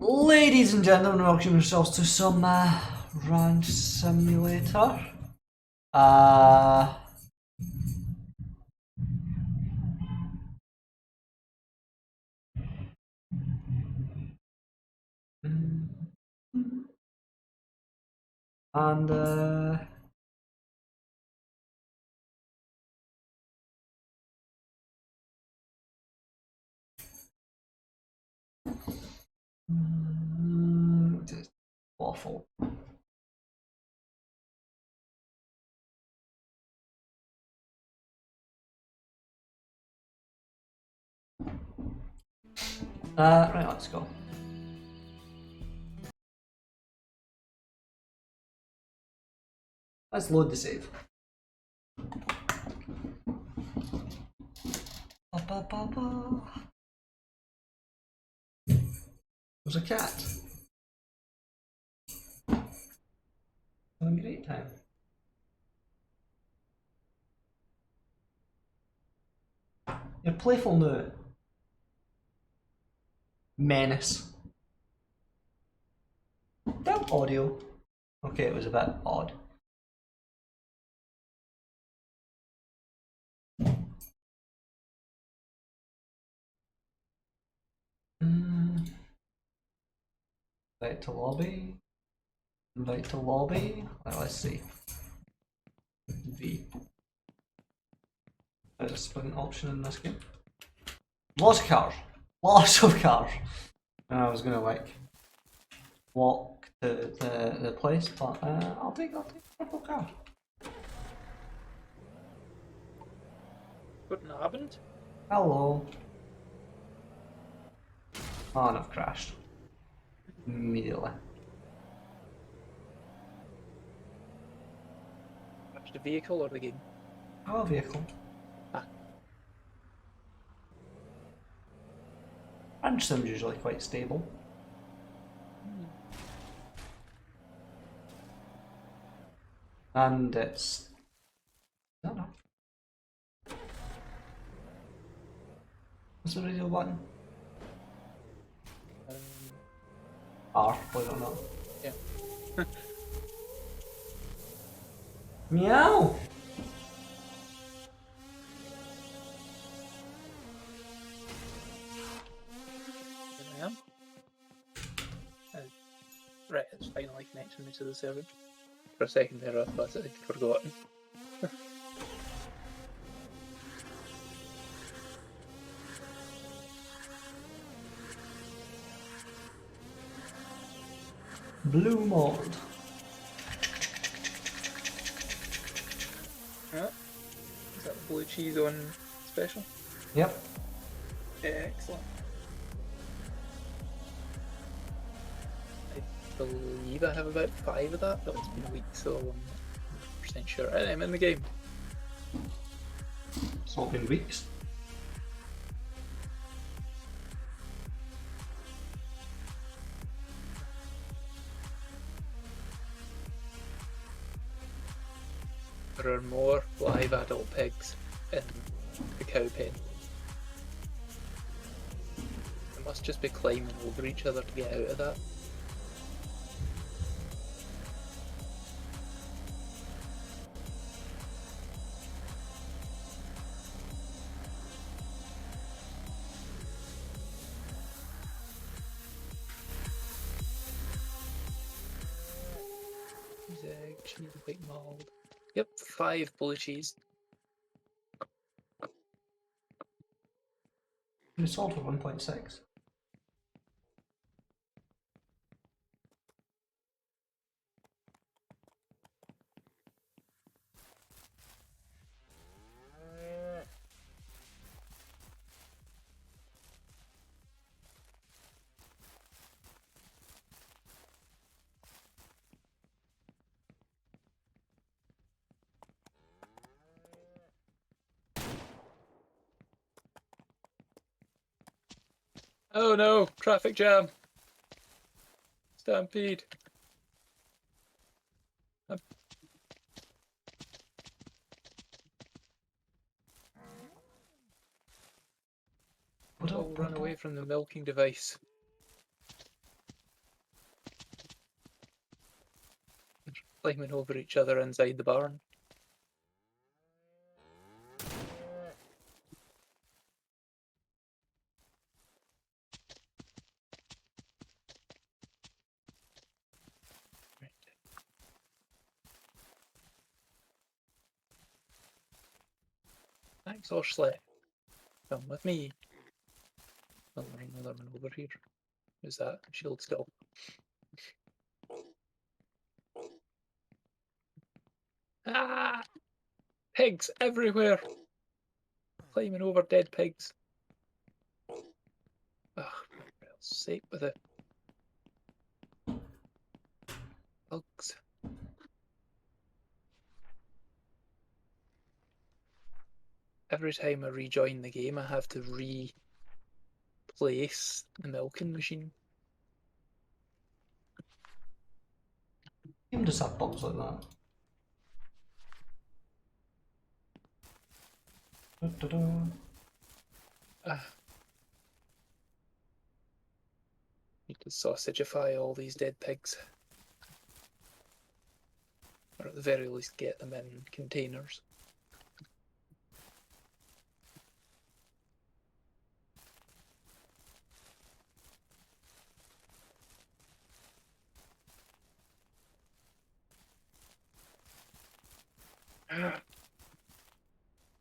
Ladies and gentlemen, welcome yourselves to some Ranch Simulator. Uh, and it's awful. Right, let's go. Let's load the save. There's a cat. Having a great time. You're playful now. Menace. That audio. Okay, it was a bit odd. Invite to lobby. Invite to lobby. Let's see. V. There's a sprint option in this game. Lots of cars. Lots of cars. And I was gonna like walk to the place, but I'll take a purple car. Guten Abend. Hello. Oh, and I've crashed. Immediately. Crashed the vehicle or the game? Oh, vehicle. Ah. Ranch Sim's usually quite stable. And it's... I don't know. What's the radio button? R, believe it or not. Yeah. Meow! Here I am. Right, it's finally connecting me to the server. For a second there I thought I'd forgotten. Blue mold. Yeah. Is that the blue cheese on special? Yep. Excellent. I believe I have about 5 of that, but it's been a week, so I'm not 100% sure I'm in the game. It's not been weeks. There are more live adult pigs in the cow pen. They must just be climbing over each other to get out of that. Egg, cheese, white mold. Yep, 5 blue cheese. And it's sold for 1.6. Oh no, traffic jam. Stampede. Oh, run away from the milking device. climbing over each other inside the barn. Right. Thanks, Orslet. Come with me. Oh, there's another one over here. Who's that? Shield still. Ah! Pigs everywhere! Climbing over dead pigs. Ugh, for hell's sake with it. Bugs. Every time I rejoin the game, I have to replace the milking machine. You can just have bugs like that. Da-da-da. Need to sausagify all these dead pigs. Or at the very least get them in containers.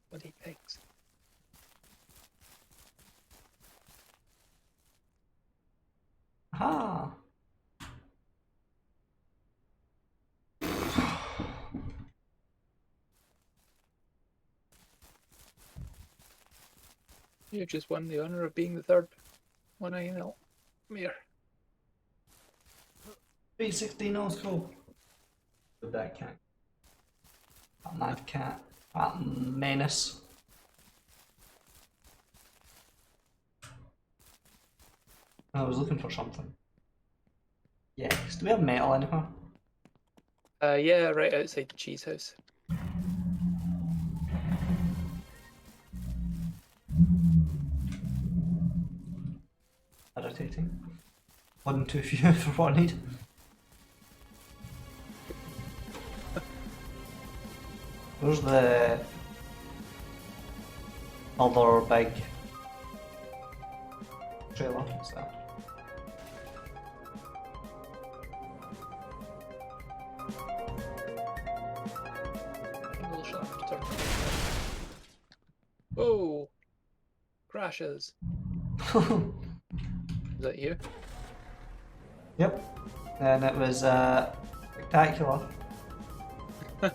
Bloody pigs. Ah. You just won the honour of being the third one I know. Come here. 360 no scope. With that cat. That mad cat. That menace. I was looking for something. Yes. Do we have metal anywhere? Yeah, right outside the cheese house. Irritating. One too few for what I need. Where's the other big trailer? What's that? Angle shaft turn. Whoa! Crashes. Is that you? Yep. And it was spectacular. There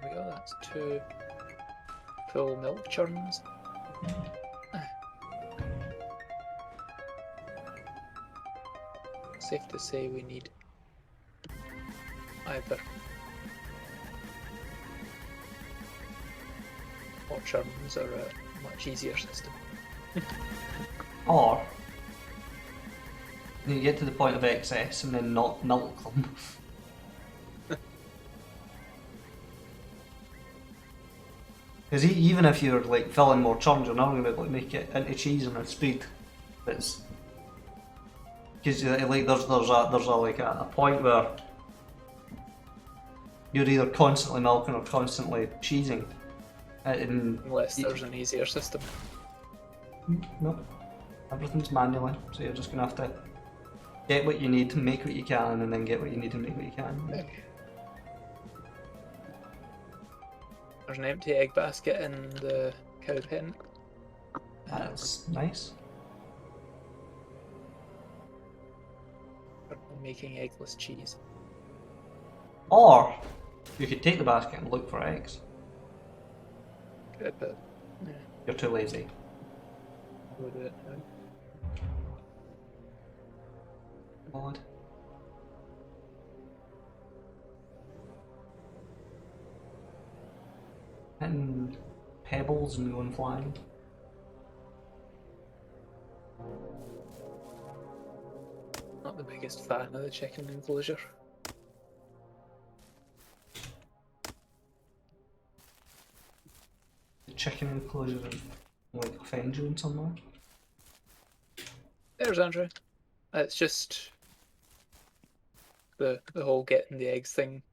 we go, that's 2 full milk churns. Safe to say we need either more churns or a much easier system. Or you get to the point of excess and then not milk them. Because even if you're like filling more churns, you're not going to be able to make it into cheese in a speed that's because like there's a point where you're either constantly milking or constantly cheesing. Unless there's an easier system. Nope. Everything's manually, so you're just gonna have to get what you need, make what you can, and then get what you need and make what you can. There's an empty egg basket in the cow pen. That's nice. Currently making eggless cheese. Or you could take the basket and look for eggs. Good, but yeah, You're too lazy. we'll do it now. Odd. Hitting pebbles and going flying. Not the biggest fan of the chicken enclosure. chicken enclosure and like offend you in some way? There's Andrew. It's just the whole getting the eggs thing.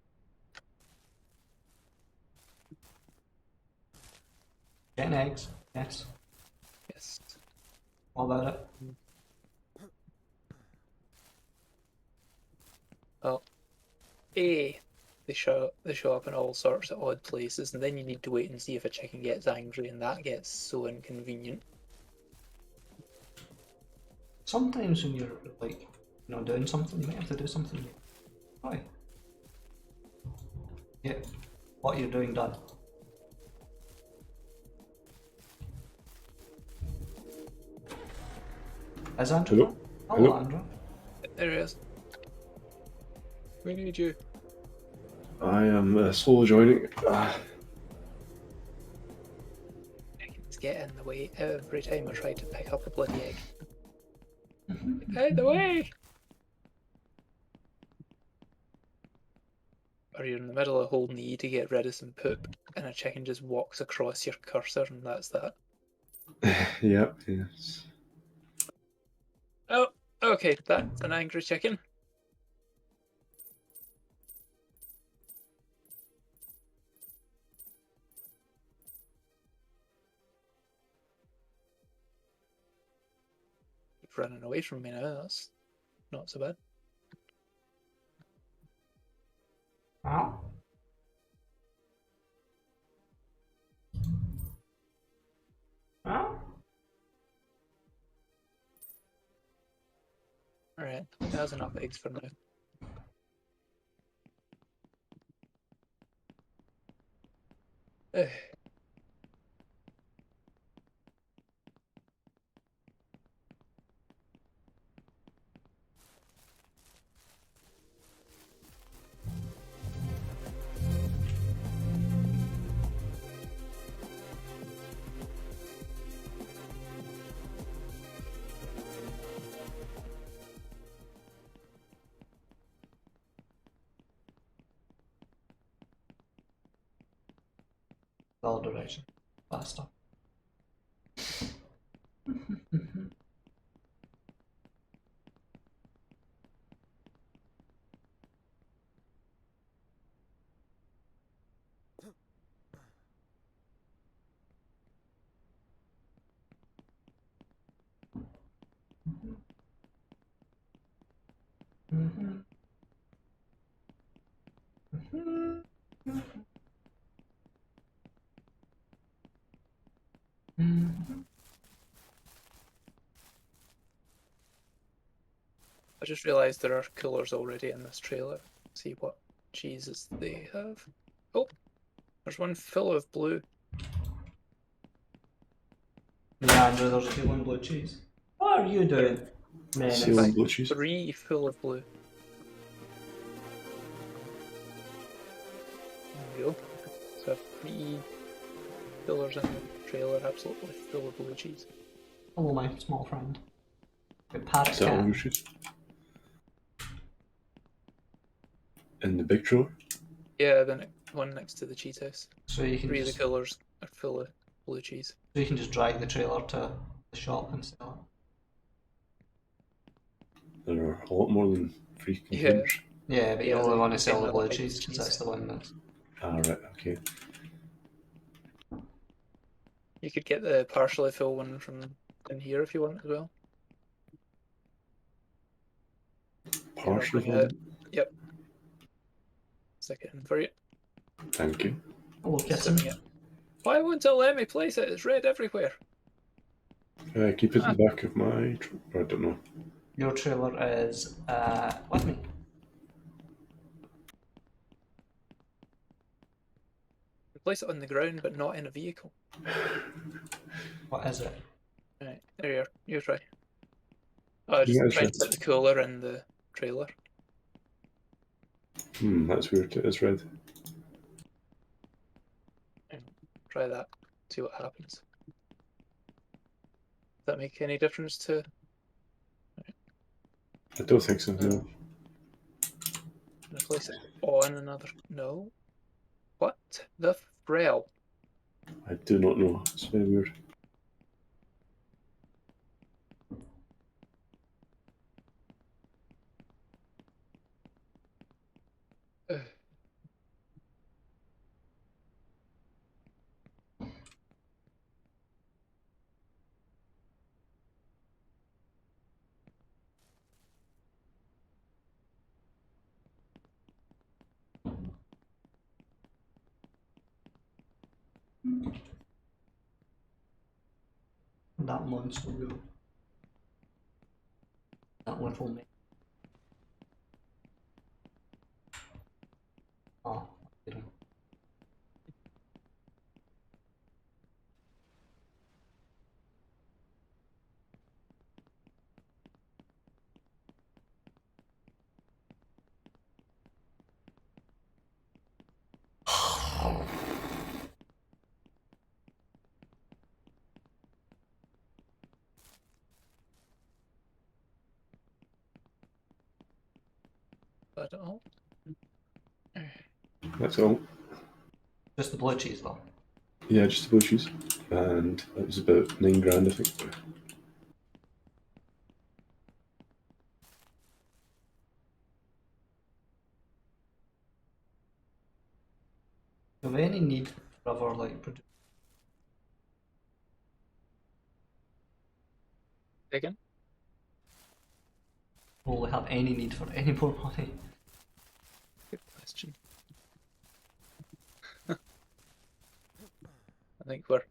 Getting eggs, yes. Yes. What about it? Well, they show up in all sorts of odd places, and then you need to wait and see if a chicken gets angry, and that gets so inconvenient. Sometimes when you're like, doing something, you might have to do something. Why? Get what you're doing done. Is Andrew? Hello? Hello, Hello? Andrew. There he is. We need you. I am slowly joining. Chickens get in the way every time I try to pick up a bloody egg. Out the way! Or you're in the middle of holding E to get rid of some poop, and a chicken just walks across your cursor, and that's that. Yep, yes. Oh, okay, that's an angry chicken. It's running away from me now, that's not so bad. Ow. Ow. Alright, it has enough eggs for now. Ugh. All direction. Faster. I just realised there are coolers already in this trailer. See what cheeses they have. Oh, there's one full of blue. Yeah, Andrew, there's a few one blue cheese. What are you doing, man? Sealing blue cheese. 3 full of blue. There we go. So 3 fillers in the trailer, absolutely full of blue cheese. Hello, my small friend. Good parrot Is that all cat. blue cheese? In the big drawer? Yeah, the one next to the cheese house. So you can 3 of the just, coolers are full of blue cheese. so you can just drag the trailer to the shop and sell There are a lot more than 3 Yeah. containers. it. Yeah, but you Yeah, only they want to contain sell the other blue types cheese of because cheese. that's the one that's. Ah, right, okay. You could get the partially full one from in here if you want as well. Partially bring it full. Yep. Stick it in for you. Thank you. Hello, kitten. Simming it. Why won't it let me place it? It's red everywhere. Keep it in the back of my truck. I don't know. Your trailer is with me. Place it on the ground, but not in a vehicle. What is it? Right, there you are. You try. Oh, just Yeah, try sure. to put the cooler in the trailer. That's weird. It is red. Try that. See what happens. Does that make any difference to? I don't think so, no. Place it on another. No. What the frell? I do not know. It's very weird. That monster will. That little man. Oh, I didn't. But all. That's all. Just the blue cheese though. Yeah, just the bushes. And that was about 9 grand, I think. Do we have any need for other like Again? will we have any need for any more money? Good question. I think we're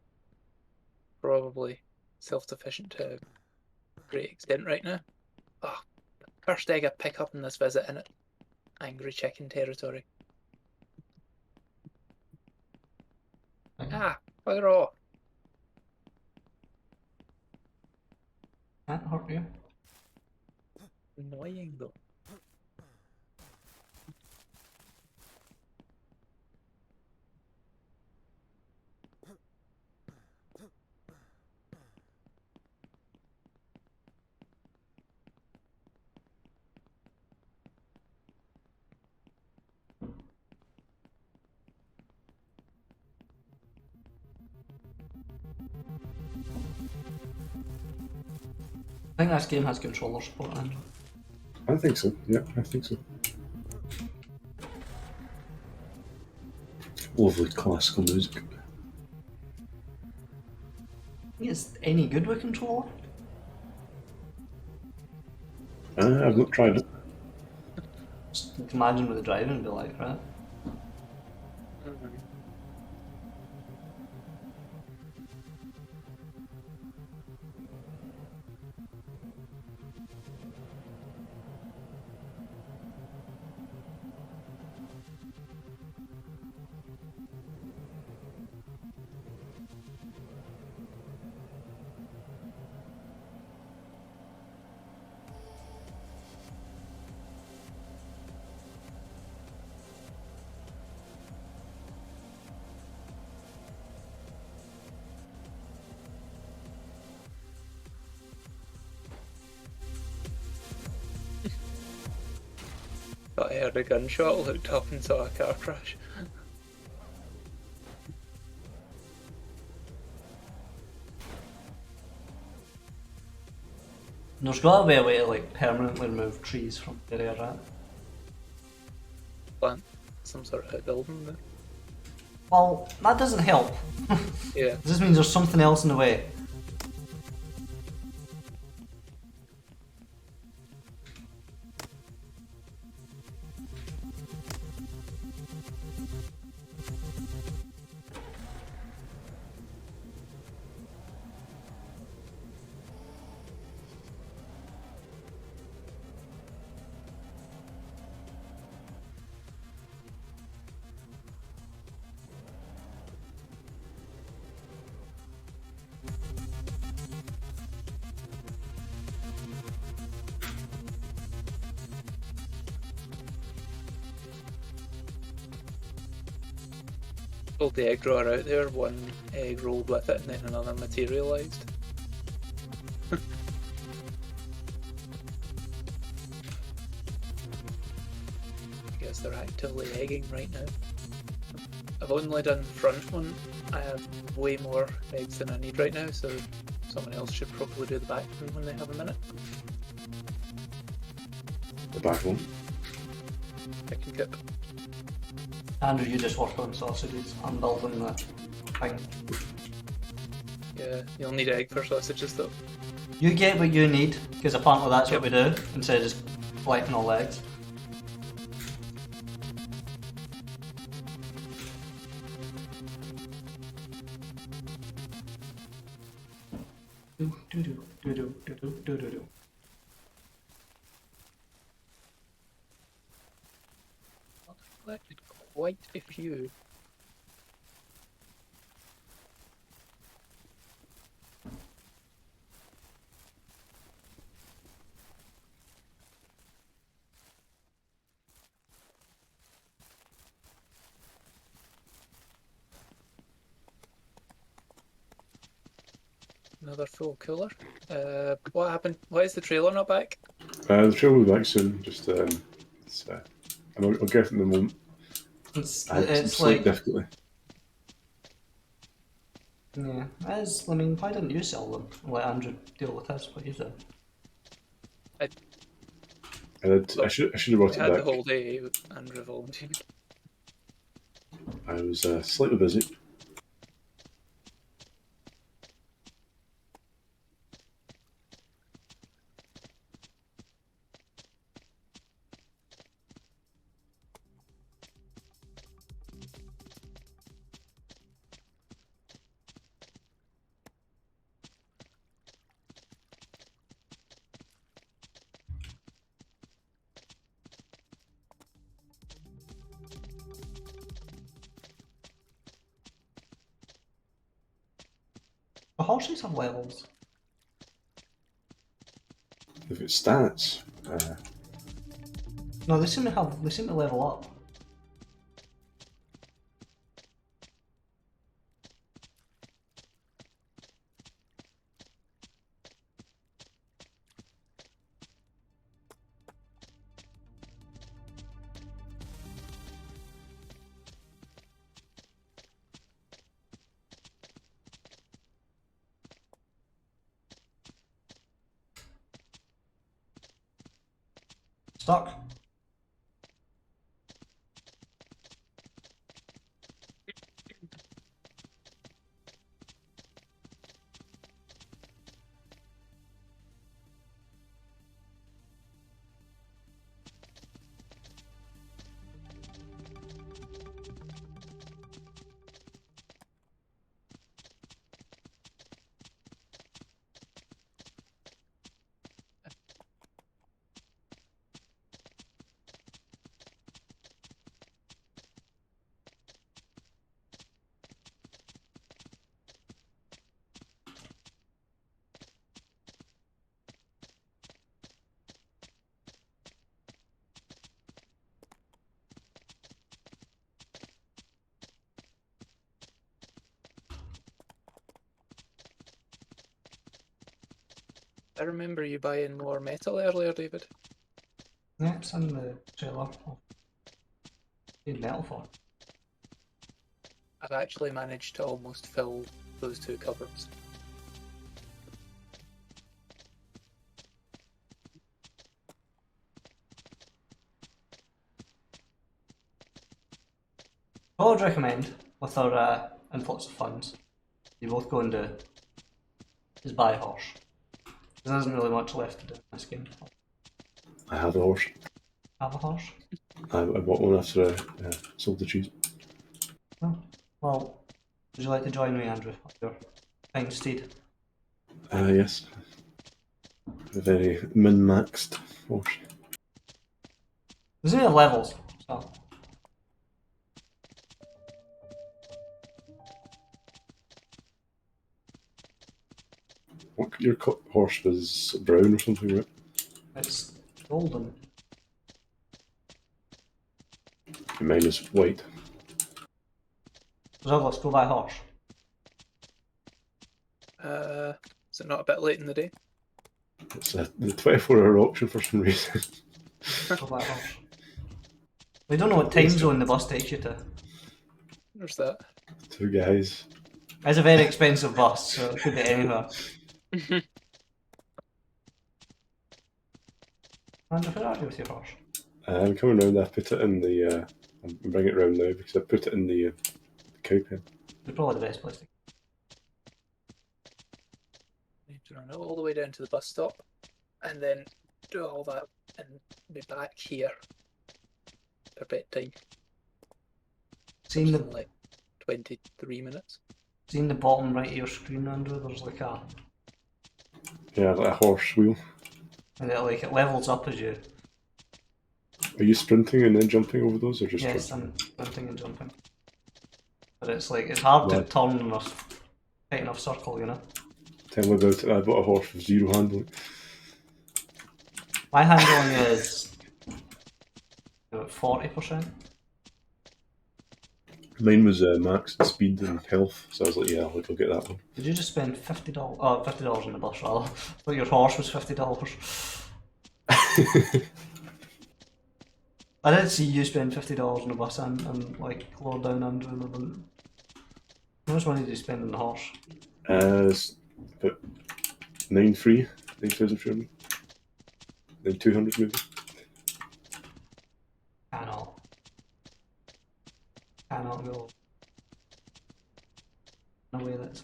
probably self-sufficient to a great extent right now. Oh, first egg I pick up in this visit in it. Angry chicken territory. Ah, bugger off. Can't hurt you. Annoying though. I think this game has controller support, Andrew. I think so. Yeah, I think so. Lovely classical music. Think it's any good with controller? I've not tried it. Just imagine with the driving and be like, right? Thought I heard a gunshot, looked up and saw a car crash. There's gotta be a way to like permanently remove trees from the area, right? Plant some sort of building there. Well, that doesn't help. Yeah. This means there's something else in the way. Pulled the egg drawer out there, one egg rolled with it and then another materialised. I guess they're actively egging right now. I've only done the front one I have way more eggs than I need right now, so someone else should probably do the back room when they have a minute. The back one. I can cook. Andrew, you just work on sausages. I'm building the thing. Yeah, you'll need egg for sausages though. You get what you need, because apparently that's what we do, instead of just collecting all the eggs. Do. I've collected quite a few. Another full cooler. What happened? Why is the trailer not back? The trail will be back soon. Just I'll get it in the moment. It's, I had some it's sleep like, difficulty. yeah, I mean, why didn't you sell them? Let Andrew deal with this, what he's doing. I should have brought We it had the back. whole day and volunteered. I was slightly busy. The horses have levels. If it's stats, No, they seem to level up. Stuck. I remember you buying more metal earlier, David. Yeah, it's in the trailer. Need metal for it. I've actually managed to almost fill those two cupboards. I would recommend, with our influx of funds, you both go and do is buy a horse. There isn't really much left to do in this game. I had a horse. Have a horse? I bought one after I sold the cheese. No. Well, would you like to join me, Andrew? Your fine steed. Yes. A very min-maxed horse. There's only levels, so. Your horse was brown or something, right? It's golden. Mine is white. So let's go buy a horse. Is it not a bit late in the day? It's the 24-hour auction for some reason. Go buy a horse. We don't know what time zone the bus takes you to. There's that. 2 guys It's a very expensive bus, so it could be anywhere. Andrew, where are you with your horse? I'm coming round. I put it in the. I'm bringing it round now because I put it in the cow pen. It's probably the best place to Need to run all the way down to the bus stop, and then do all that, and be back here for bedtime. Seen Which is in the like 23 minutes. seen the bottom right of your screen, Andrew? There's like a Yeah, like a horse wheel. and it levels up as you. Are you sprinting and then jumping over those, or just? Yes, I'm jumping and jumping. But it's like it's hard to Right. turn in a tight enough circle, you know. Tell me about it. I bought a horse with 0 handling. My handling is about 40%. Mine was max speed and health, so I was like, yeah, I'll get that one. Did you just spend $50? Oh, $50 in the bus, rather. I thought your horse was $50. I did see you spend $50 on the bus and like lower down Andrew. How much money did you spend on the horse? It's about 9,300, 9,200 maybe. Cannot go. No way that's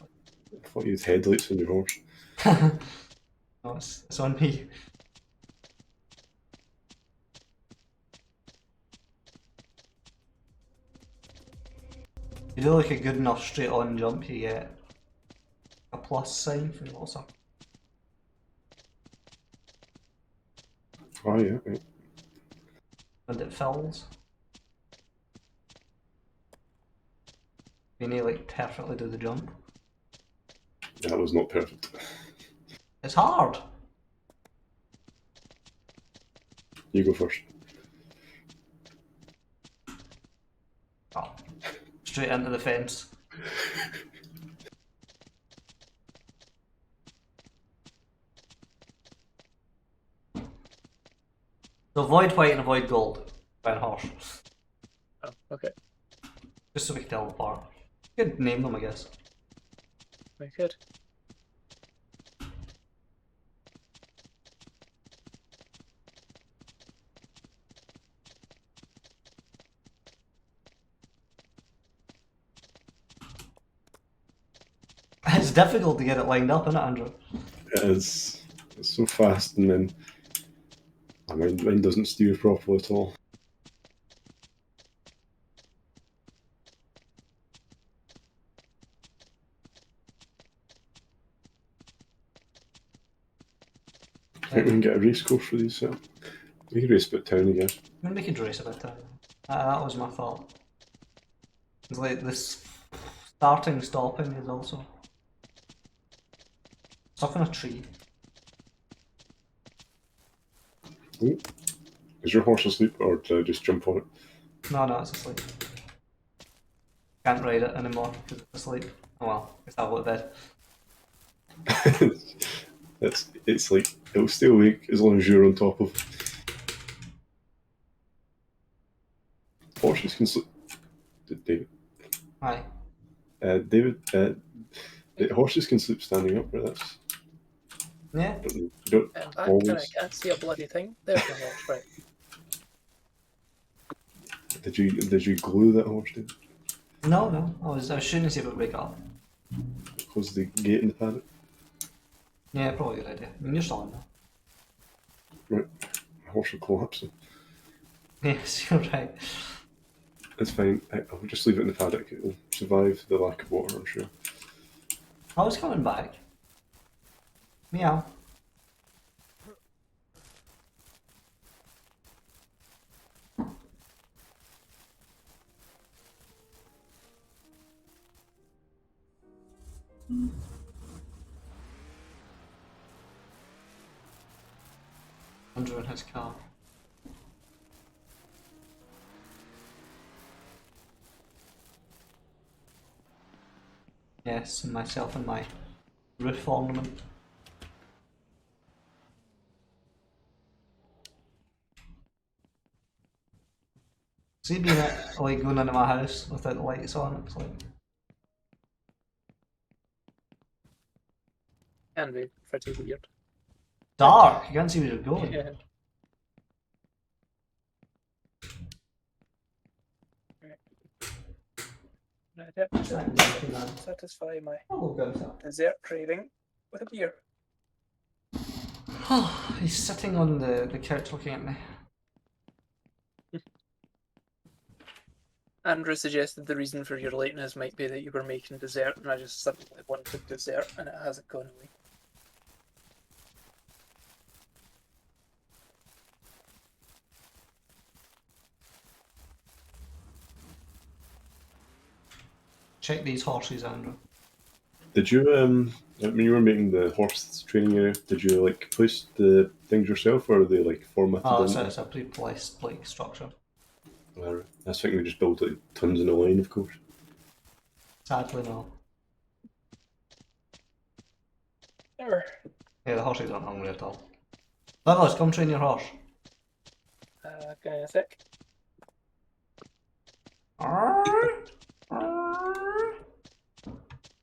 I thought you had headlights on your horse. no, it's on me. You do like a good enough straight on jump, you get a plus sign for your also. Oh yeah, right. And it fills. You need to like perfectly do the jump. That was not perfect. It's hard. You go first. Oh, straight into the fence. So avoid white and avoid gold by a horse. Oh, okay. Just so we can tell them apart. You could name them, I guess. Very good. It's difficult to get it lined up, isn't it, Andrew? It is. It's so fast, and then mine doesn't steer properly at all. I think we can get a race course for these. We can race about town, I guess. Maybe we could race a bit time. That was my thought. It's like this starting, stopping is also stuck on a tree. Ooh. Is your horse asleep, or did I just jump on it? No, it's asleep. Can't ride it anymore because it's asleep. Oh well, guess I'll go to bed. it's like it'll stay awake as long as you're on top of it. Horses can sleep. David. Aye. David. Horses can sleep standing up. Right? That's. Yeah. You don't In fact, always. I can't see a bloody thing. There's the horse, right. Did you glue that horse, David? No. I was shooting to see if it would wake up. Close the gate in the paddock. Yeah, probably a good idea. I mean, you're still on there. Right. My horse will collapse. Yes, you're right. It's fine. I'll just leave it in the paddock. It'll survive the lack of water, I'm sure. I was coming back. Meow. Andrew in his car. Yes, and myself and my roof ornament. See being like going into my house without the lights on, it's like can be pretty weird. Dark. You can't see where you're going. Yeah. Right, yep, satisfy my Oh, good. dessert craving with a beer. He's sitting on the couch looking at me. Andrew suggested the reason for your lateness might be that you were making dessert, and I just suddenly wanted dessert, and it hasn't gone away. Check these horses, Andrew. Did you when you were making the horse training area, did you like place the things yourself, or are they like formatted? Oh, in? it's a pre-placed like structure. Alright. I was thinking we just built like tons in a line, of course. Sadly, no. Err. Yeah, the horses aren't hungry at all. Legolas, come train your horse. Give me a sec.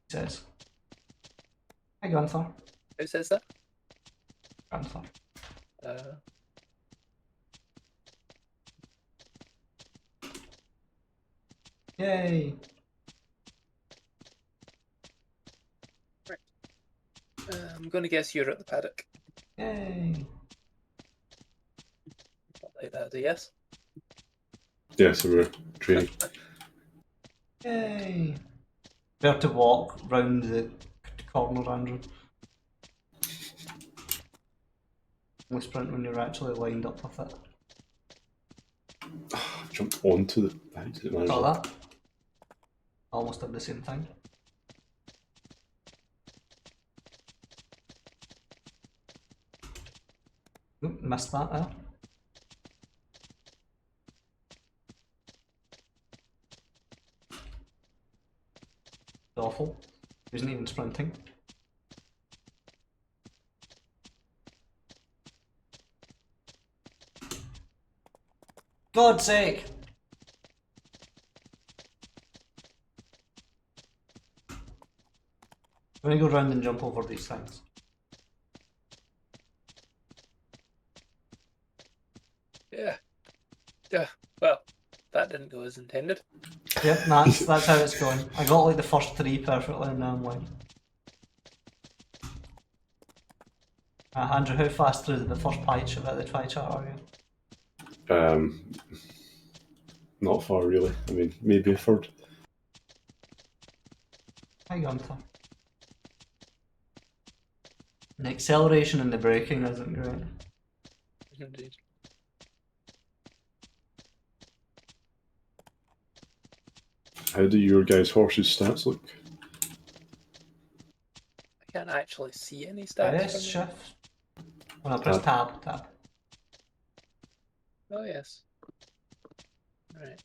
He says. Hi, Gunther. Who says that? Gunther. Uh, Yay! I'm going to guess you're at the paddock. Yay! I'll take that as a yes. Yeah, so we're training. Yay! We have to walk round the corner, Andrew. We sprint when you're actually lined up with it. I've jumped onto the back to the manager. Saw that? Almost did the same thing. Oop, missed that there. Awful. Isn't even sprinting. God's sake! I'm gonna go round and jump over these things. Yeah. Yeah. Well, that didn't go as intended. Yep, that's how it's going. I got like the first 3 perfectly and now I'm like... Andrew, how fast through the first pie chart are you? Not far really. I mean, maybe a third. Hi Gunther. The acceleration and the braking isn't great. Indeed. How do your guys' horses' stats look? I can't actually see any stats. Yes, from shift. When I press tab. Oh, yes. Right.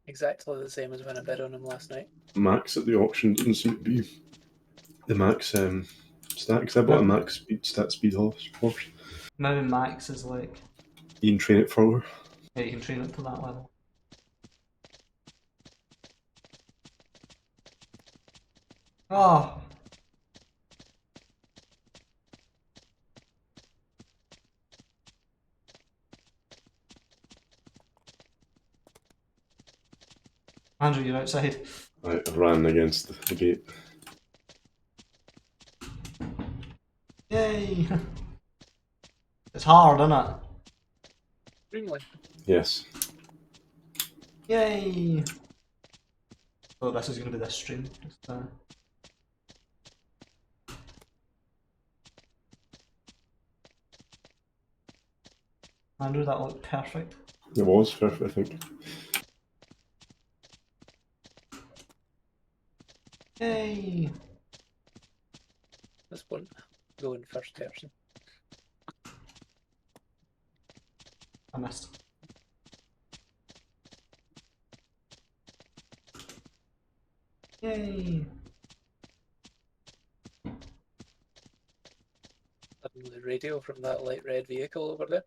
Exactly the same as when I bid on him last night. Max at the auction doesn't seem to be the max stat, because I bought a max stat speed horse. Maybe max is like... You can train it further. Yeah, you can train it to that level. Oh! Andrew, you're outside. I ran against the gate. Yay! It's hard, isn't it? Extremely. Yes. Yay! Oh, this is going to be this stream. Andrew, that looked perfect. It was perfect, I think. Yay! This won't go in first person. I missed. Yay! Suddenly radio from that light red vehicle over there.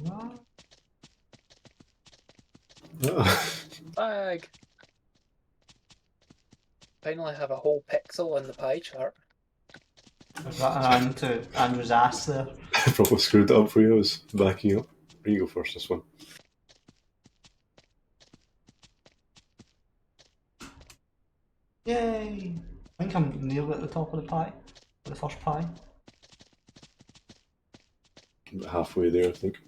What? Ah. Lag. Finally have a whole pixel in the pie chart. Was that an to Andrew's ass there? I probably screwed it up for you. I was backing up. You go first this one. Yay! I think I'm nearly at the top of the pie. The first pie. About halfway there, I think.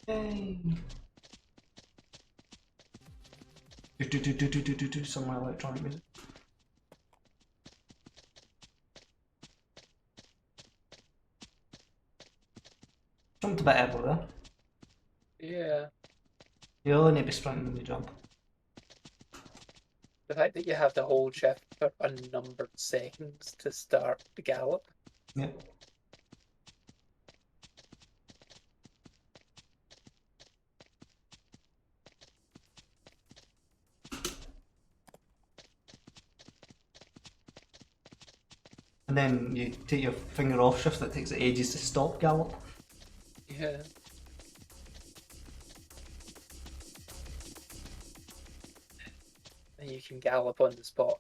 Yay! Some of my electronic music. Jumped a bit early there. Yeah. You only need to be sprinting when you jump. The fact that you have to hold shift for unnumbered seconds to start the gallop. Yep. And then you take your finger off shift, that takes ages to stop gallop. Yeah. And you can gallop on the spot.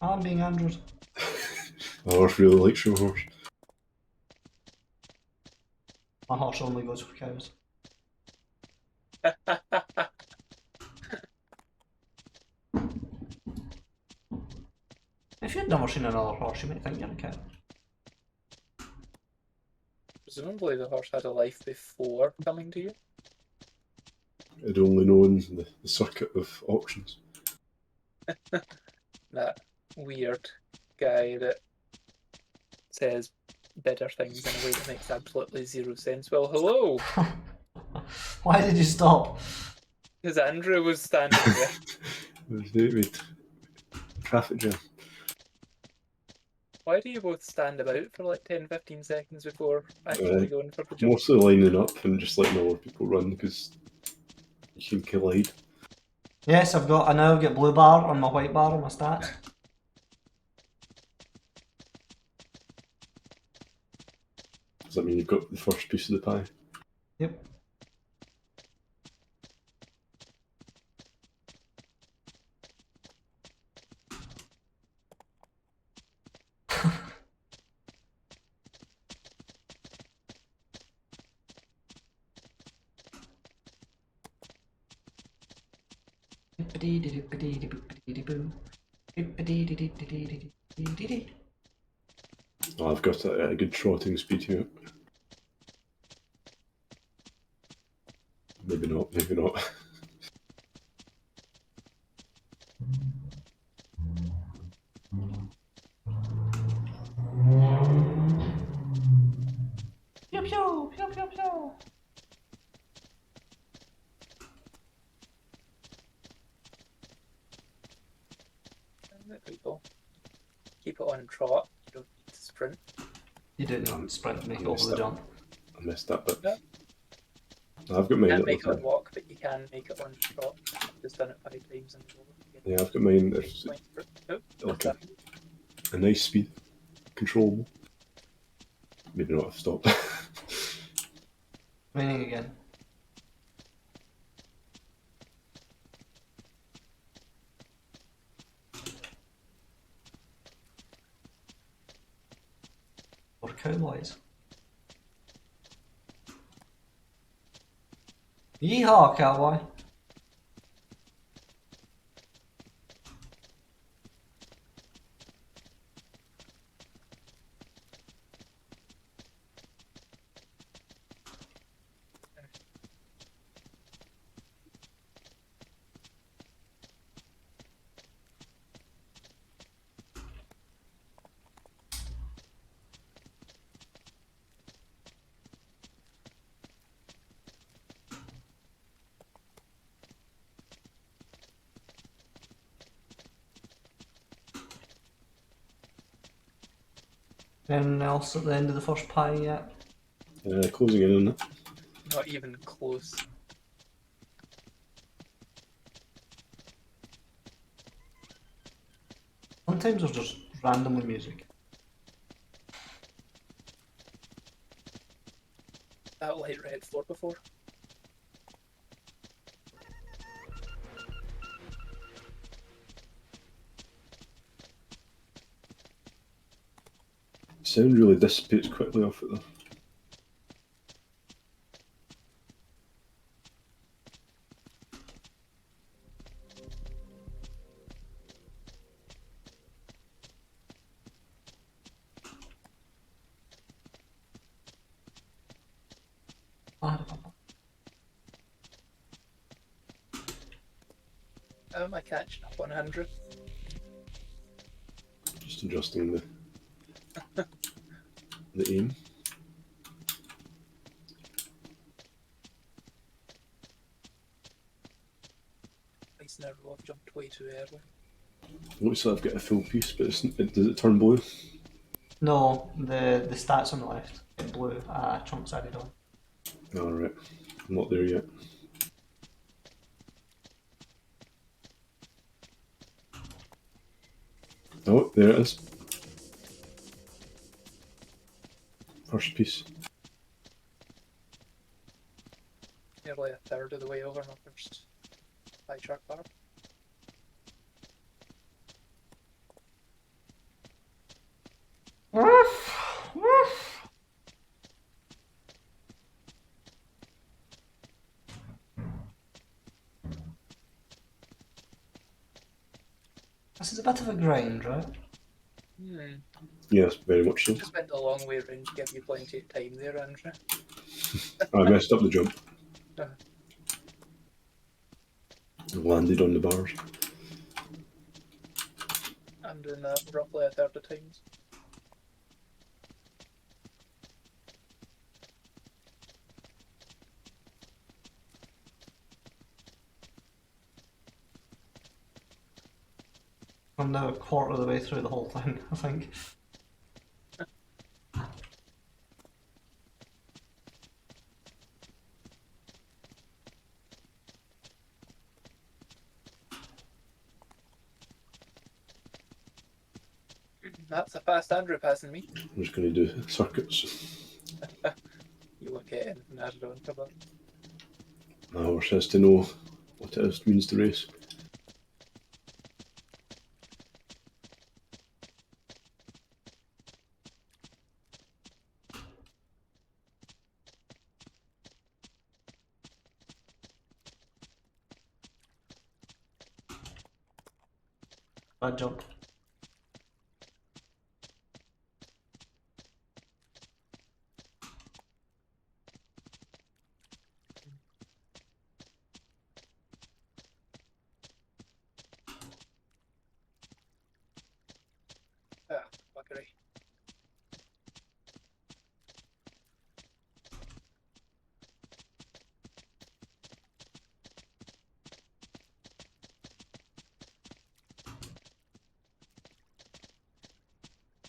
I'm being Andrews. My horse really likes your horse. My horse only goes for cows. If you'd never seen another horse, you might think you're a cow. Presumably the horse had a life before coming to you. I'd only known the circuit of auctions. That weird guy that says better things in a way that makes absolutely zero sense. Well, hello! Why did you stop? Because Andrew was standing there. Wait. Traffic jam. Why do you both stand about for like 10-15 seconds before actually going for the jump? Mostly lining up and just letting other people run because you can collide. Yes, I now get blue bar on my white bar on my stats. Does that mean you've got the first piece of the pie? Yep. Oh, I've got a good trotting speed here. Maybe not, maybe not. Pew pew pew pew pew. There we go. Keep it on trot. You don't need to sprint. You didn't sprint to make it over the jump. I missed that bit. Yeah. I've got You mine. can't at make it the- on walk, but you can make it on trot. I've just done it 5 times in a row. Yeah, I've got mine. There's Nope, Okay. that's a nice speed, controllable. Maybe not. I've stopped. Raining again. Or cowboys. Yeehaw, cowboy! Anything else at the end of the first pie yet? Closing in on that. Not even close. Sometimes there's just randomly music. That light red floor before. Sound really dissipates quickly off it though. How am I catching up 100? Just adjusting the aim. Nice in a row, I've jumped way too early. Looks like I've got a full piece, but does it turn blue? No, the stats on the left get blue. Chunks added on. Alright, I'm not there yet. Oh, there it is. First piece. Nearly a third of the way over my first pie chart bar. This is a bit of a grind, right? Yes, very much so. Just went a long way around to give you plenty of time there, Andrew. I messed up the jump. Landed on the bars. I'm doing that roughly a third of times. I'm now a quarter of the way through the whole thing, I think. That's a fast Andrew passing me. I'm just going to do circuits. You won't get anything added on to that. My horse has to know what it means to race. Bad jump. Ah, fuckery.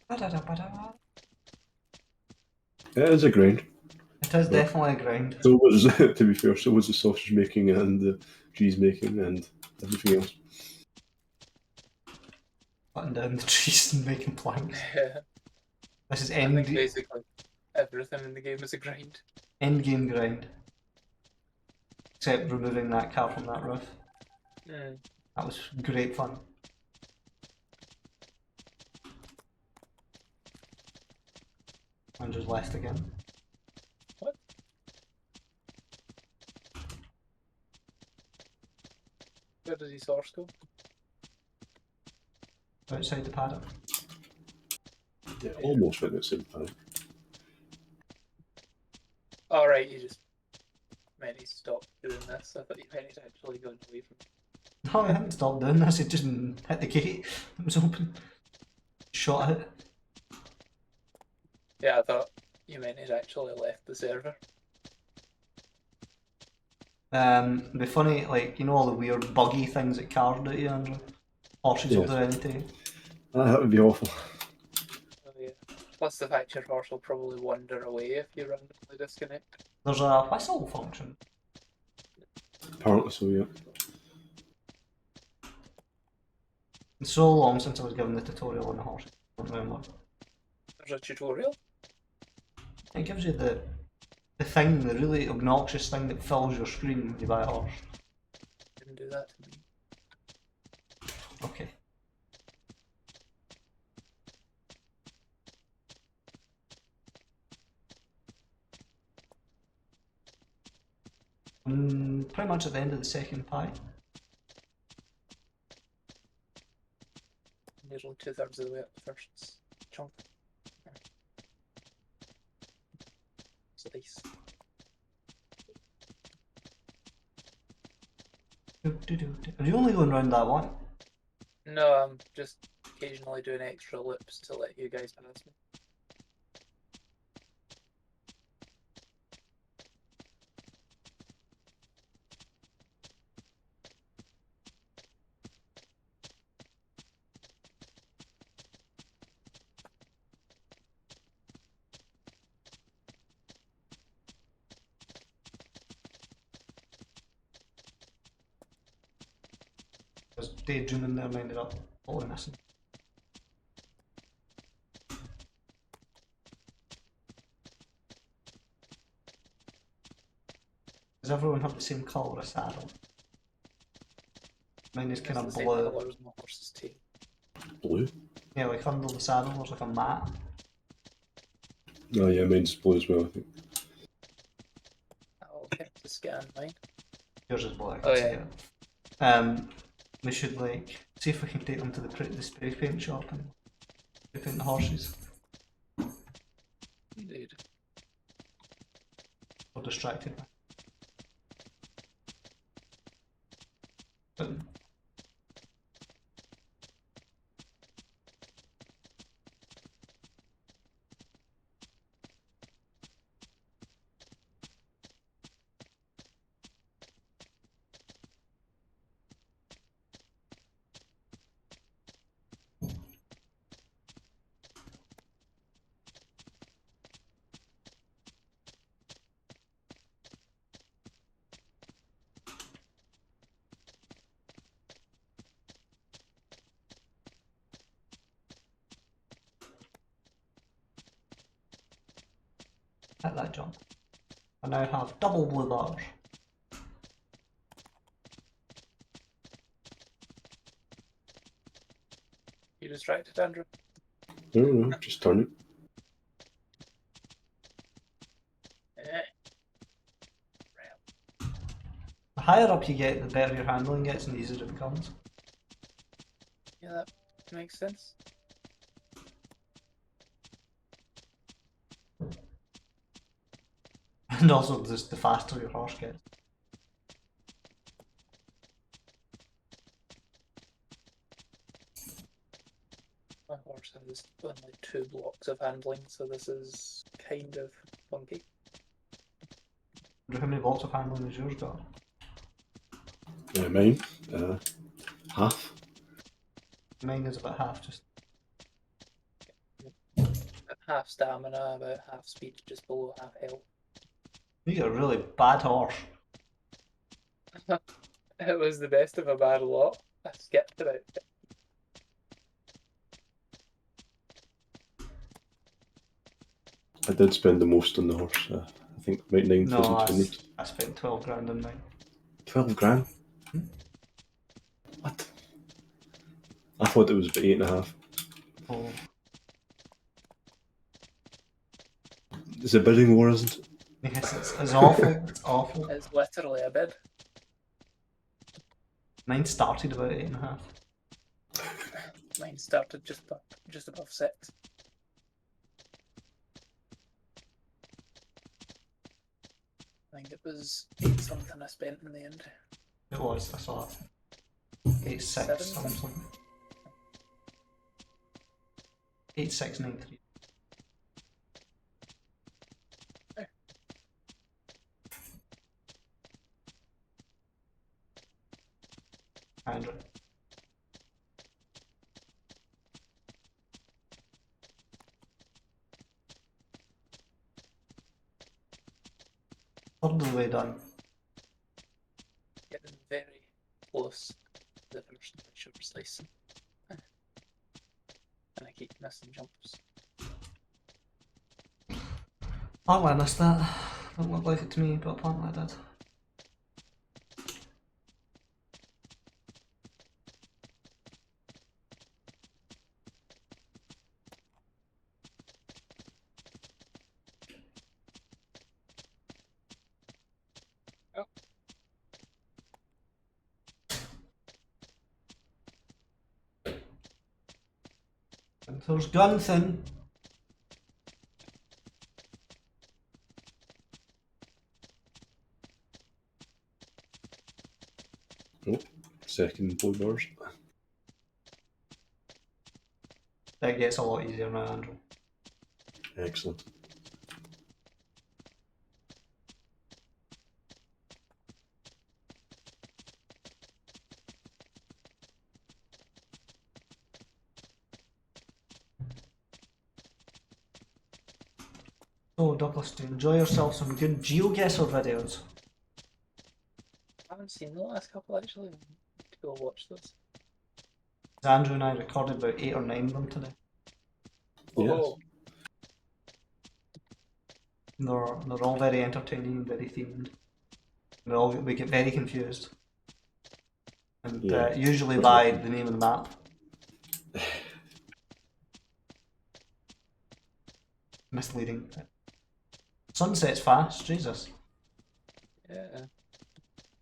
Ba-da-da-ba-da. It is a grind. It is definitely a grind. So was, to be fair, so was the sausage making and the cheese making and everything else. Cutting down the trees and making planks. Yeah, This is I end, think basically everything in the game is a grind. end game grind. Except removing that car from that roof. That was great fun. And just left again. What? Where does his horse go? Outside the paddock. Yeah, almost went outside the paddock. Alright, you just meant he stopped doing this. I thought you meant he's actually going away from it. No, I hadn't stopped doing this, it just hit the gate. It was open. Shot it. Yeah, I thought you meant he'd actually left the server. It'd be funny, like, you know all the weird buggy things that cars do to you, Andrew? Horses will Yes. do anything. That would be awful. Oh yeah. Plus the fact your horse will probably wander away if you randomly disconnect. There's a whistle function. Apparently so, yeah. It's so long since I was given the tutorial on the horse. I don't remember. There's a tutorial. It gives you the thing, the really obnoxious thing that fills your screen when you buy a horse. Didn't do that to me. Okay. Pretty much at the end of the second pie. Nearly 2/3 of the way up the first chunk. Slice. Are you only going round that one? No, I'm just occasionally doing extra loops to let you guys pass me. I was daydreaming there and ended up totally missing. Does everyone have the same colour of saddle? Mine is kind It's of the same blue. colour as my horse's tail. Blue? Yeah, like under the saddle there's like a mat. Oh yeah, mine's blue as well, I think. I'll have to scan mine. Yours is black. Oh, I see yeah. it. We should like see if we can take them to the spray paint shop and spray paint the horses. Indeed. Or distracted. Hit that jump. I now have double blue bars. You distracted, Andrew? No, just turn it. Eh. The higher up you get, the better your handling gets and the easier it becomes. Yeah, that makes sense. And also just the faster your horse gets. My horse has only 2 blocks of handling, so this is kind of funky. How many blocks of handling has yours got? Mine, half. Mine is about half, just At half stamina, about half speed, just below half health. you get a really bad horse. It was the best of a bad lot. I skipped it out. I did spend the most on the horse. I think about 9,200. I spent 12 grand on mine. 12 grand? What? I thought it was about 8.5. Oh. It's a bidding war, isn't it? Yes, it's awful. It's awful. It's literally a bid. Mine started about 8.5. Mine started just above 6. I think it was 8 something I spent in the end. It was, I saw it. 8.6 7 something. 8.693. Andrew. way done. Getting very close to the person I should slice. And I keep missing jumps. Apparently I missed that. Don't look like it to me, but apparently I did. And there's Gunthin. Oh, second blue bars. That gets a lot easier now, Andrew. Excellent. So Douglas, to enjoy yourself some good GeoGuessr videos. I haven't seen the last couple actually. I need to go watch those. Andrew and I recorded about 8 or 9 of them today. Yes. Oh, They're all very entertaining, very themed. We get very confused. And Yeah. usually by the name of the map. Misleading. Sunset's fast, Jesus. yeah.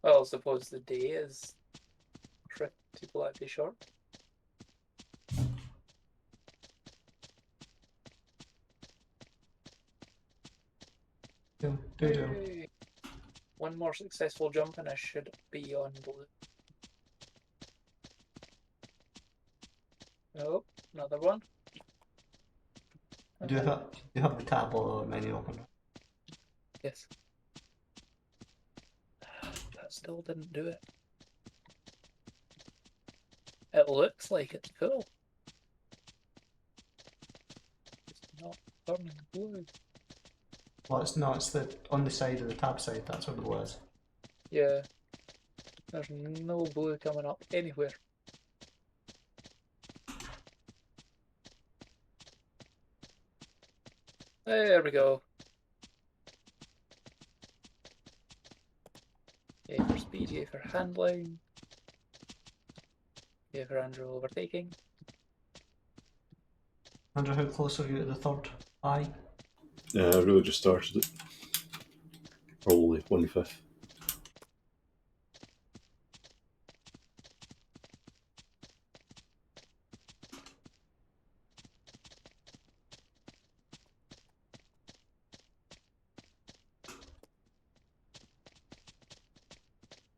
Well, I suppose the day is pretty bloody short. Do. Yay. One more successful jump and I should be on blue. Oh, another one. Do you have the tab or menu open? Yes. That still didn't do it. It looks like it's full. It's not turning blue. Well, it's not. It's on the side of the tab side. That's where the blue is. Yeah. There's no blue coming up anywhere. There we go. A for speed, A for handling. A for Andrew overtaking. Andrew, how close are you to the third eye? I really just started it. Probably 1/5.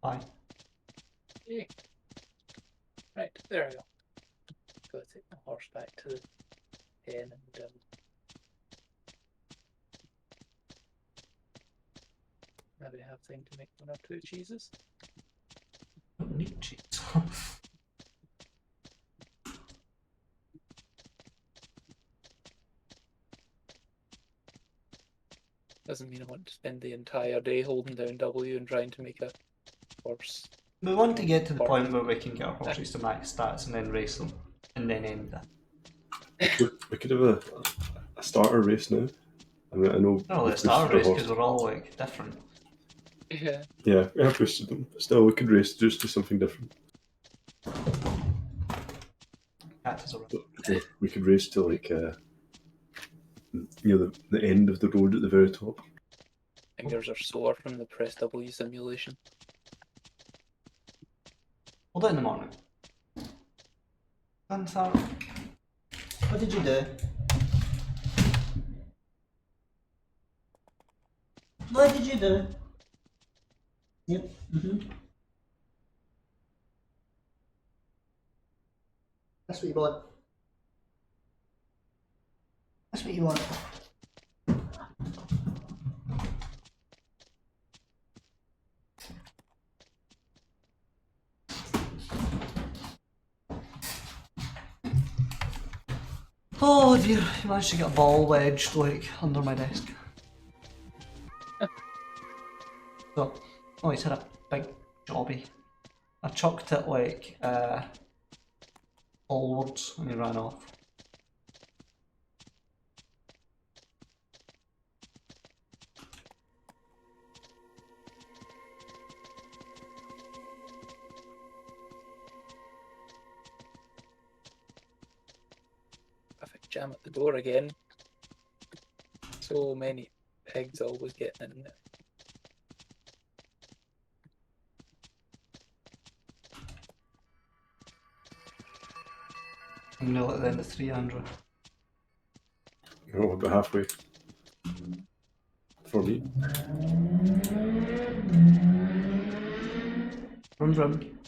Eye. Yay. Right, there we go. Go take the horse back to the pen and maybe have time to make 1 or 2 cheeses. Don't need cheese. Doesn't mean I want to spend the entire day holding down W and trying to make a horse. We want to get to the point where we can get our horses to max stats and then race them, and then end that. We could have a starter race now. I mean, I know. No, we let's pushed start for a race horse- because we're all like different. Yeah. Yeah, we have boosted them. But still, we could race just to something different. Cactus are We could race to like, the end of the road at the very top. Fingers are sore from the press W simulation. We'll do it in the morning. Gunther, what did you do? What did you do? Yep. That's what you want. That's what you want. Oh dear, I managed to get a ball wedged like under my desk. So, oh, he's had a big jobby. I chucked it like forwards and he ran off. Traffic jam at the door again. So many pigs always getting in there. I'm nearly at the end of 3, Andrew. Oh, about halfway. For me. Vroom vroom.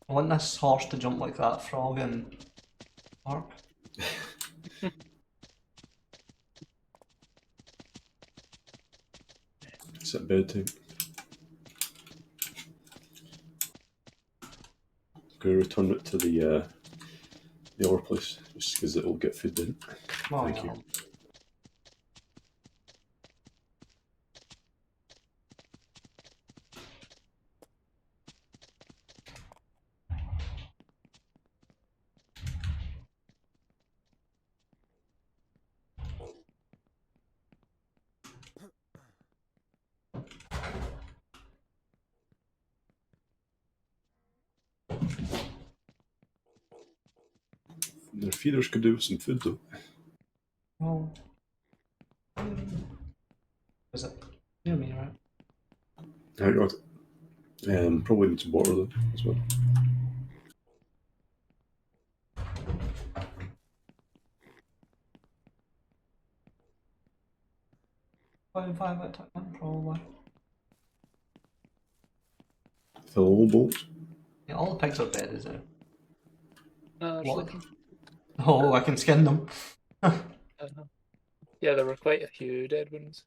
I want this horse to jump like that frog in Park. It's at bedtime. Gonna return it to the other place just because it'll get food in. Oh, Thank yeah. you. Their feeders could do with some food though. Oh. Is it near me, right? I got it. Probably need some water though as well. Five at a time, probably. Fill all bolts. Yeah, all the pigs are dead, is it? There's What? looking. Oh, I can skin them. Yeah, there were quite a few dead ones.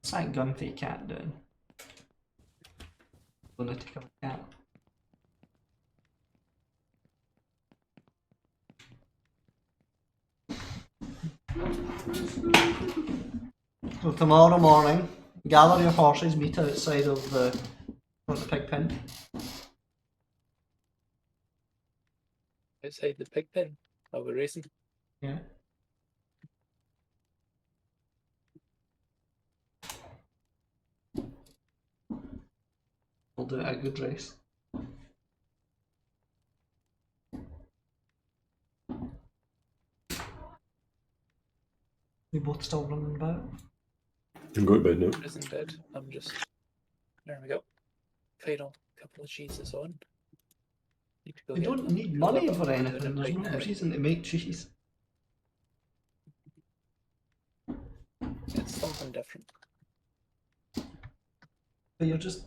It's like Gunfy cat doing. Lunatic of a cat. So tomorrow morning, gather your horses, meet outside of the pig pen. Outside the pig pen. I'll be racing. Yeah. We'll do it a good race. We both still running about. I'm going to bed now. Isn't dead. I'm just. There we go. Final couple of cheeses on. Need to go We get don't need fill money up for on anything, doing it there's right no now. reason to make cheese. It's something different. But you're just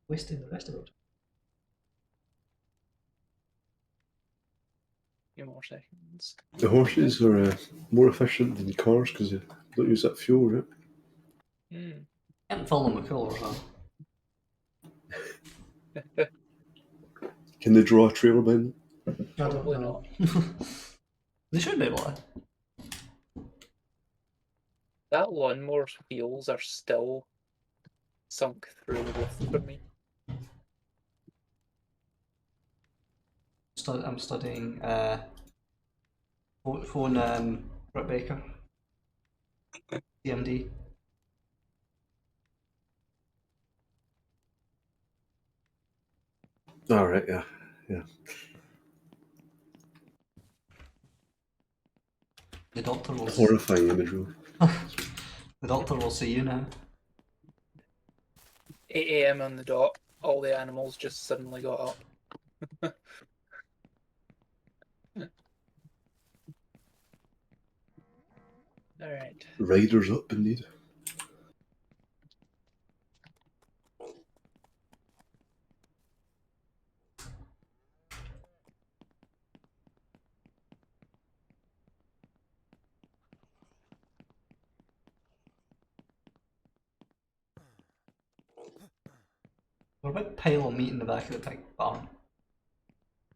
wasting the rest of it. Few more seconds. The horses are more efficient than cars because they don't use that fuel, right? Hmm. Can't fill them with coolers, huh? Can they draw a trailer behind them? I don't Probably know. not. They should be able to. That lawnmower's wheels are still sunk through the roof for me. I'm studying phone Britt Baker. CMD. All right, yeah. The doctor will Horrifying imagery. the doctor will see you now. 8 AM on the dot, all the animals just suddenly got up. Alright. Riders up, indeed. We're a big pile of meat in the back of the pig barn.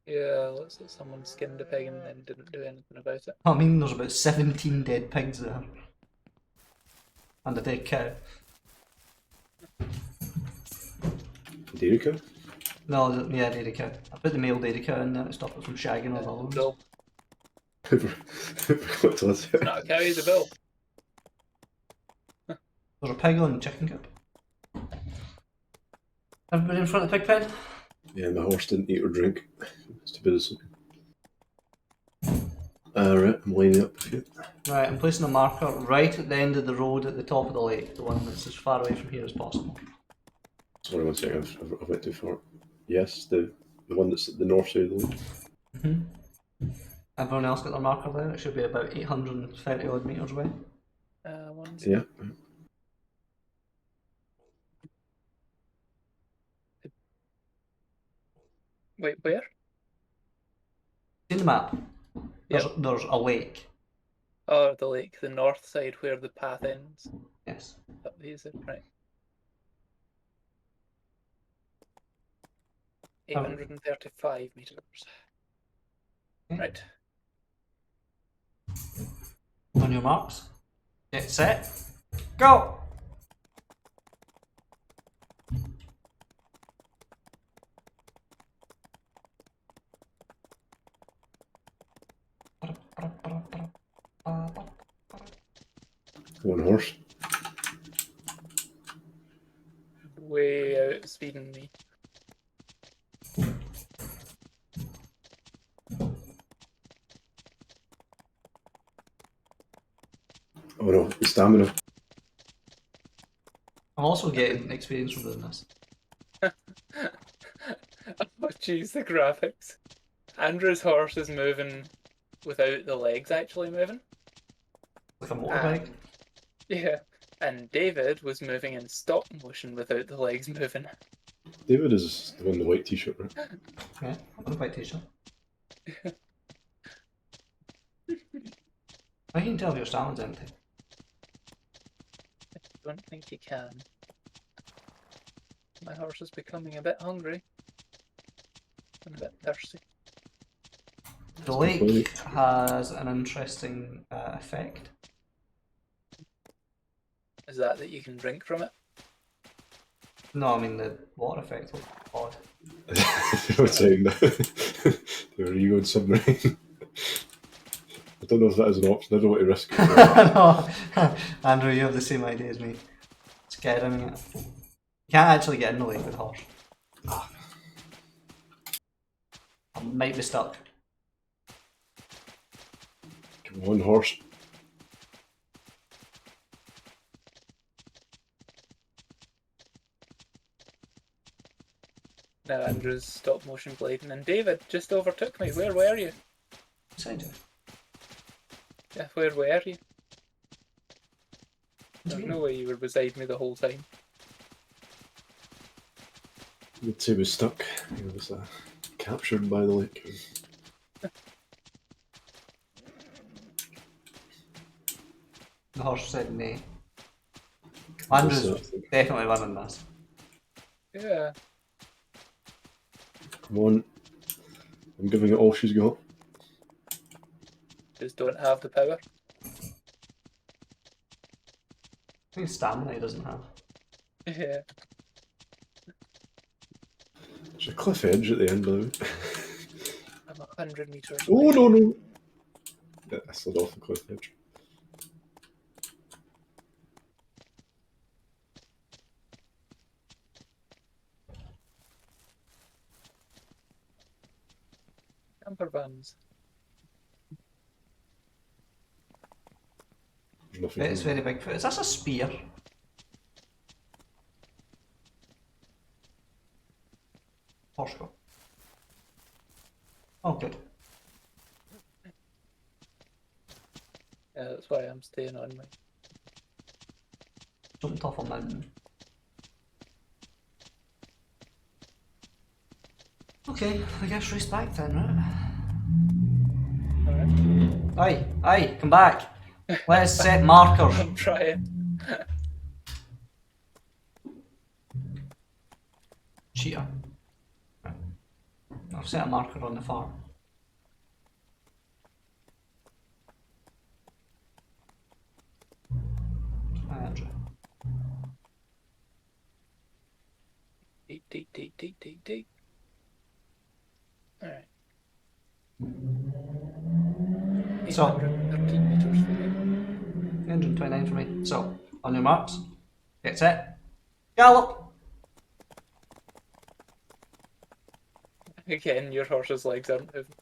Yeah. Yeah, looks like someone skinned a pig and then didn't do anything about it. I mean, there's about 17 dead pigs there. And a dead cow. Dairy cow? No, yeah, dairy cow. I put the male dairy cow in there to stop it from shagging all the other ones. Bill. What was it? Not a cow, he's a bill. There's a pig on the chicken coop. Everybody in front of the pig pen? Yeah, my horse didn't eat or drink. It's too bad. Right, I'm lining up with you. Right, I'm placing a marker right at the end of the road at the top of the lake, the one that's as far away from here as possible. Sorry, 1 second, I went too far. Yes, the one that's at the north side of the lake. Everyone else got their marker there? It should be about 830 odd metres away. One Yeah. Wait, where? See the map? There's a lake. Oh, the lake, the north side where the path ends. Yes. That is it, right. 835 metres. Okay. Right. On your marks. Get set. Go! One horse. Way out speeding me. Oh no, the stamina. I'm also getting experience from doing this. Oh jeez, the graphics. Andrew's horse is moving without the legs actually moving. Like a motorbike. Yeah, and David was moving in stop motion without the legs moving. David is the one in the white t-shirt, right? Yeah, I'm gonna buy a t-shirt. I can tell if your stamina's empty. I don't think you can. My horse is becoming a bit hungry. And a bit thirsty. The lake has an interesting effect. Is that you can drink from it? No, I mean the water effect was odd. I was saying that. Where are you going submarine? I don't know if that is an option. I don't want to risk it. No, Andrew, you have the same idea as me. Scaring it. You can't actually get in the lake with a horse. I might be stuck. Come on, horse. Now Andrew's stop motion blading, and David just overtook me. Where were you? Beside you. Yeah, where were you? What do There's you no mean? way you were beside me the whole time. You'd say he was stuck. He was captured by the lake. The horse said nay. Andrew's definitely running this. Yeah. Come on. I'm giving it all she's got. Just don't have the power. I think stamina he doesn't have. Yeah. There's a cliff edge at the end, by the way. I'm 100 meters Oh, away. no, no! Yeah, I slid off the cliff edge. Camper vans. There's nothing It's here. very big. Is this a spear? Horse go. Oh, good. Yeah, that's why I'm staying on my. Jumped off a mountain. Okay, I guess race back then, right? Alright. Aye, come back. Let's set markers. I'm trying. Cheater. I've set a marker on the farm. Hi, Andrew. Deep. Alright. So- 813 meters for me. 129 for me. So, on your marks, get set, gallop! Again, your horse's legs aren't moving.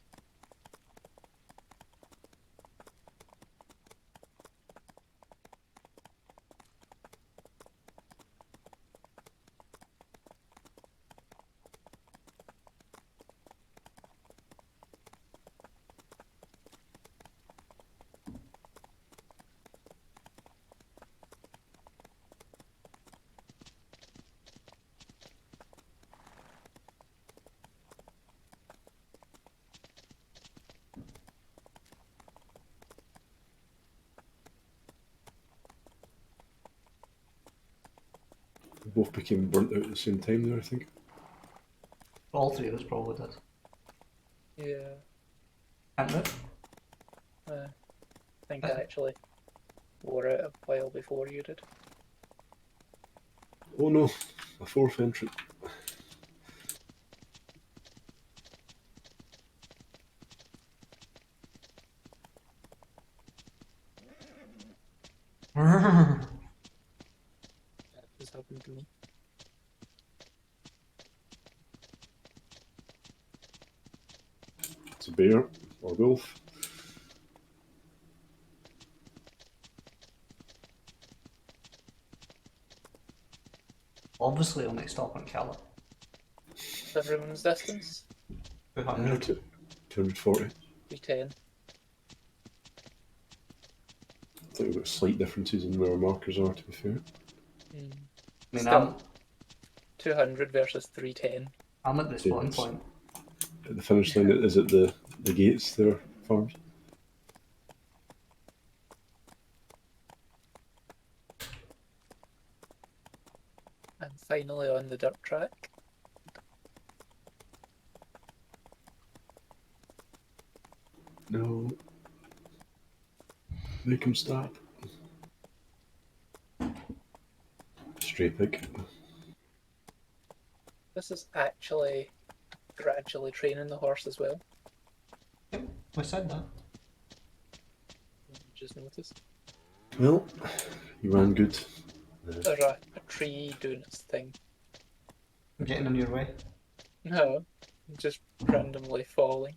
We both became burnt out at the same time there, I think. All three of us probably did. Yeah. Can't move. I think I actually wore it a while before you did. Oh no, a fourth entrant. That just happened to me. It's a bear or wolf. Obviously, I'll make stop and kill it. Everyone's distance? 200. 240. 310. I think we've got slight differences in where our markers are, to be fair. I mean, Still. 200 versus 310. I'm at the spawn Yes. point. At the finish line, is it the gates there, farms? I'm finally on the dirt track. No. Make him stop. Stray pig. This is actually gradually training the horse as well. We said that. Just noticed. Well, you ran good. There's a tree doing its thing. I'm getting in your way. No, just randomly falling.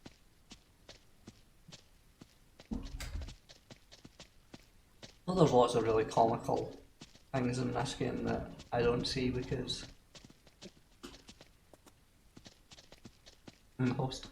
Well, there's lots of really comical things in this game that I don't see because I'm the host.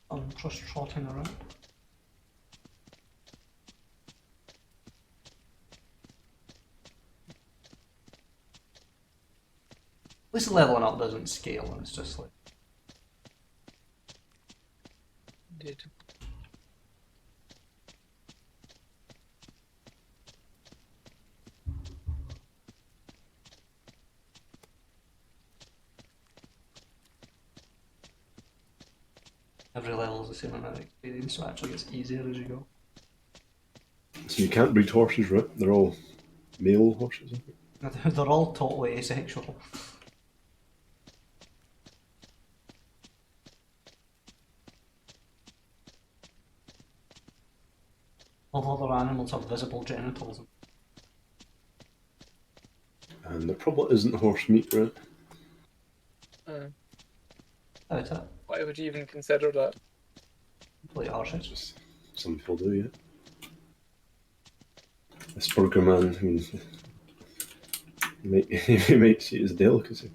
I'm just trotting around. At least leveling up doesn't scale, and it's just like Indeed. every level's the same amount of experience, so it actually gets easier as you go. So you can't breed horses, right? They're all male horses, I think. They're all totally asexual. All other animals have visible genitals. And there probably isn't horse meat, right? That's it. Why would you even consider that? Play horses. Just some people do, yeah. This burger man, I mean, he might see it as a delicacy.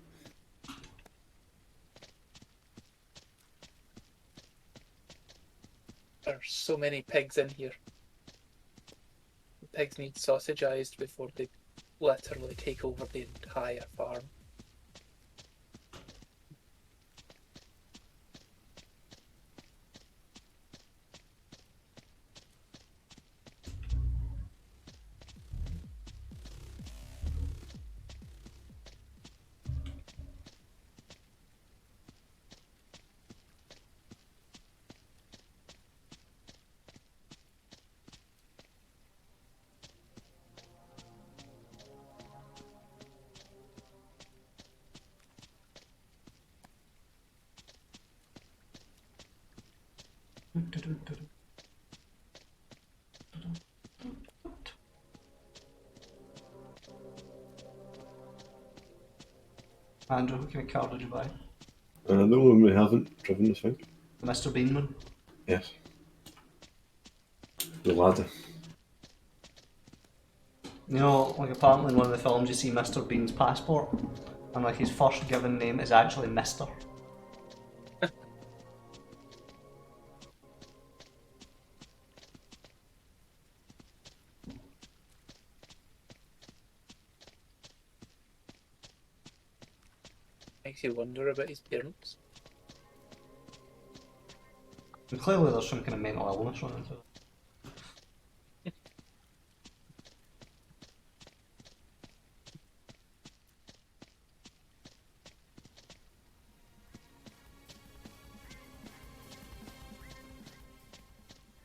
There's so many pigs in here. pigs need sausageized before they literally take over the entire farm. Andrew, what kind of car did you buy? The one we haven't driven, I think. The Mr. Bean one? Yes. The ladder. You know, like apparently in one of the films you see Mr. Bean's passport, and like his first given name is actually Mr. Makes you wonder about his parents. And clearly there's some kind of mental illness running through it.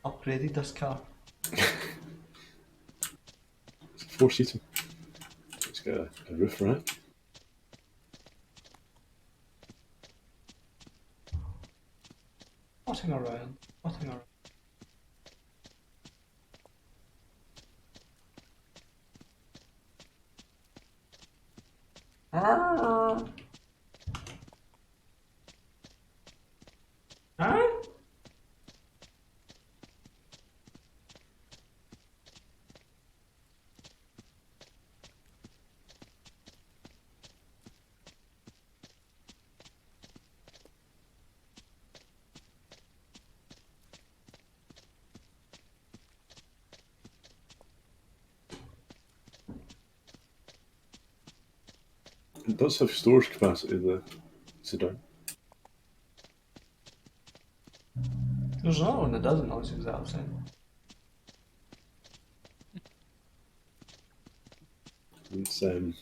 Upgraded this car. It's a 4-seater. It's got a roof rack. Nothing around. Nothing around. Ah. Huh? It does have storage capacity, the sedan. There's another one that doesn't, looks exactly the same. It's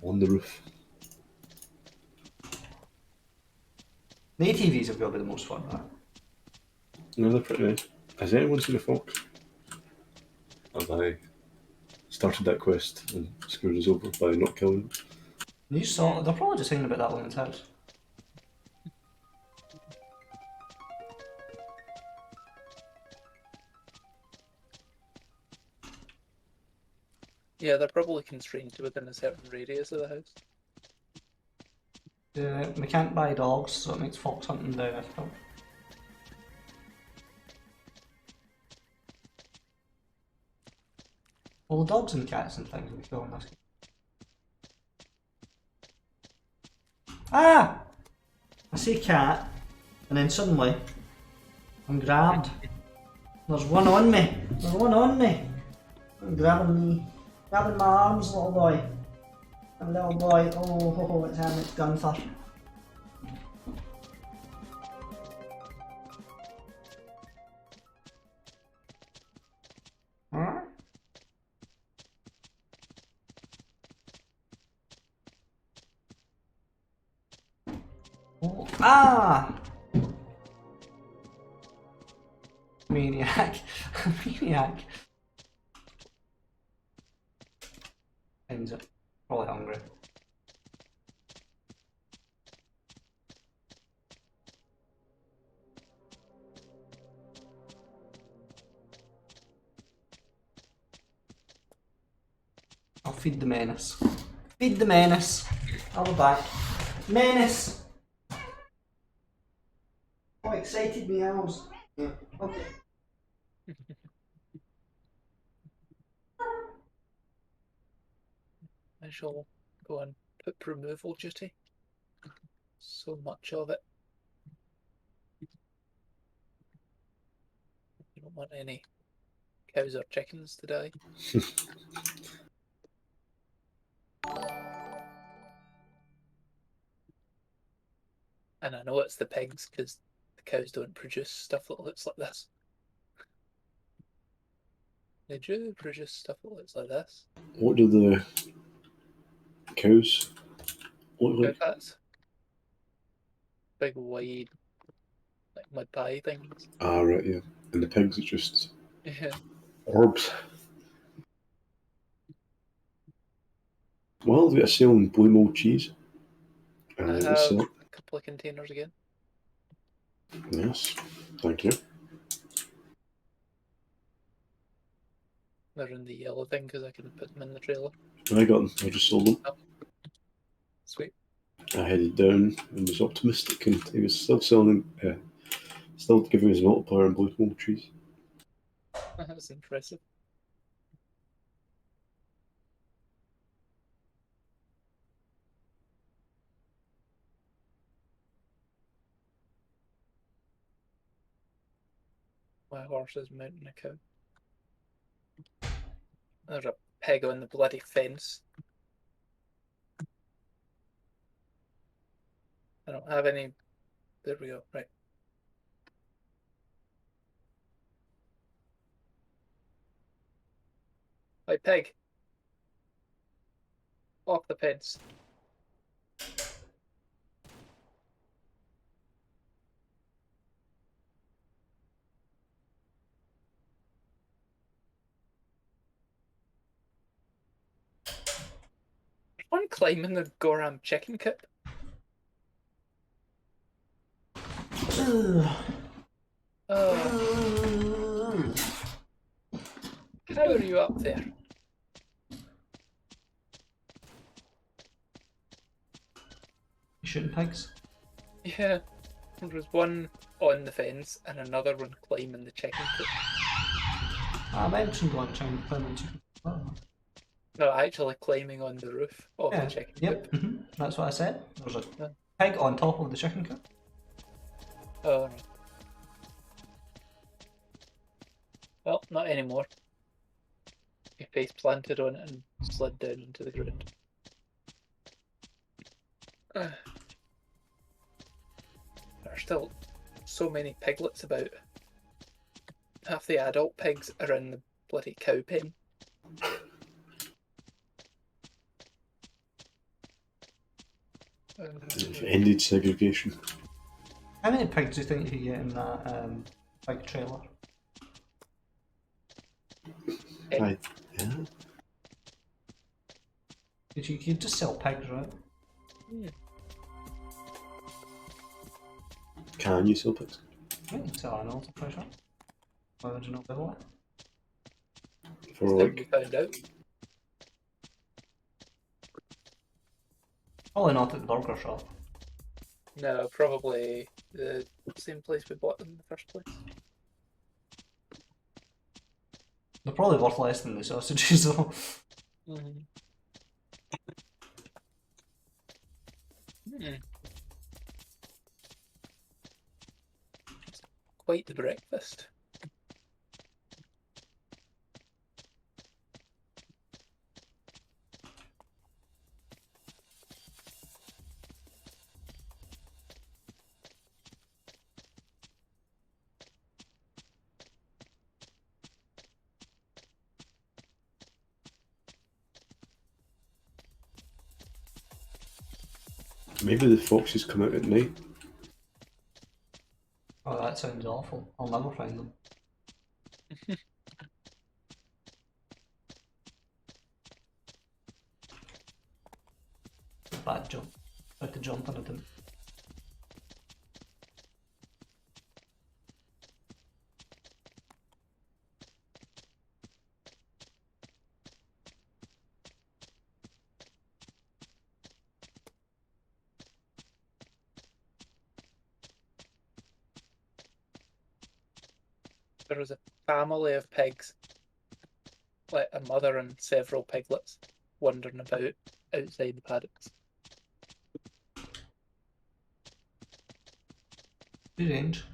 on the roof. The ATVs have got to be the most fun, right? No, they're pretty nice. Has anyone seen a fox? Have I started that quest and screwed us over by not killing them? You saw, they're probably just thinking about that woman's house. Yeah, they're probably constrained to within a certain radius of the house. We can't buy dogs, so it makes fox hunting very difficult. Well, the dogs and cats and things will be killing this. Ah! I see cat, and then suddenly I'm grabbed. There's one on me. There's one on me. I'm grabbing my arms, little boy. A little boy. Oh, it's him. It's Gunther. Huh? Oh, ah! Maniac. Maniac. Ends it. Probably hungry. I'll feed the menace. Feed the menace. I'll be back. Menace! Oh, excited meows. Yeah, okay. I shall go on put removal duty. So much of it. You don't want any cows or chickens to die. And I know it's the pigs because the cows don't produce stuff that looks like this. They do produce stuff that looks like this. What do the cows look Cow like? fats. Big wide like mud pie things. Ah, right, yeah. And the pigs are just Yeah. orbs. Well, we got a sale on blue mold cheese. I Let's have sell it. a couple of containers again. Yes, thank you. They're in the yellow thing because I couldn't put them in the trailer. I got them. I just sold them. Sweet. I headed down and was optimistic, and he was still selling, still giving us a multiplier on blue mold cheese. That's impressive. My horse is mounting a cow. There's a pig on the bloody fence. I don't have any. There we go. Right. Hey, pig. Off the fence. There's one climbing the Goram chicken coop. Oh, how are you up there? You shooting pigs? Yeah. There was one on the fence and another one climbing the chicken coop. I mentioned one trying to climb into chicken. Oh. No, actually climbing on the roof of Yeah, the chicken yep, coop. that's what I said. There's a Yeah. pig on top of the chicken coop. Oh, no. Well, not anymore. Your face planted on it and slid down into the ground. There are still so many piglets about. Half the adult pigs are in the bloody cow pen. We've ended segregation. How many pigs do you think you get in that big trailer? Yeah. You could just sell pigs, right? Can you sell pigs? Yeah, you can sell animals, I'm pretty sure. Why would you not be able to? For Thing we like, found out. Probably not at the burger shop. No, probably the same place we bought them in the first place. They're probably worth less than the sausages though. Mm-hmm. Quite the breakfast. maybe the foxes come out at night. Oh, that sounds awful. I'll never find them. Bad jump. I had to jump and I didn't. There was a family of pigs, like a mother and several piglets, wandering about outside the paddocks. Good range.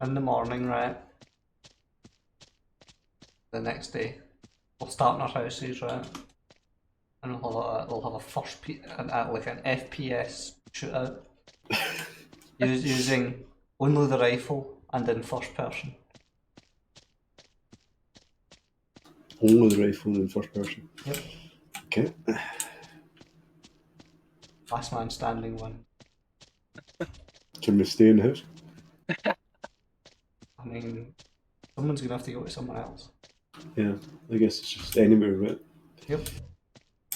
in the morning, right? The next day, we'll start in our houses, right? And we'll have a like an FPS shootout using only the rifle and in first person. Only the rifle in first person. Yep. Okay. Last man standing win. Can we stay in the house? I mean, someone's gonna have to go to somewhere else. Yeah, I guess it's just anywhere, right? Yep.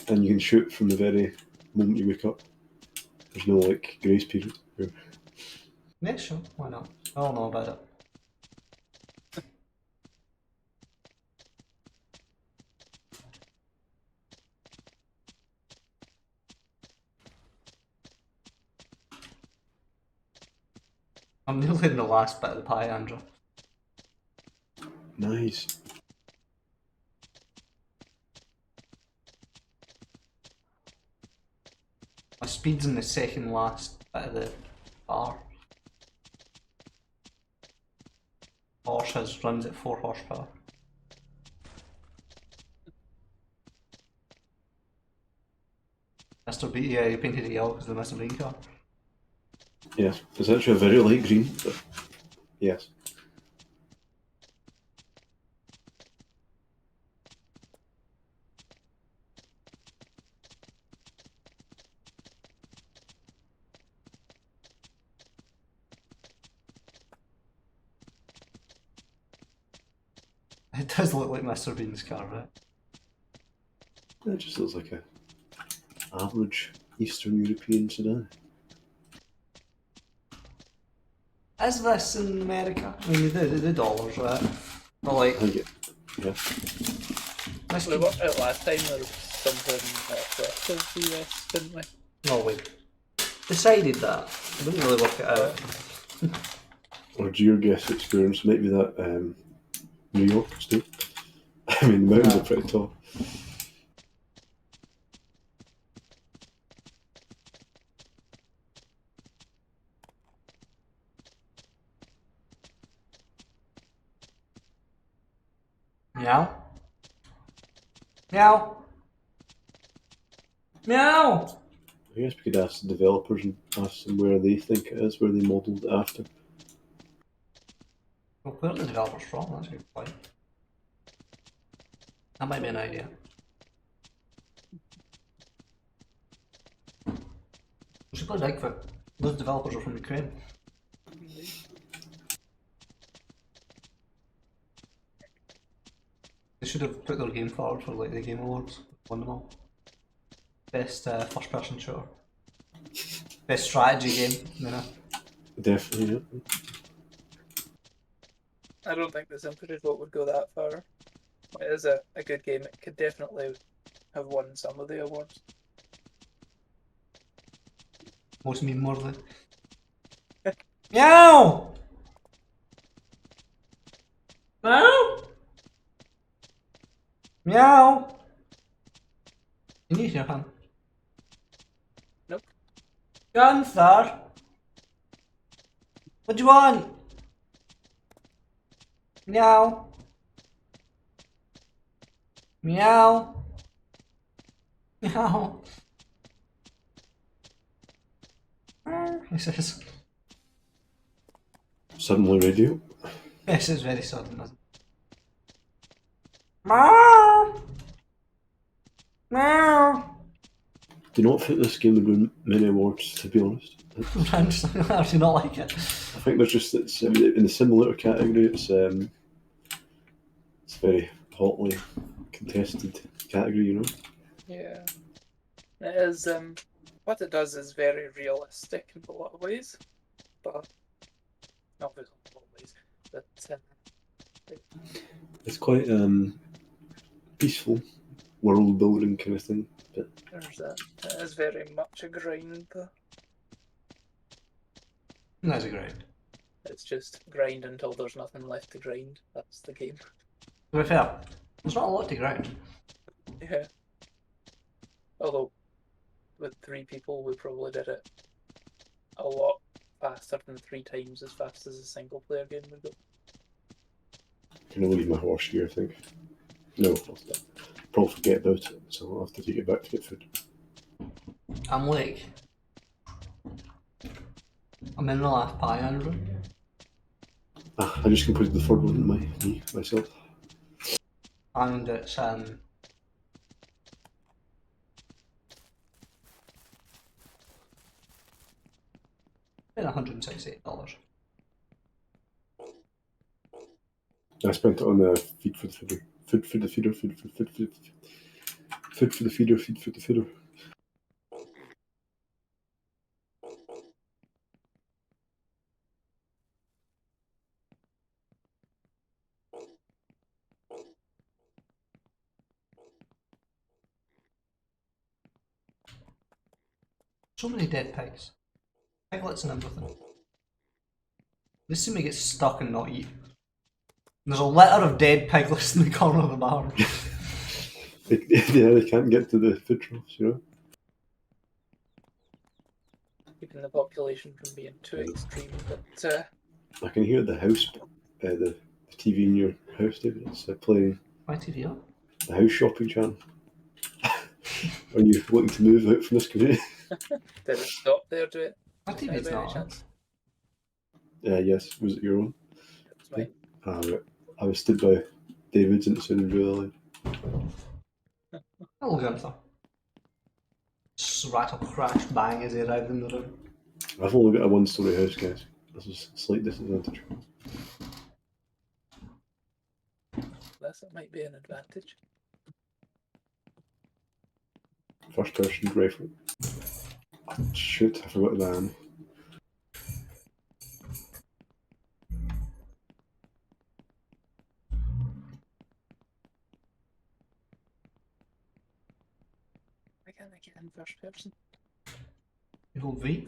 And you can shoot from the very moment you wake up. There's no like grace period. Yeah, sure. Why not? I all know about it. I'm nearly in the last bit of the pie, Andrew. Nice. My speed's in the second last bit of the bar. Porsche runs at 4 horsepower. Mr. B, yeah, he painted it yellow because of the Mr. Bean car. Yes. It's actually a very light green, but yes. It does look like Mr. Bean's car, right? It just looks like a average Eastern European sedan. Is this in America? I mean, they do dollars, right? But like, I think it. Yeah. this We could, worked out last time there was something left of the US, didn't we? well, we decided that. We didn't really work it out. Or GeoGuess experience might be that New York state. I mean, the mountains Yeah. are pretty tall. Meow. Meow. Meow. I guess we could ask the developers and ask them where they think it is, where they modelled it after. Well, where are the developers from? That's a good point. That might be an idea. We should play Bigfoot. Those developers are from Ukraine. They should have put their game forward for like the Game Awards. Won them all. Best first person shooter. Best strategy game, you know. Definitely, yeah. I don't think the Sympathy vote would go that far. It is a good game. It could definitely have won some of the awards. Most meme worthy. Meow! Meow! Meow! You need your hand. Nope. Gunther! What do you want? Meow. Meow. Meow. He says. Suddenly radio. This is very sudden, isn't it? Meow. Meow. Do not think this game would win many awards, to be honest. I do not like it. I think there's just I mean, in the simulator category, it's a very hotly contested category, you know. Yeah. It is, what it does is very realistic in a lot of ways, but not in all ways, but It's quite peaceful, world building kind of thing. But there's that. It is very much a grind, though. That's a great. It's just grind until there's nothing left to grind. That's the game. To be fair, there's not a lot to grind. Yeah. Although, with 3 people, we probably did it a lot faster than 3 times as fast as a single player game would go. I'm gonna leave my horse here, I think. No, probably forget about it, so I'll have to take it back to get food. I'm like, I'm in the last pie, Andrew. I just completed the third one myself. And it's been $168. I spent it on the feed for the feeder. Food for the feeder, food for the feeder. Food for the feeder, feed for the feeder. So many dead pigs. Piglets and everything. They seem to get stuck and not eat. There's a litter of dead piglets in the corner of the barn. They can't get to the food troughs, you know? Keeping the population from being too extreme, but I can hear the house, the TV in your house, David. It's playing My TV on? the house shopping channel. Are you looking to move out from this community? did it stop there, do it? My Just now TV's by any not on. chance? Yes. Was it your own? It was mine. Right. I was stood by David's and it sounded really loud. Hello, Gunther. Rattle, crash, bang as he arrived in the room. I've only got a one-story house, guys. This is a slight disadvantage. This it might be an advantage. First-person rifle. Shoot, I forgot the ammo. Why can't I get in first person? You hold V.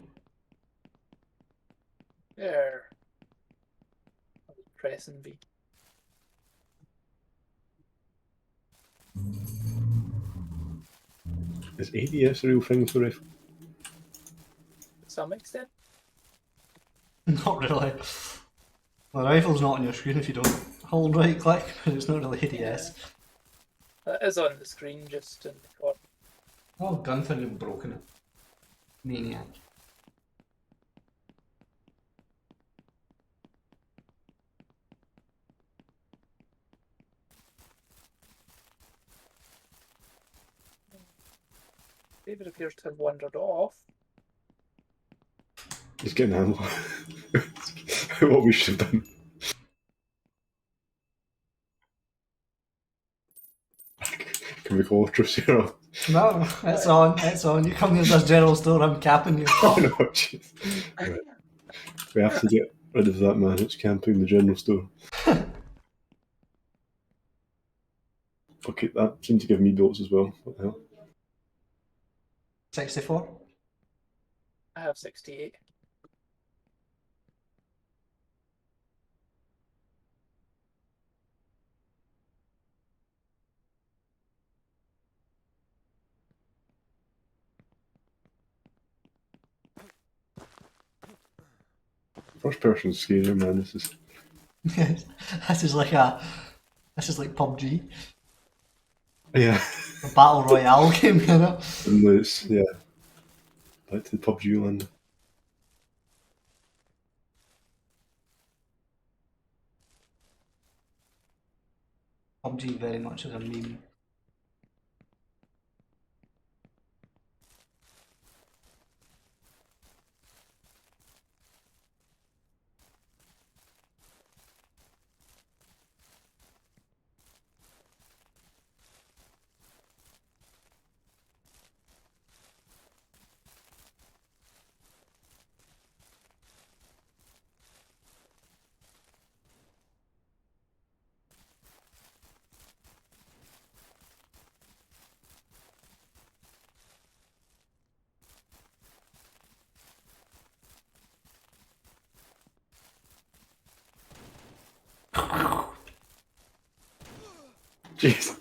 There. I was pressing V. Is ADS a real thing for rifle? To some extent. Not really. The rifle's not on your screen if you don't hold right click, but it's not really ADS. That is on the screen just in the corner. Oh, Gunther, you've broken it. Maniac. David appears to have wandered off. He's getting ammo. What we should have done. Can we call Trusero? No, it's on, it's on. You come here to this general store, I'm capping you. Oh no, jeez. Right. We have to get rid of that man. It's camping in the general store. Okay, that seemed to give me bullets as well. What the hell? 64. I have 68. First person scarier, man. This is. This is like PUBG, Yeah. a battle royale game, you know. And it's, yeah. Back to the PUBG land. PUBG very much is a meme. Jeez.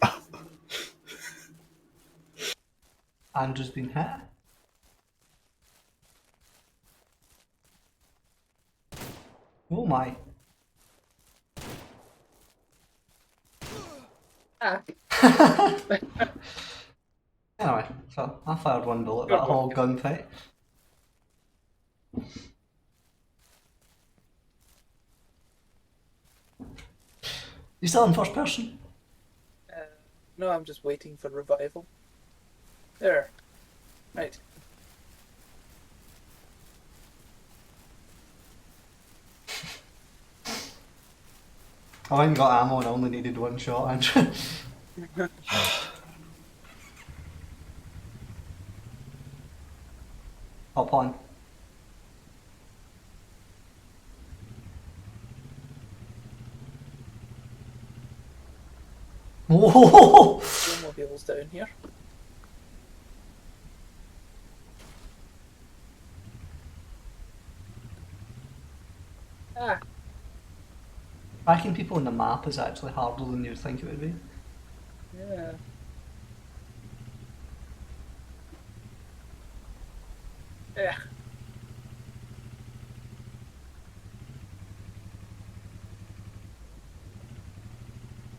Andrew's been hit. Oh my. Ah, Anyway, so I fired one bullet Good that whole work. gunfight. You still in first person? no, I'm just waiting for revival. There. Right. I ain't got ammo and I only needed one shot, Andrew. Hop on. Whoa! Snowmobiles down here. Ah, Tracking people on the map is actually harder than you'd think it would be. yeah. Yeah.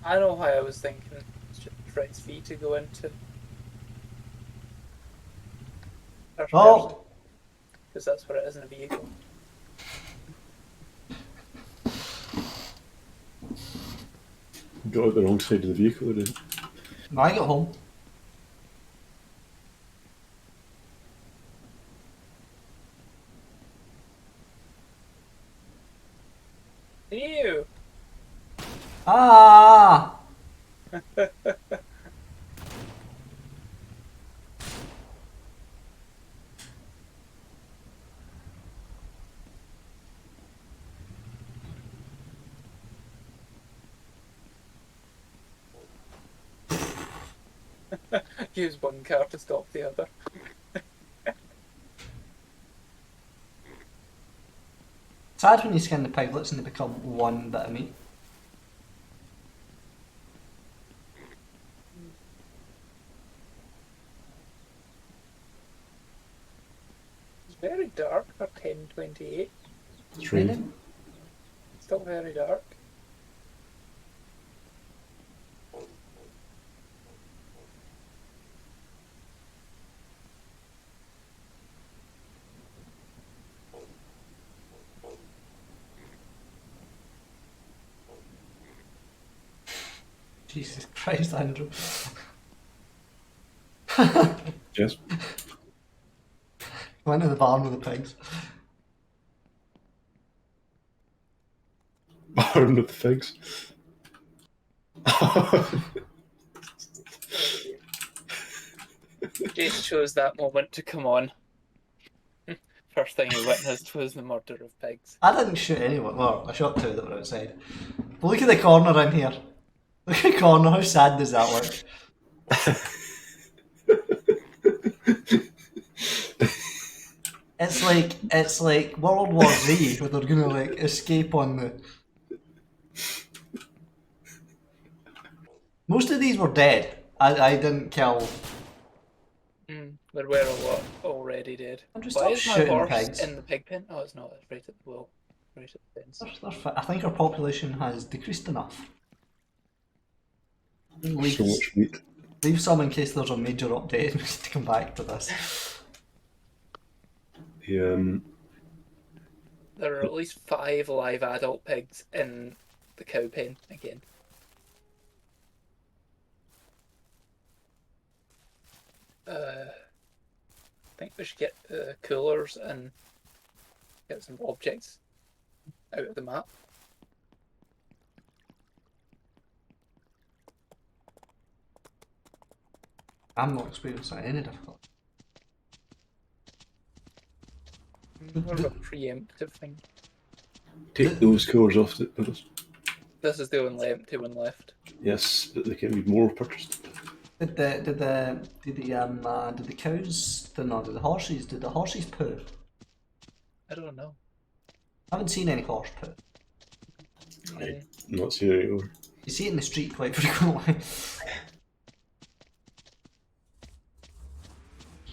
I know why I was thinking it's just Fred's V to go into first person, Oh! because that's what it is in a vehicle. Got out the wrong side of the vehicle, I didn't. When I get home. Ew! Ah! Use one car to stop the other. Sad when you skin the piglets and they become one bit of meat. It's very dark for 10:28. It's raining. Still very dark. Jesus Christ, Andrew. Yes. Went to the barn with the pigs. Armed with the figs. Jace chose that moment to come on. First thing he witnessed was the murder of pigs. I didn't shoot anyone. Well, I shot two that were outside. But look at the corner in here. Look at the corner. How sad does that look? It's like World War Z where they're gonna like escape on the. Most of these were dead. I didn't kill. There were a lot already dead. I'm just Why stop is my shooting horse pigs. in the pig pen? Oh, it's not. It's right at the wall. Right at the fence. I think our population has decreased enough. Leave, So much meat. leave some in case there's a major update and we need to come back to this. The, There are at least 5 live adult pigs in the cow pen again. I think we should get the coolers and get some objects out of the map. I'm not experiencing any difficulty. More of a preemptive thing. take those colours off the others. This is the only empty one left. Yes, but they can be more purchased. Did the cows? Did the horses? Did the horses poo? I don't know. I haven't seen any horse poo. I'm not seeing it anymore. You see it in the street quite frequently.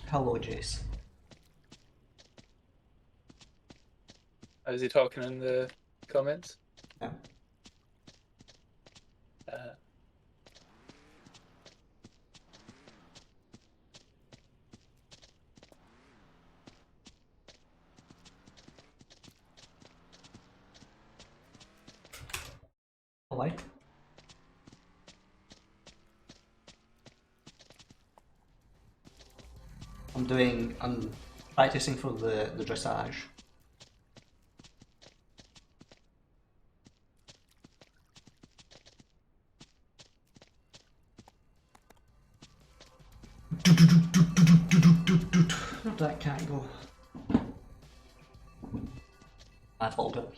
Hello, Jace. Is he talking in the comments. Yeah. Uh, Polite. I'm practicing for the dressage. That can't go. I fold it.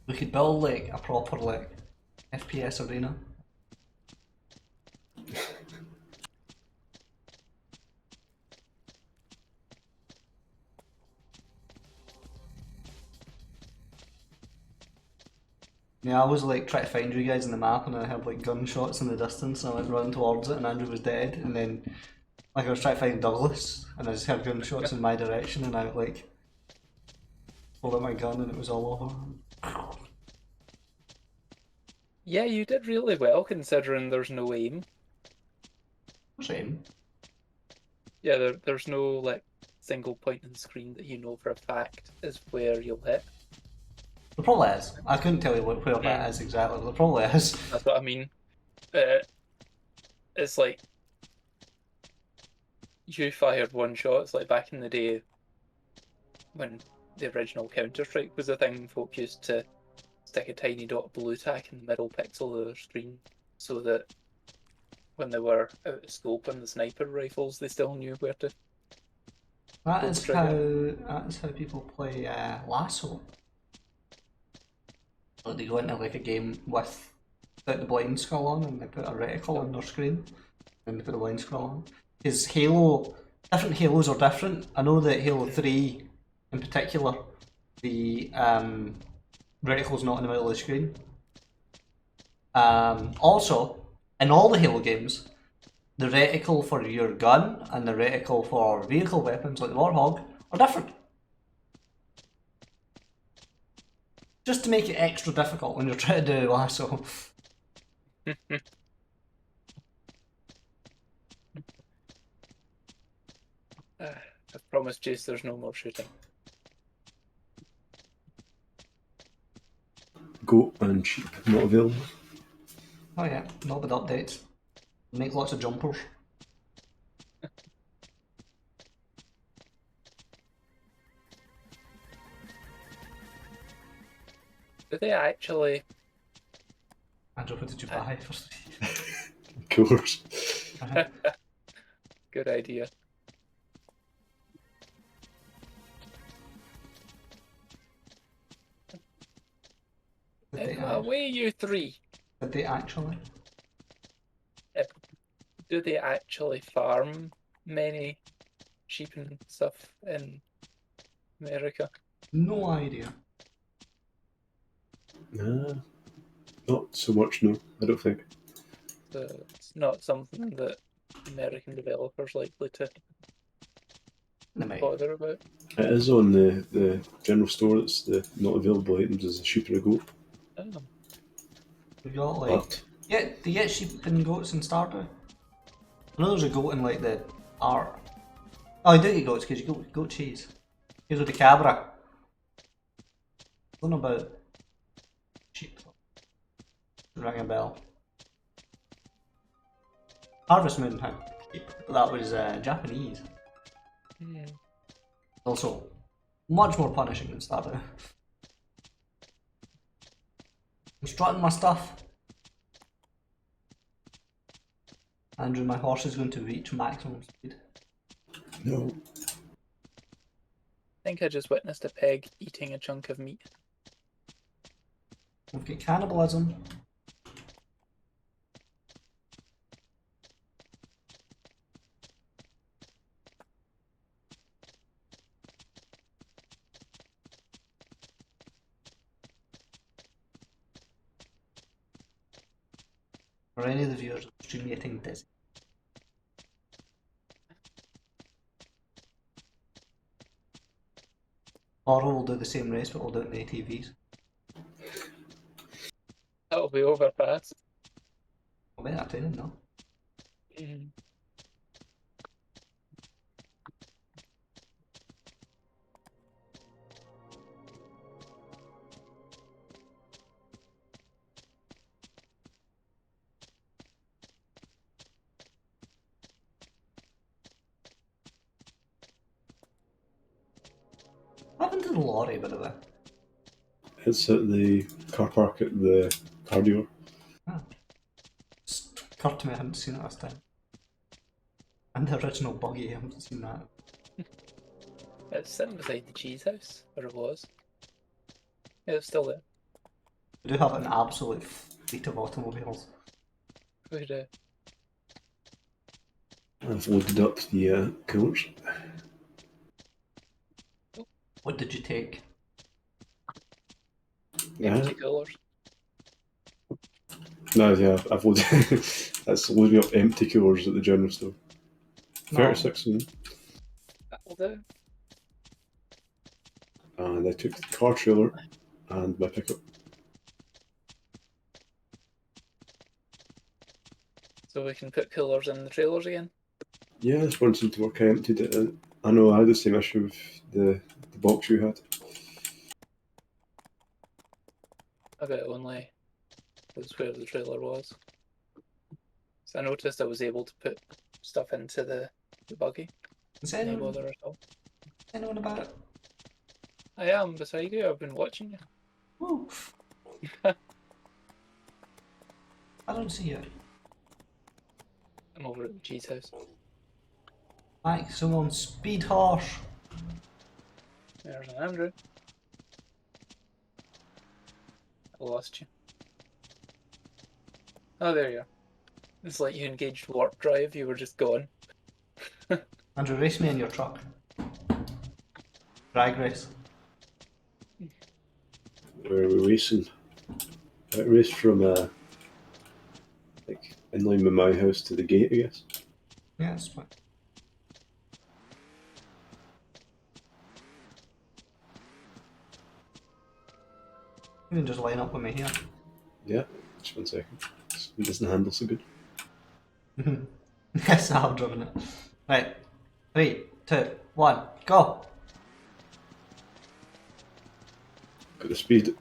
We could build like a proper like FPS arena. Yeah, I was like trying to find you guys in the map, and I heard like gunshots in the distance, and I went running towards it, and Andrew was dead, and then like I was trying to find Douglas, and I just heard gunshots in my direction, and I like pulled out my gun, and it was all over. yeah, you did really well considering there's no aim. Shame. Yeah, there's no like single point in the screen that you know for a fact is where you'll hit. There probably is. I couldn't tell you where that is exactly, but there probably is. That's what I mean. It's like you fired one shot. It's like back in the day when the original Counter-Strike was a thing. Folk used to stick a tiny dot of blue tack in the middle pixel of their screen so that when they were out of scope on the sniper rifles, they still knew where to. That Pull is the trigger. how people play Lasso. Like they go into like a game without the blind scroll on, and they put a reticle on their screen, and they put the blind scroll on. Because different Halos are different. I know that Halo 3 in particular, the reticle's not in the middle of the screen. Also, in all the Halo games, the reticle for your gun and the reticle for vehicle weapons like the Warthog are different. Just to make it extra difficult when you're trying to do Lasso. I've promised Jace there's no more shooting. Goat and sheep not available. Oh yeah, not with updates. Make lots of jumpers. Do they actually? Andrew, what did you buy first? Of course. Good idea. Away you three. Did they actually? Do they actually farm many sheep and stuff in America? No idea. Nah, not so much, no, I don't think. It's not something that American developers likely to They might. bother about. It is on the general store. It's the not available items is a sheep and a goat. Oh. We got like But yeah, do you get sheep and goats in Stardew? I know there's a goat in like the art. Oh, you do get goats because you get goat cheese. Here's with the cabra. I don't know about sheep. Ring a bell. Harvest Moon had sheep, but that was Japanese. Hmm. Also, much more punishing than Stardew. I'm strutting my stuff. Andrew, my horse is going to reach maximum speed. no, I think I just witnessed a pig eating a chunk of meat. We've got cannibalism. For any of the viewers of stream getting dizzy. Or we'll do the same race, but we'll do it in the ATVs. That'll be over fast. I'll be entertaining, no? Mm. What happened to the lorry, by the way? It's at the car park at the car dealer. Just occurred to me I hadn't seen it last time. And the original buggy, I haven't seen that. It's sitting beside the cheese house, or it was. Yeah, it's still there. We do have an absolute fleet of automobiles. We do. I've loaded up the coolers. What did you take? Yeah. Empty coolers. No, yeah, I've loaded. That's loading up empty coolers at the general store. No. 36 of them. That'll do. And I took the car trailer and my pickup. So we can put coolers in the trailers again. Yeah, this one seemed to work. I emptied it out. I know I had the same issue with the box you had. I bet it only was where the trailer was. So I noticed I was able to put stuff into the buggy. Is No anyone, bother at all. anyone about it? I am beside you, I've been watching you. Woo! I don't see you. I'm over at the cheese house. Mike, someone speed horse. There's an Andrew. I lost you. Oh, there you are. It's like you engaged warp drive, you were just gone. Andrew, race me in your truck. Drag race. Where are we racing? I raced from like in line with my house to the gate, I guess. Yeah, that's fine. You can just line up with me here. Yeah, just 1 second. It doesn't handle so good. Yes, I have driven it. Right. 3, 2, 1, go! Got the speed.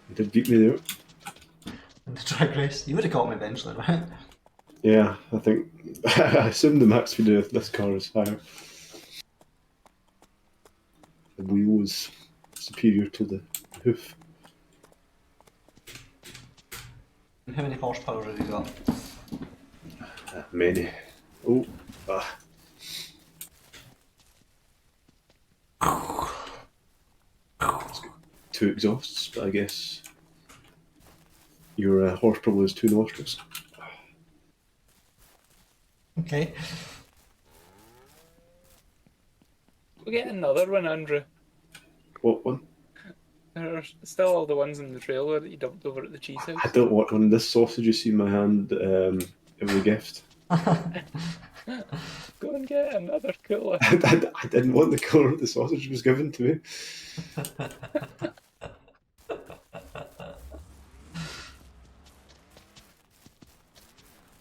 You did beat me there. In the drag race. You would have caught me eventually, right? Yeah, I think I assume the max speed of this car is higher. The wheel is superior to the hoof. And how many horsepower have you got? Many. Oh, ah. It's got 2 exhausts, but I guess your horse probably has 2 nostrils. Okay. We'll get another one, Andrew. What one? There are still all the ones in the trailer that you dumped over at the cheese I house. don't want one. This sausage you see in my hand, it was a gift. Go and get another cooler. I didn't want the colour the sausage was given to me.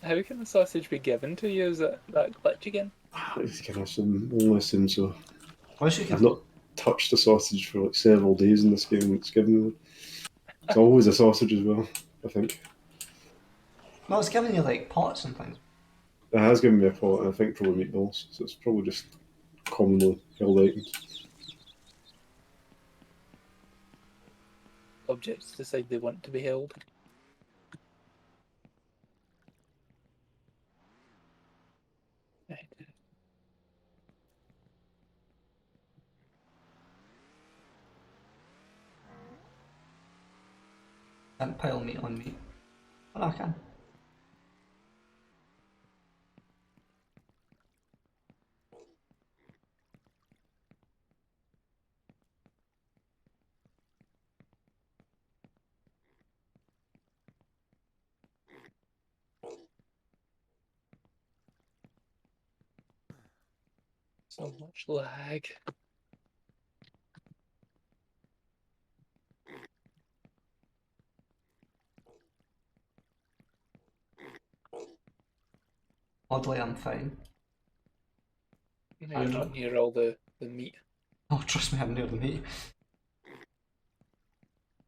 How can the sausage be given to you? Is it that glitch again? I can only assume so. Wish you I've could. not touched a sausage for like several days in this game. It's given me. It's always a sausage as well, I think. No, it's giving you like pots and things. It has given me a pot, and I think probably meatballs, so it's probably just commonly held items. Objects decide they want to be held. Right. Can't pile meat on meat. Well, I can. So much lag. Oddly, I'm fine. You're not near all the meat. Oh, trust me, I'm near the meat.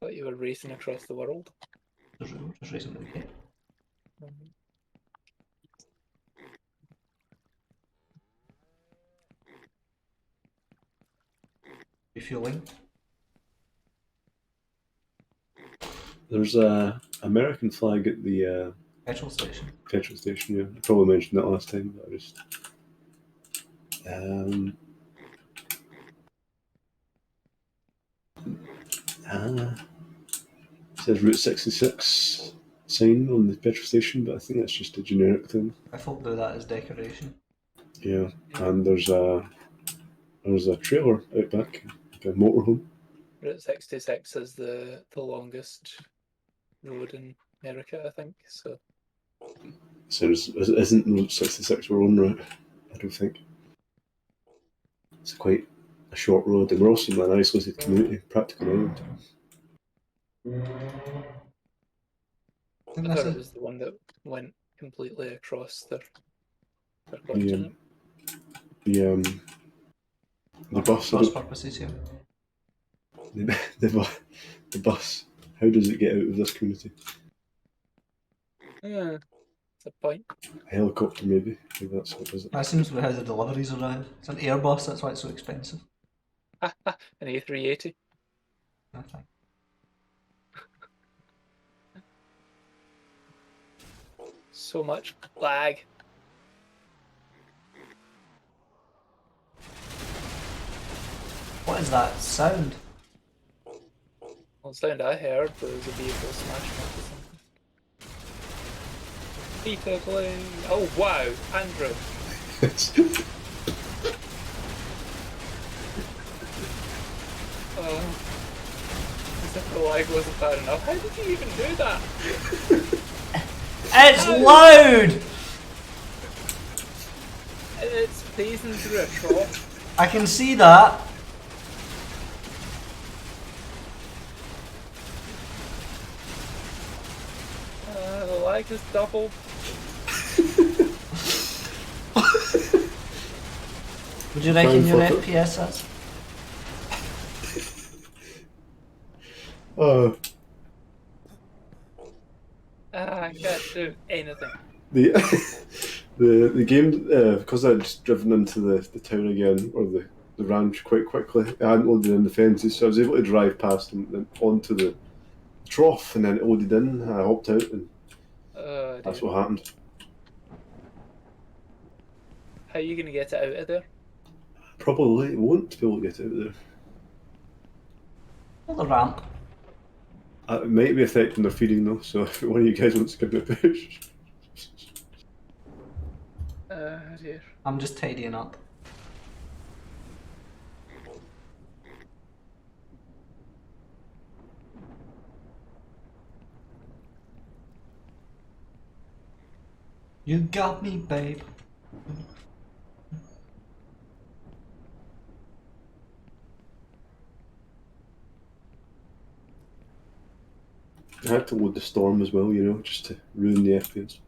Thought you were racing across the world. Just racing with the kid. Refueling. There's a American flag at the Petrol station. petrol station. Yeah, I probably mentioned that last time, but I just. It says Route 66 sign on the petrol station, but I think that's just a generic thing. I folk do that as decoration. Yeah, and there's a trailer out back, like a motorhome. Route 66 is the longest road in America, I think. So So isn't Route 66 our own route? I don't think. It's quite a short road, and we're also in an isolated community, practical island. I think I this thought it is was the one that went completely across their The continent. the bus. cross purposes here. The bus. How does it get out of this community? Yeah, that's a point. A helicopter, maybe. Maybe that's what it is. That seems to be how the deliveries arrive. It's an Airbus, that's why it's so expensive. An A380. I think. So much lag. What is that sound? Well, the sound I heard was a vehicle smashing into something. Peter Blaine. Oh wow, Andrew. As if the lag wasn't bad enough. How did you even do that? It's loud! It's phasing through a trough. I can see that. The lag is doubled. Would you reckon your Fine, FPS is? Oh, I can't do anything. the game because I'd just driven into the town again, or the ranch quite quickly. I hadn't loaded in the fences, so I was able to drive past and then onto the trough, and then it loaded in. I hopped out, and that's what happened. How are you going to get it out of there? Probably won't be able to get it out there. Or the ramp. It might be affecting their feeding though, so if one of you guys wants to give me a push. Dear. I'm just tidying up. You got me, babe. I had to load the storm as well, just to ruin the FPS.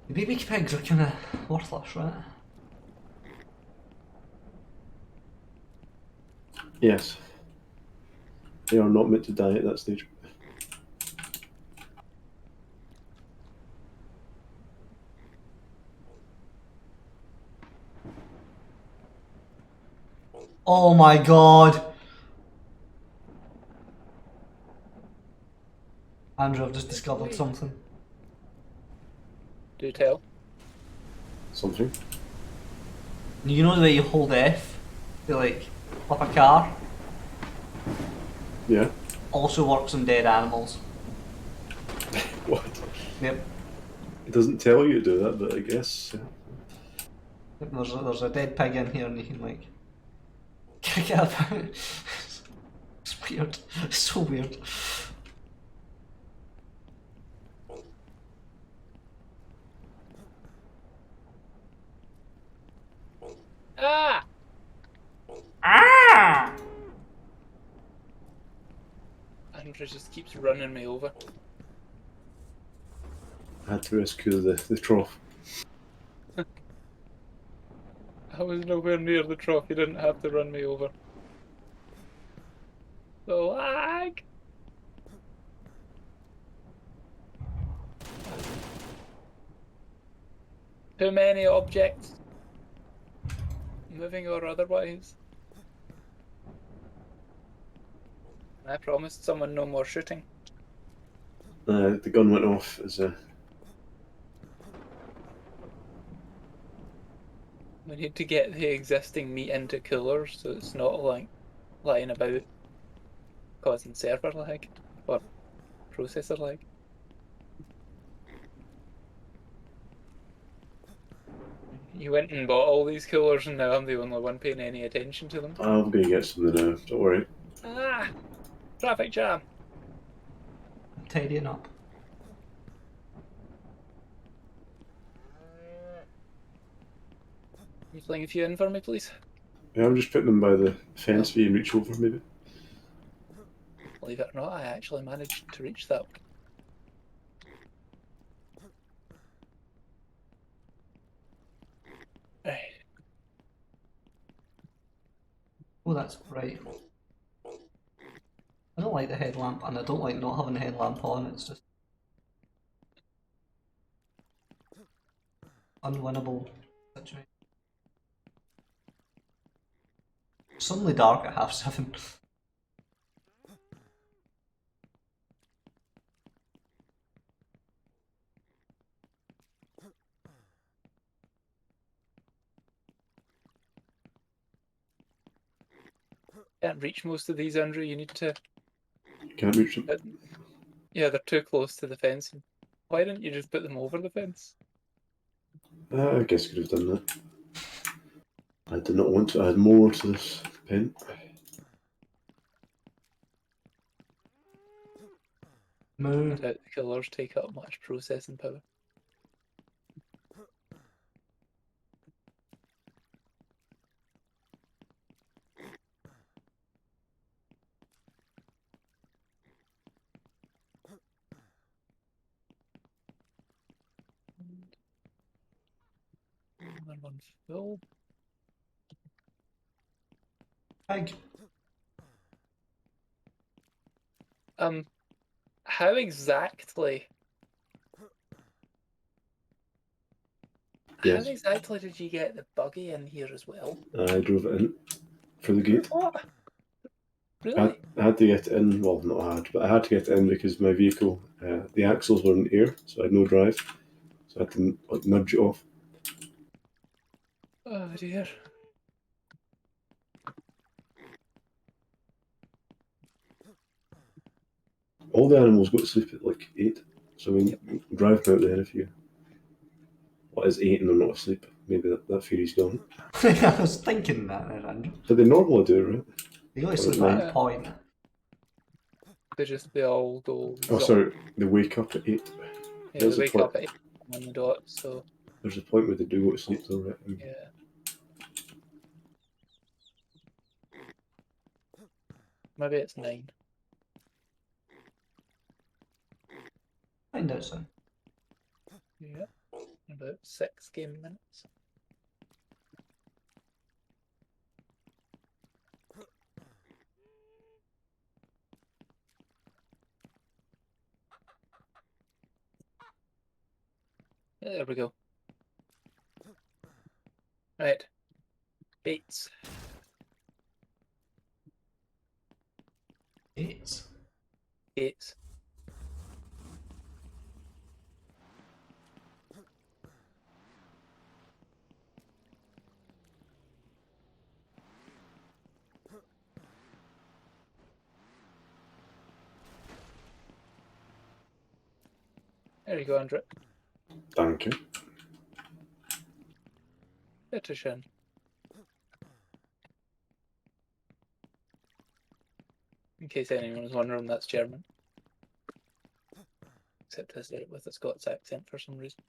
The baby pigs are kinda worthless, right? Yes. They are not meant to die at that stage. Oh my god! Andrew, I've just discovered something. Do tell. Something. You know the way you hold F to like flip a car? Yeah. Also works on dead animals. What? Yep. It doesn't tell you to do that, but I guess. Yeah. Yep, there's a dead pig in here and you can like kick it about. It's weird. It's so weird. Ah! Ah! Andrew just keeps running me over. I had to rescue the trough. I was nowhere near the trough. You didn't have to run me over. The lag! Too many objects. Moving or otherwise. I promised someone no more shooting. The gun went off as a. We need to get the existing meat into coolers so it's not like lying about causing server lag or processor lag. You went and bought all these coolers and now I'm the only one paying any attention to them. I'm going to get something now, don't worry. Ah! Traffic jam! I'm tidying up. Can you fling a few in for me, please? Yeah, I'm just putting them by the fence for you and reach over, maybe. Believe it or not, I actually managed to reach that. Right. Oh, that's bright. I don't like the headlamp, and I don't like not having the headlamp on. It's just unwinnable situation. It's suddenly dark at 7:30. Can't reach most of these, Andrew. You need to. Can't reach them. Yeah, they're too close to the fence. Why didn't you just put them over the fence? I guess I could have done that. I did not want to add more to this pen. I Moo. doubt the killers take up much processing power. Another one full. Pig. How exactly? Yes. How exactly did you get the buggy in here as well? I drove it in through the gate. What? Really? I had to get in, well, not had, but I had to get in because my vehicle, the axles were in air, so I had no drive. So I had to like, nudge it off. Oh dear. All the animals go to sleep at like 8, so we can drive them out there if you. What is 8 and they're not asleep? Maybe that theory's gone. I was thinking that there, Andrew. But they normally do, right? You go to sleep Or at at night. a point. They all go. Oh, sorry, they wake up at 8. Yeah, There's they a wake point. up at 8 on the dot, so There's a point where they do go to sleep, though, right? yeah. Maybe it's 9. Find out soon. Yeah. About 6 game minutes. Yeah, there we go. Right. Baits. 8. Baits. There you go, Andrew. Thank you. Bitteschön. In case anyone was wondering, that's German. Except I said it with a Scots accent for some reason.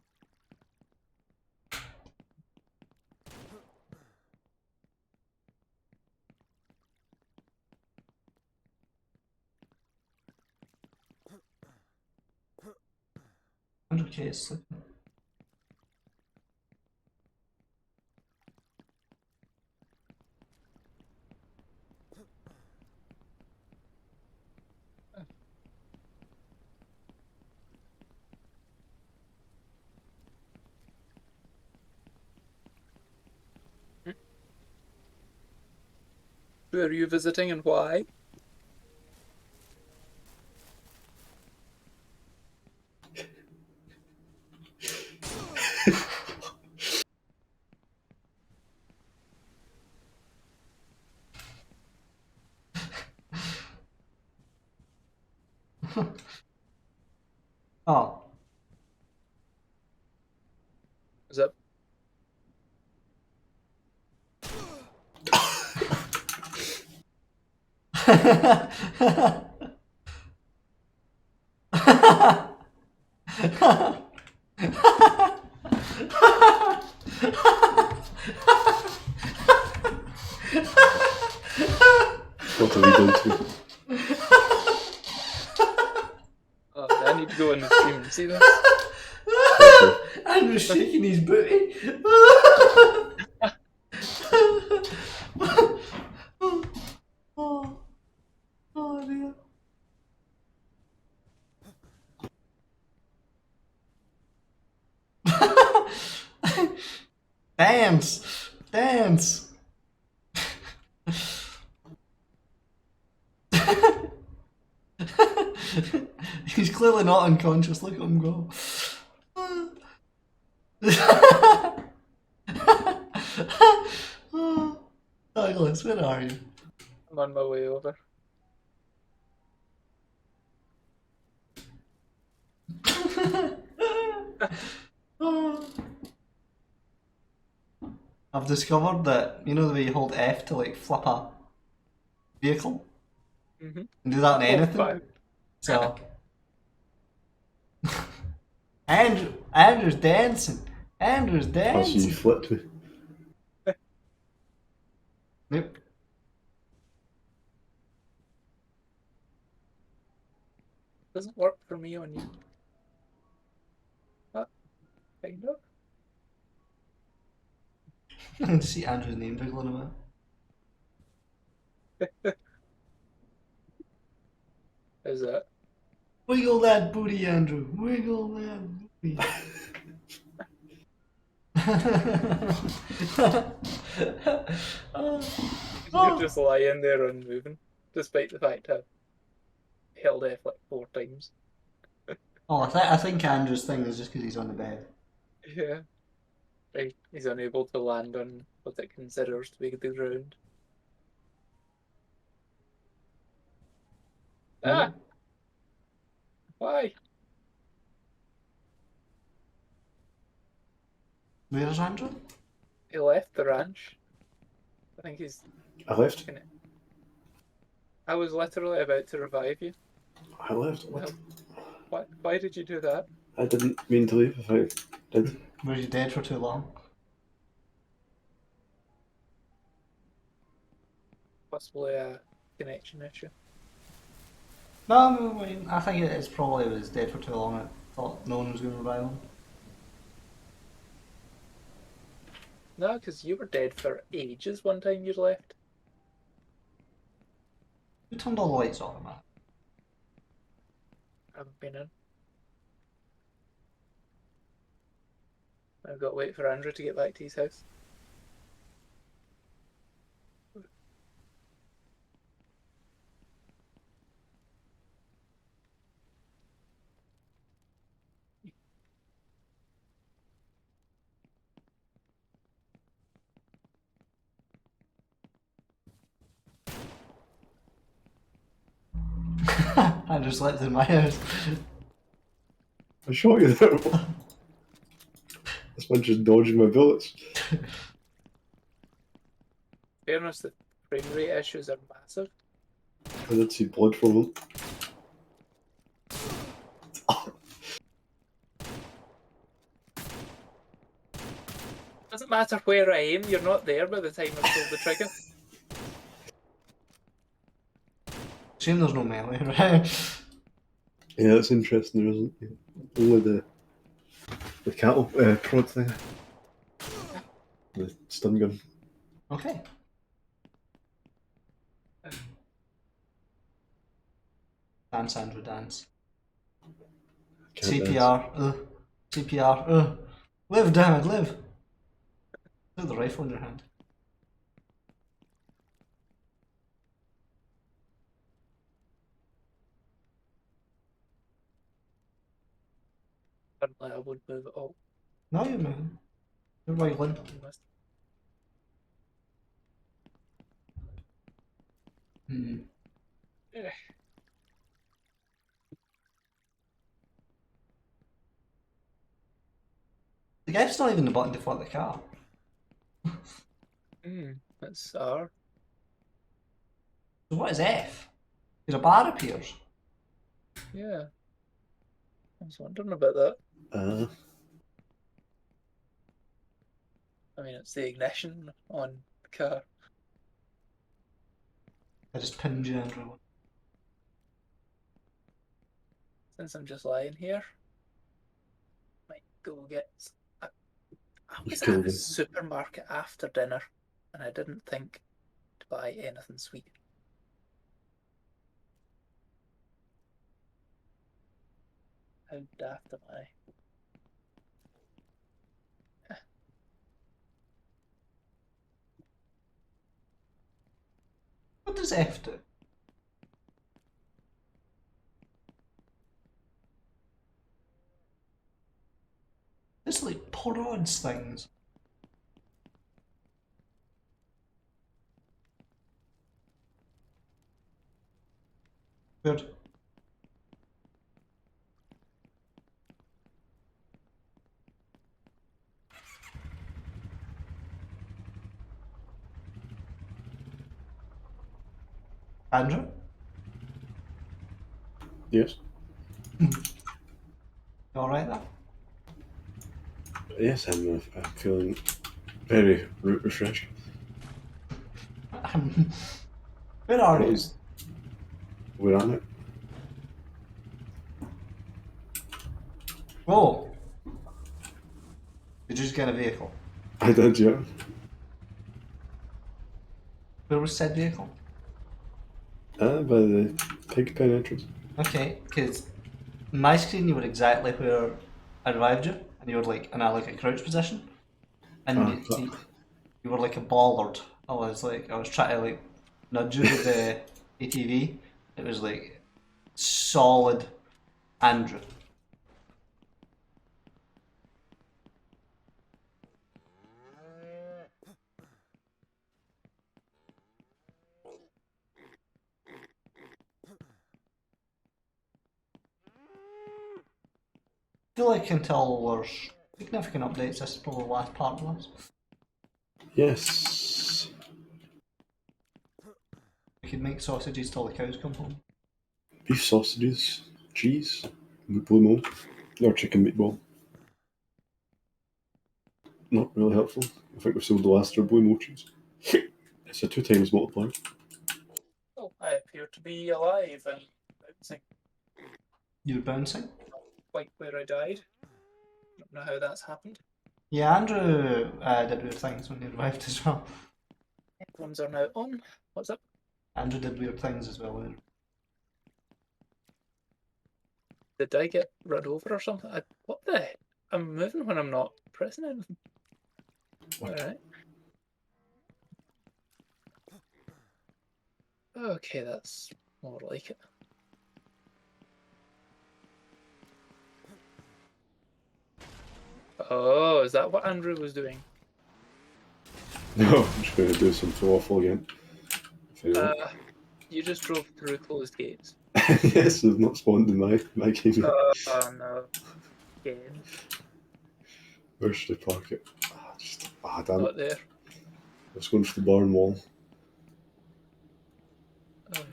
$100K is sleeping. Who are you visiting and why? Oh. Is that What are we doing to? I need to go in the stream and see this. Andrew's shaking his booty. Oh, oh dear. Dance! Dance! He's clearly not unconscious, look at him go. Douglas, where are you? I'm on my way over. I've discovered that, you know the way you hold F to like flip a vehicle? Mm-hmm. And do that on anything? Fine. So Andrew's dancing. Andrew's Plus you dancing. flipped me. Nope. Doesn't work for me on you. What? Kind of. I can see Andrew's name wiggle in a minute. Is that? Wiggle that booty, Andrew. Wiggle that booty. You're just lying there unmoving, despite the fact I've held F like 4 times. Oh, I think Andrew's thing is just because he's on the bed. Yeah. Right. He's unable to land on what it considers to be the ground. Ah! Why? Where's Andrew? He left the ranch. I think he's I left. gonna... I was literally about to revive you. I left. What? What? Why did you do that? I didn't mean to leave. If I did. Were you dead for too long? Possibly a connection issue. No, I mean, I think it's probably was dead for too long. I thought no one was going to revive him. No, because you were dead for ages one time you left. Who turned all the lights off, man? I haven't been in. I've got to wait for Andrew to get back to his house. Andrew slept in my house. I shot you there. This one's just dodging my bullets. Fairness, the frame rate issues are massive. I did see blood from them. Doesn't matter where I aim, you're not there by the time I've pulled the trigger. Shame there's no melee, right? Yeah, that's interesting. There isn't. Only the cattle prod thing. The stun gun. Okay. Dance, Andrew, dance. Can't dance. CPR, CPR, Live, damn it, live! Put the rifle in your hand. Apparently I would move at all. No, you're moving. You're wiggling. Hmm. Yeah. The guy's not even the button to fly the car. That's R. So what is F? Because a bar appears. Yeah. I was wondering about that. I mean, it's the ignition on the car. I just pinned you, Andrew. Since I'm just lying here, might go get. I was killed at the him. supermarket after dinner, and I didn't think to buy anything sweet. How daft am I? What does F do? It's like prods things. Weird. Andrew? Yes. You alright there? Yes, I'm feeling very refreshed. Where are you? Where am I? Oh! Did you just get a vehicle? I did, yeah. Where was said vehicle? By the pig pen entrance. Okay, because my screen you were exactly where I revived you, and you were like in a crouch position, and you were like a bollard. I was trying to like nudge you with the ATV. It was like solid Andrew. I feel like until there's significant updates, this is probably the last part of this. Yes. We could make sausages till the cows come home. Beef sausages, cheese, blue mold, or chicken meatball. Not really helpful. I think we've sold the last of our blue mold cheese. It's a 2 times multiplier. Oh, I appear to be alive and bouncing You're bouncing? quite where I died. Don't know how that's happened. Yeah, Andrew did weird things when he revived as well. Headphones are now on. What's up? Andrew did weird things as well. Did I get run over or something? What the heck? I'm moving when I'm not pressing anything. Alright. Okay, that's more like it. Oh, is that what Andrew was doing? No, I'm just going to do some falafel again. You just drove through closed gates. Yes, they've not spawned in my game. Oh no. again. Where should I park it? Damn Not it. there. I was going for the barn wall. Oh,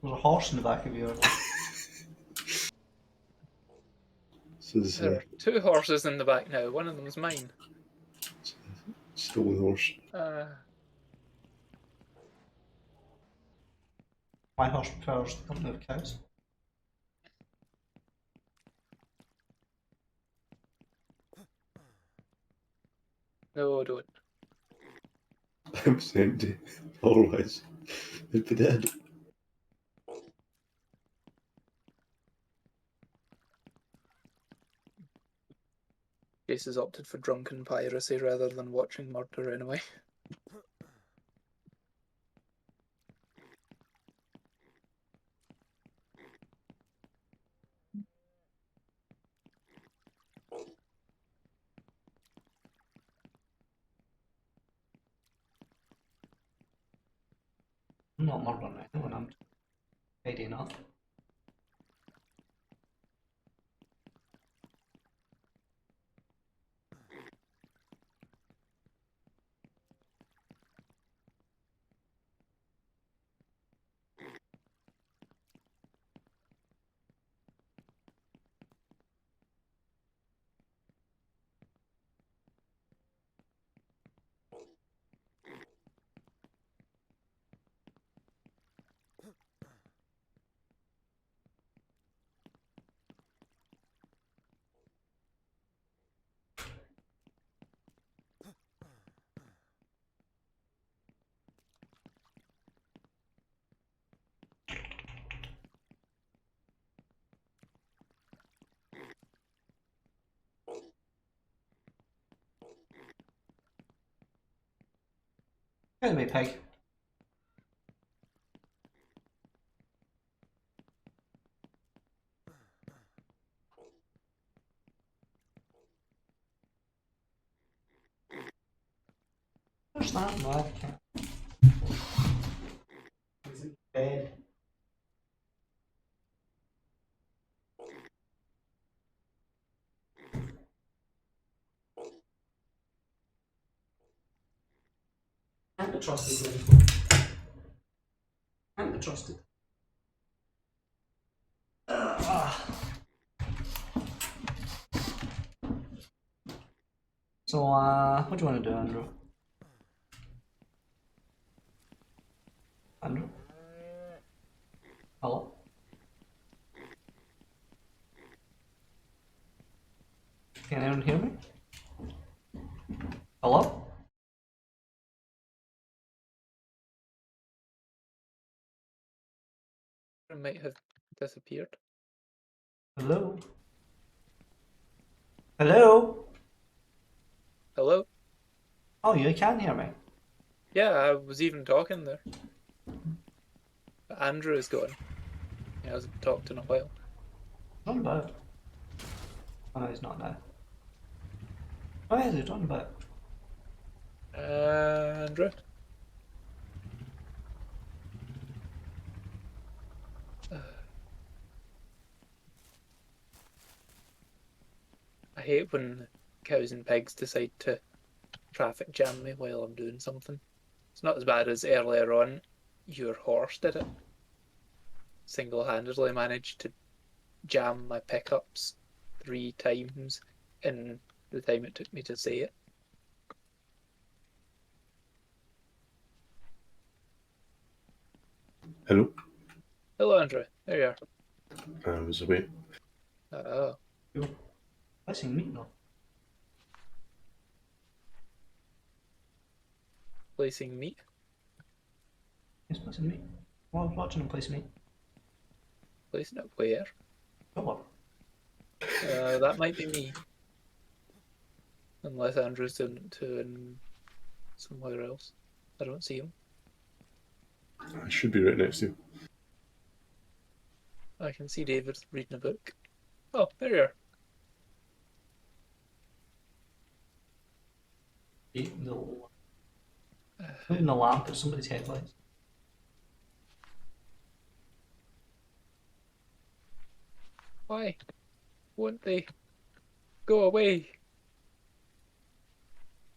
There's a horse in the back of your. This is there are 2 horses in the back now. One of them's mine. stolen horse. My horse prefers the company of cows. No, don't. I'm empty. Otherwise, it'd be dead. Jace has opted for drunken piracy rather than watching murder anyway. I'm not murdering anyone, I'm tidying up. Get me, pig. There's that mad cat. He's in bed. Can't be trusted, Glenn. Can't be trusted. So, what do you want to do, Andrew? Andrew? Hello? Can anyone hear me? Hello? It might have disappeared. Hello? Hello? Hello? Oh, you can hear me? Yeah, I was even talking there. But Andrew is gone. He hasn't talked in a while. Talking about it. Oh, no, he's not now. Oh, yeah, he's talking about it. Andrew? I hate when cows and pigs decide to traffic jam me while I'm doing something. It's not as bad as earlier on. Your horse did it. Single-handedly managed to jam my pickups 3 times in the time it took me to say it. Hello? Hello, Andrew. There you are. I was away. Oh, You're placing meat though. placing meat. He's placing meat. Well, I was watching him place meat. Placing it where? Come on. That might be me. Unless Andrew's doing somewhere else. I don't see him. I should be right next to you. I can see David reading a book. Oh, there you are. Eating putting the lamp at somebody's headlights. Why? Won't they? Go away.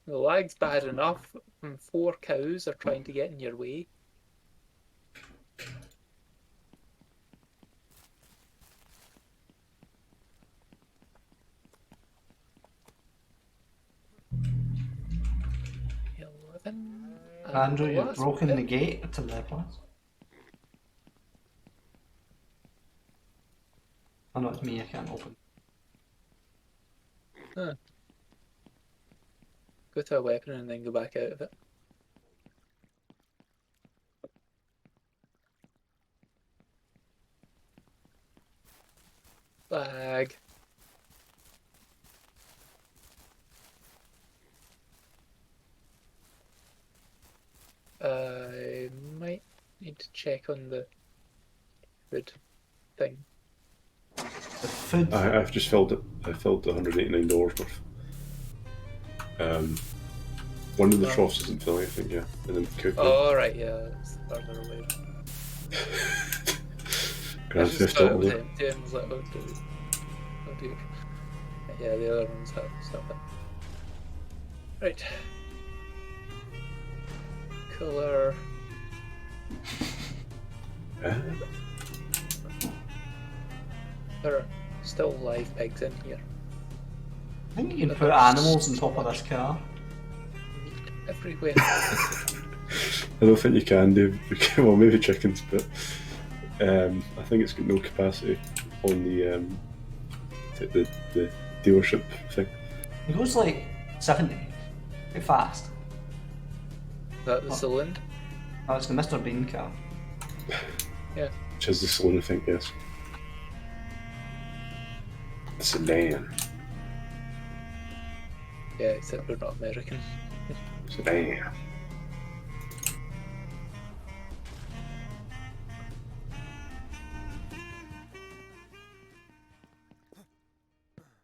The lag's bad enough when 4 cows are trying to get in your way. Andrew, you've Last broken bit. the gate to the place. Oh no, it's me, I can't open. Go to a weapon and then go back out of it. Lag. I might need to check on the food thing. The food. I've just filled it. I filled the $189 worth. One of the troughs isn't filling, I think, yeah. And then the cooking. Oh, right, yeah, it's further away. Grand I just Theft thought it Auto was there. empty and was like, oh dear. Yeah, the other ones have stuff in. Right. Cooler. There are still live pigs in here. I think you can put animals on top of this car. Meat everywhere. I don't think you can do. Well, maybe chickens, but I think it's got no capacity on the dealership thing. He goes like 70. Quite fast. Is that the cylinder? Oh, it's the Mr. Bean car. Yeah. Which is the saloon, I think, yes. Sedan. Yeah, except we're not American. Sedan.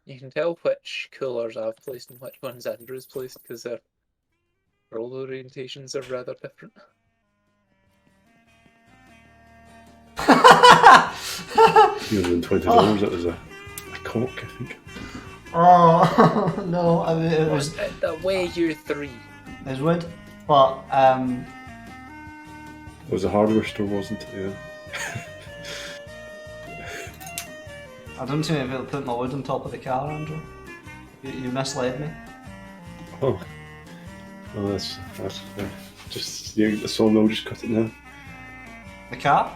You can tell which coolers I've placed and which ones Andrew's placed because their role orientations are rather different. $320. That was a cock, I think. Oh no! I mean, it was The way you 3. wood, but It was a hardware store, wasn't it? Yeah. I don't seem to be able to put my wood on top of the car, Andrew. You misled me. Oh, that's just the sawmill just cut it now. The car?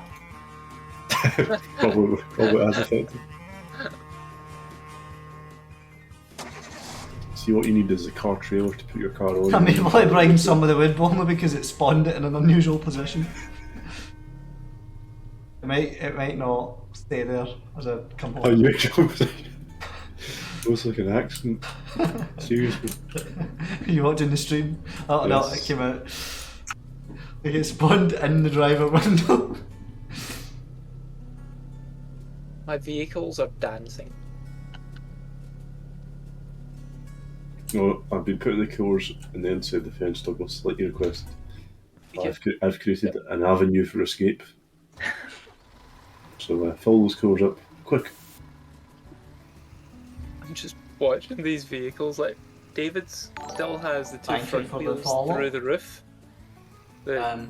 Probably as effective. See, what you need is a car trailer to put your car on. I'm able to bring some of the wood only because it spawned it in an unusual position. It might not stay there as a company. Unusual position. Looks like an accident. Seriously. You watching the stream? Oh no, Yes. it came out. It gets spawned in the driver window. My vehicles are dancing. No, I've been putting the coolers in the inside the fence, Douglas, like you requested. Yeah. I've created an avenue for escape. So fill those coolers up quick. I'm just watching these vehicles. Like David's still has the 2 Thank you front for the wheels follow. through the roof. The,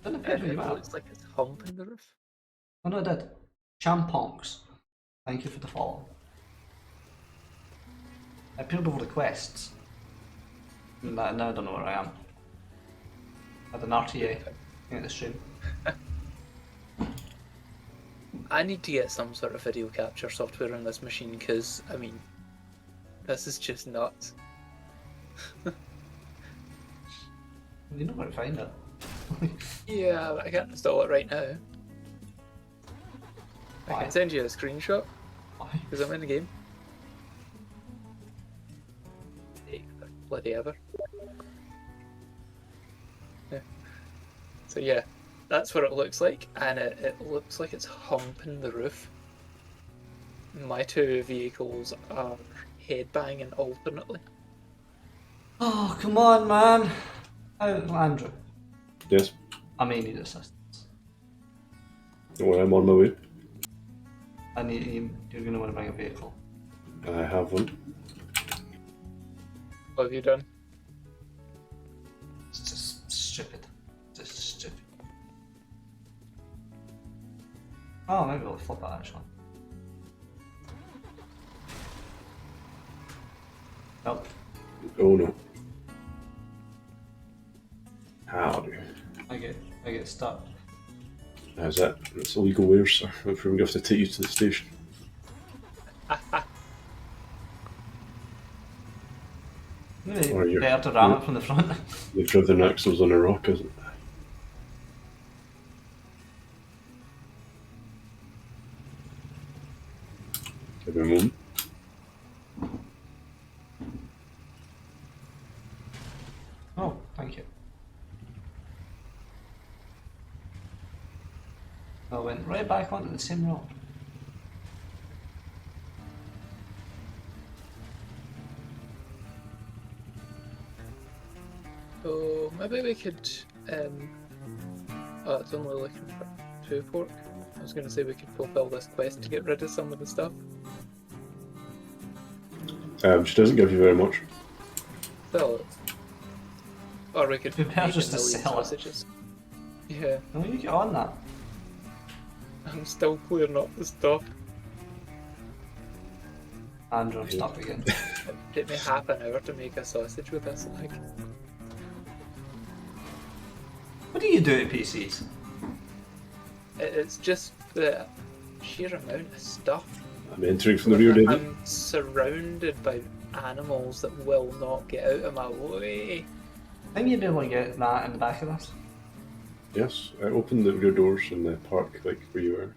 Didn't appear to be it bad. looks like it's humping the roof. Oh no, I did. Champonks. Thank you for the follow. I appeared over the quests. Now I don't know where I am. I had an RTA in the stream. I need to get some sort of video capture software on this machine because, I mean, this is just nuts. You know where to find it. Yeah, but I can't install it right now. I Why? can send you a screenshot Why? because I'm in the game. Take the bloody ever. Yeah. So yeah, that's what it looks like, and it looks like it's humping the roof. My 2 vehicles are headbanging alternately. Oh, come on, man. Andrew, Yes. I may need assistance. Don't worry, I'm on my way. You're going to want to bring a vehicle. I haven't. What have you done? It's just stupid. Just stupid. Oh, maybe we'll flip it actually. Nope. Oh no. Howdy. I get stuck. How's that? It's illegal wares, sir. We're going to have to take you to the station. Maybe Or you're- better to ram it from the front. You've driven axles on a rock, is it? Give me a moment. Oh, thank you. I went right back onto the same rock. So maybe we could. Oh, it's only looking for 2 pork. I was going to say we could fulfill this quest to get rid of some of the stuff. She doesn't give you very much. Sell it. Or we could We better make just a million sell it. sausages. Yeah, No, you get on that. I'm still clearing up the stuff. Andrew, I'm stuck again. It took me half an hour to make a sausage with this. Like, What do you do to PCs? it's just the sheer amount of stuff. I'm entering from the rear, David. I'm surrounded by animals that will not get out of my way. I think you'd be able to get that in the back of this. Yes, I opened the rear doors in the park, like where you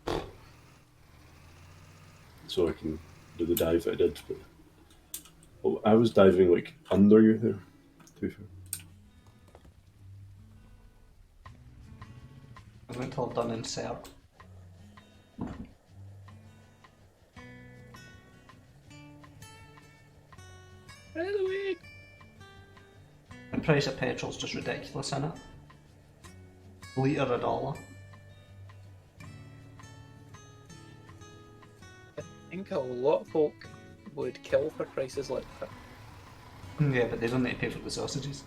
were. So I can do the dive that I did. But well, I was diving like under you there, to be fair. I went till I've done insert. By the way, The price of petrol's just ridiculous, isn't it? Litre $1. I think a lot of folk would kill for prices like that. Yeah, but they don't need to pay for the sausages.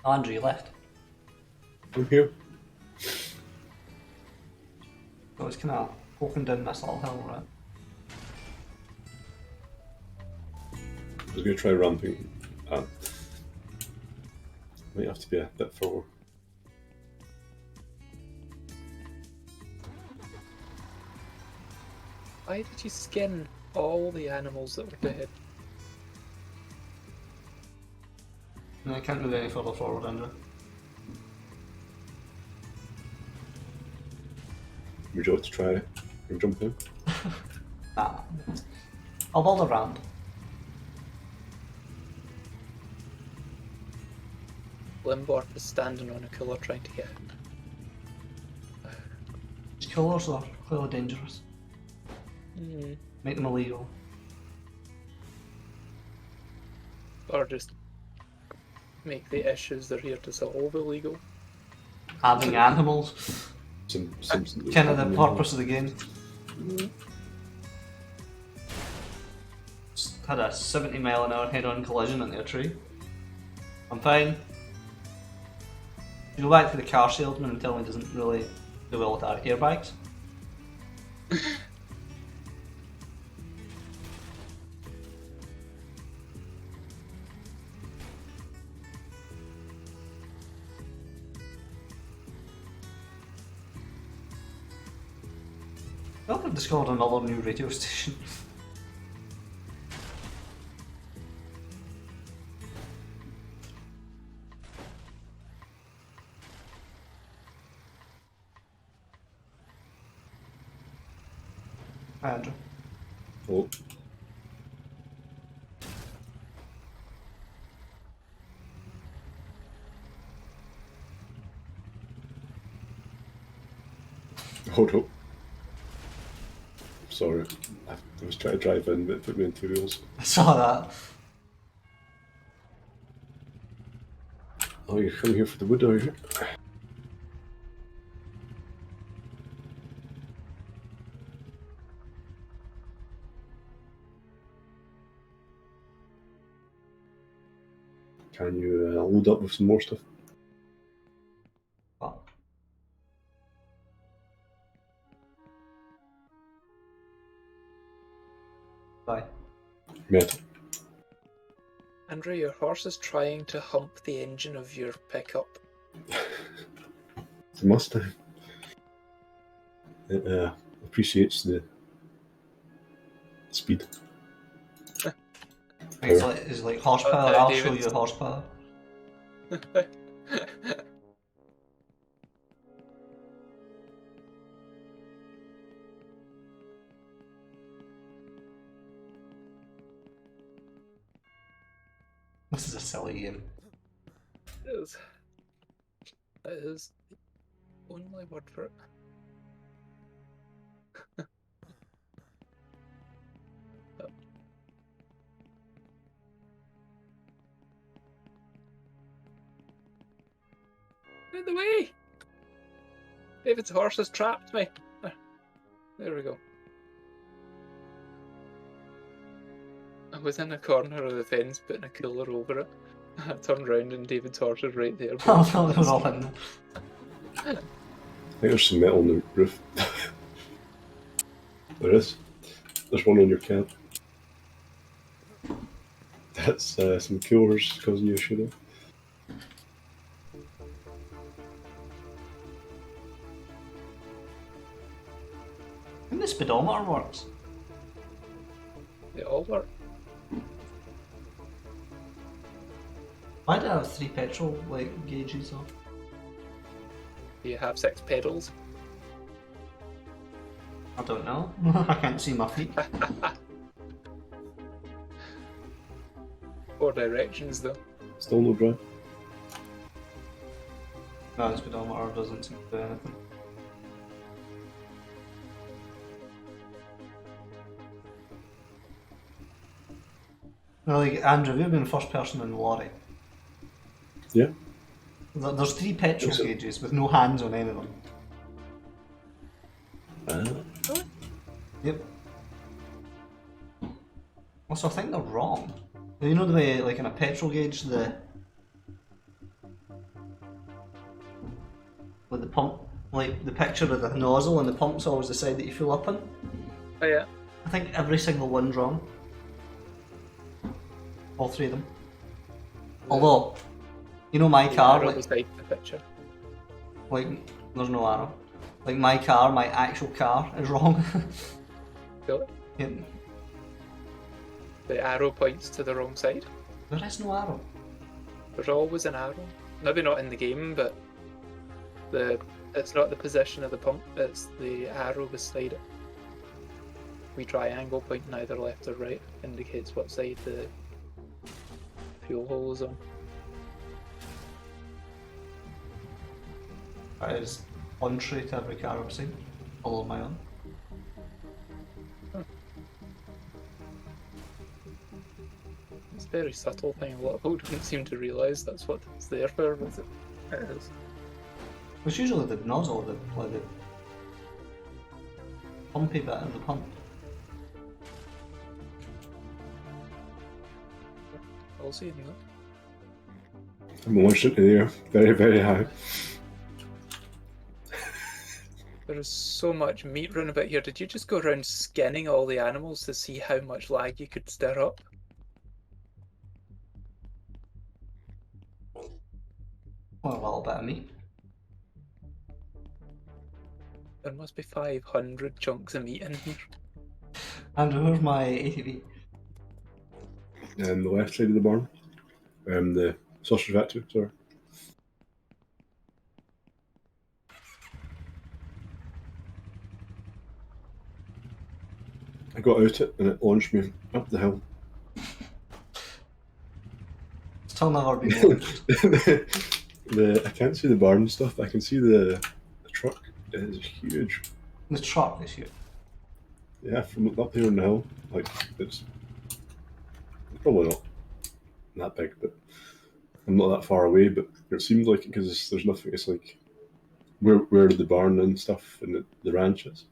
Andrew, you left. I'm here. So it's kind of poking down this little hill, right? I was going to try ramping. Might have to be a bit further. Why did you skin all the animals that were dead? No, I can't move any further forward, Andrew. Would you like to try it? Or jump in? Nah. I'll build a ramp. Limborp is standing on a cooler trying to get out. Killers are clearly dangerous. Mm. Make them illegal. Or just make the issues they're here to solve illegal. Having animals. Kind of the purpose of the game. Just had a 70-mile-an-hour head-on collision into a tree. I'm fine. You go back to the car salesman and tell me it doesn't really do well with our airbags. I feel like I've discovered another new radio station. Hi, Andrew. Oh, hold up. Sorry, I was trying to drive in, but it put me in two wheels. I saw that. Oh, you're coming here for the wood, are you? Can you load up with some more stuff? What? Bye. Metal. Andrew, your horse is trying to hump the engine of your pickup. It's a Mustang. It appreciates the speed. It's like horsepower. I'll show David's- you horsepower. This is a silly game. It is. That is the only word for it. Out of the way! David's horse has trapped me. There we go. I was in a corner of the fence putting a cooler over it. I turned round and David's horse is right there. I thought they were all in there. I think there's some metal on the roof. There is. There's one on your cab. That's some coolers causing you a shooting. I think the speedometer works. They all work. Why do I have 3 petrol gauges though? You have 6 pedals. I don't know. I can't see my feet. 4 directions though. Still no drive. No, the speedometer doesn't seem to do anything. No, like, Andrew, have you been first person in the lorry? Yeah. There's 3 petrol Is it? gauges with no hands on any of them. Yep. Also, I think they're wrong. You know the way, like in a petrol gauge, with the pump, like the picture of the nozzle and the pump's always the side that you fill up in. Oh yeah. I think every single one's wrong. All 3 of them. Although, you know my car, Arrow like, beside the picture. there's no arrow. Like my car, my actual car is wrong. Really? Yeah, The arrow points to the wrong side. there is no arrow. There's always an arrow. Maybe not in the game, but it's not the position of the pump, it's the arrow beside it. We triangle pointing either left or right indicates what side the fuel hole is on. That is contrary to every car I've seen. Although my own. It's a very subtle thing. A lot of people don't seem to realise that's what it's there for, but it is. It's usually the nozzle, the pumpy bit of the pump. I'll see in that. I'm launched into the air. Very, very high. There is so much meat running about here. Did you just go around skinning all the animals to see how much lag you could stir up? Well, a little bit of meat. There must be 500 chunks of meat in here. Andrew, where's my ATV? The left side of the barn. The sausage factory, sorry. I got out it and it launched me up the hill. Still never been launched. I can't see the barn stuff. I can see the truck. It is huge. The truck is huge. Yeah, from up here on the hill, like it's probably not that big, but I'm not that far away. But it seems like it because there's nothing. It's like where the barn and stuff and the ranch is.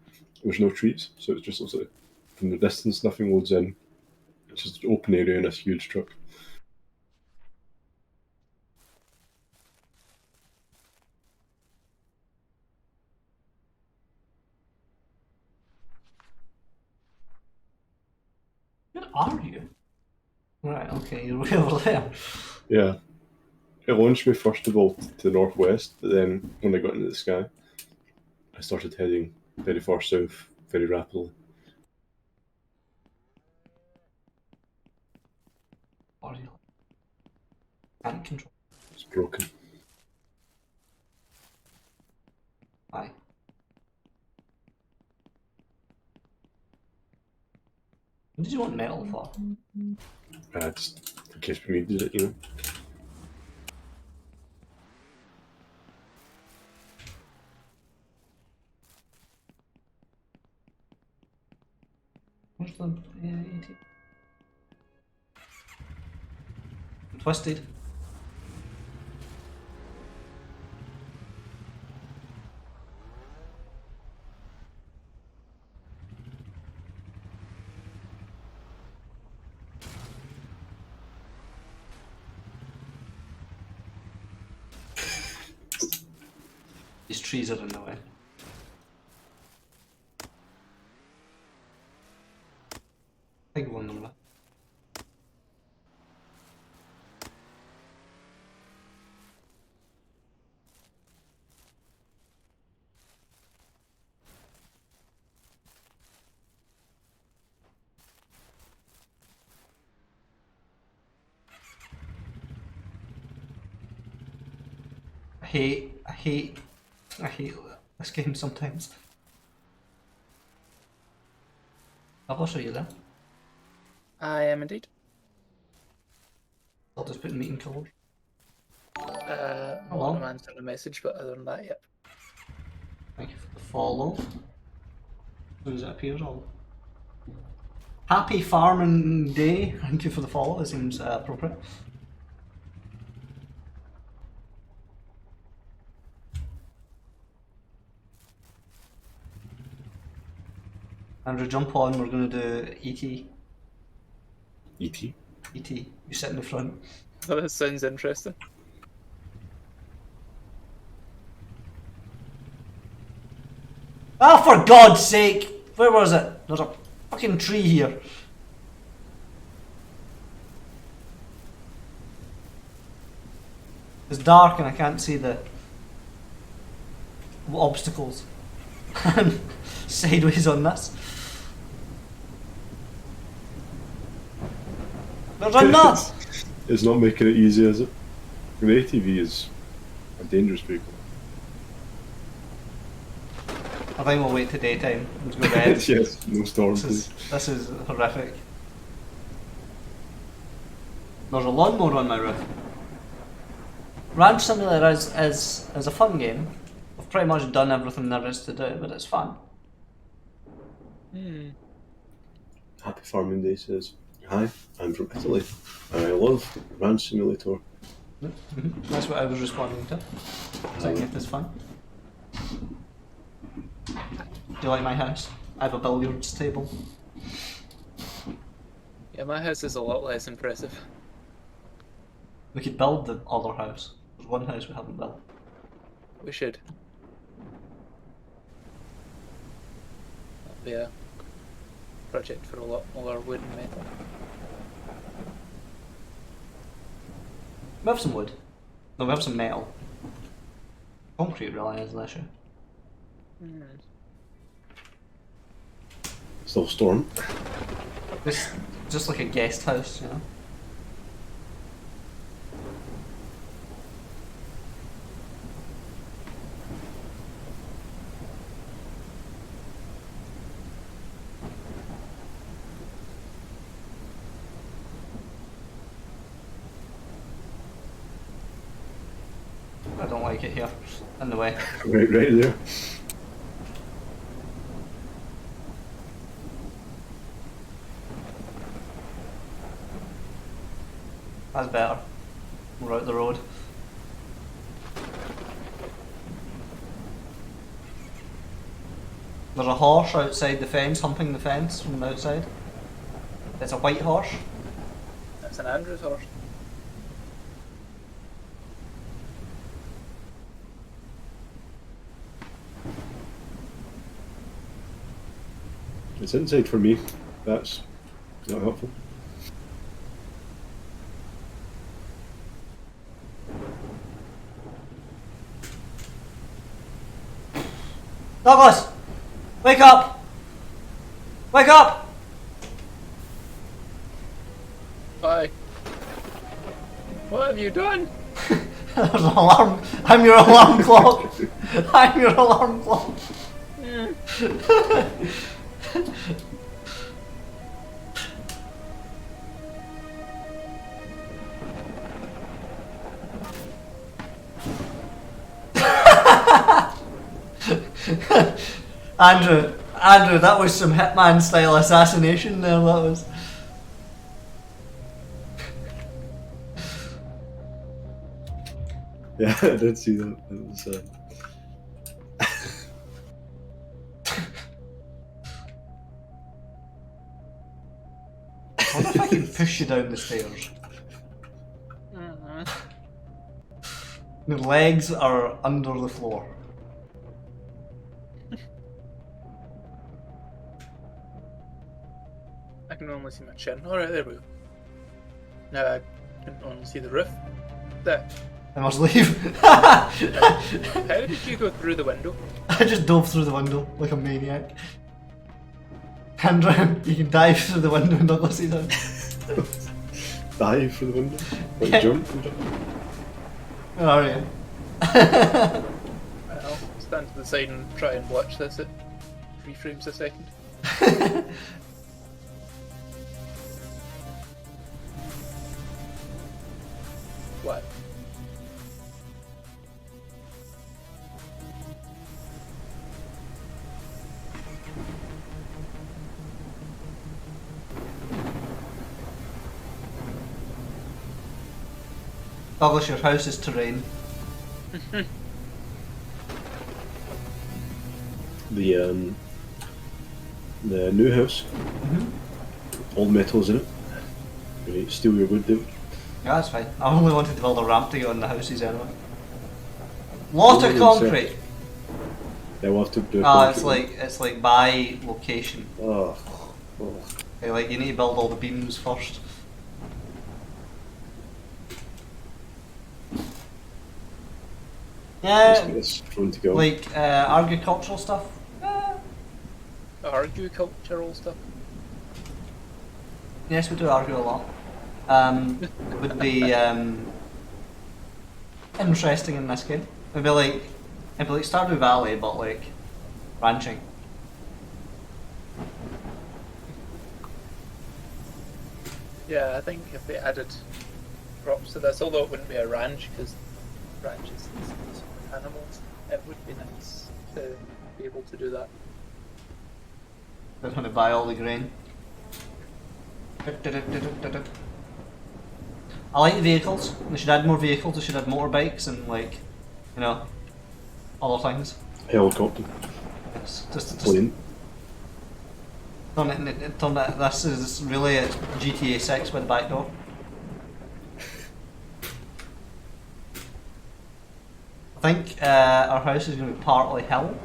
There's no trees, so it just looks like from the distance nothing loads in. It's just an open area and a huge truck. are you? Right, okay, you're way over there. Yeah. It launched me first of all to the northwest, but then when I got into the sky, I started heading very far south very rapidly. Are you? Can't control. It's broken. Aye. What did you want metal for? Just in case we needed it, you know. Where's the AT? Twisted. These trees are in the way. Big one number. I hate this game sometimes. I'll show you there. I am indeed. I'll just put meeting colors. Not Hello. I'm answering a message, but other than that, yep. Thank you for the follow. As soon as it appears, I'll... Happy farming day. Thank you for the follow. It seems appropriate. Andrew, jump on. We're going to do ET. E.T. ET. You sit in the front. Oh, that sounds interesting. Ah, for God's sake! Where was it? There's a fucking tree here. It's dark and I can't see the obstacles. I'm sideways on this. There's a nut! It's not making it easy, is it? The ATV is a dangerous vehicle. I think we'll wait to daytime. Let's go to bed. Yes, no storm, please. This is horrific. There's a lawnmower on my roof. Ranch Simulator is a fun game. I've pretty much done everything there is to do, but it's fun. Happy Farming Day says, "Hi, I'm from Italy. I love Ranch Simulator." That's what I was responding to. Saying if it's fun. Do you like my house? I have a billiards table. Yeah, my house is a lot less impressive. We could build the other house. There's one house we haven't built. We should. That'll be a project for a lot more wood and metal. We have some wood. No, we have some metal. Concrete really is an issue. Still storm. This just like a guest house, you know. I don't like it here. In the way. Right there. That's better. We're out the road. There's a horse outside the fence, humping the fence from the outside. It's a white horse. That's an Andrew's horse. It's inside for me. That's Not helpful. Douglas! Wake up! Wake up! Why? What have you done? There's an alarm. I'm your alarm clock. I'm your alarm clock. Andrew, that was some Hitman style assassination there, that was. Yeah, I did see that. It was, I wonder if I can push you down the stairs. Your legs are under the floor. I can only see my chin. Alright, there we go. Now I can only see the roof. There. I must leave. How did you go through the window? I just dove through the window like a maniac. Andrew, you can dive through the window and Douglas see down. dive through the window? Like Yeah. jump? Where are you? I'll stand to the side and try and watch this at 3 frames a second. What? Douglas, your house is terrain. The new house, all metals in it. Right, steal your wood, David. Yeah, that's fine. I only wanted to build a ramp to get on the houses anyway. Lot of concrete. Yeah, we'll have to do. It's like by location. Oh. Like you need to build all the beams first. Let's get Yeah, this thrown to go. like agricultural stuff. Agricultural stuff. Yes, we do argue a lot. Would be interesting in this game. It'd be like Stardew Valley, but like ranching. Yeah, I think if they added crops to this, although it wouldn't be a ranch because ranches is animals, it would be nice to be able to do that. They're going to buy all the grain. I like the vehicles. They should add more vehicles. They should add motorbikes and like, you know, other things. Helicopter. It's just Plane. this is really it's GTA 6 with the back door. I think our house is going to be partly hill.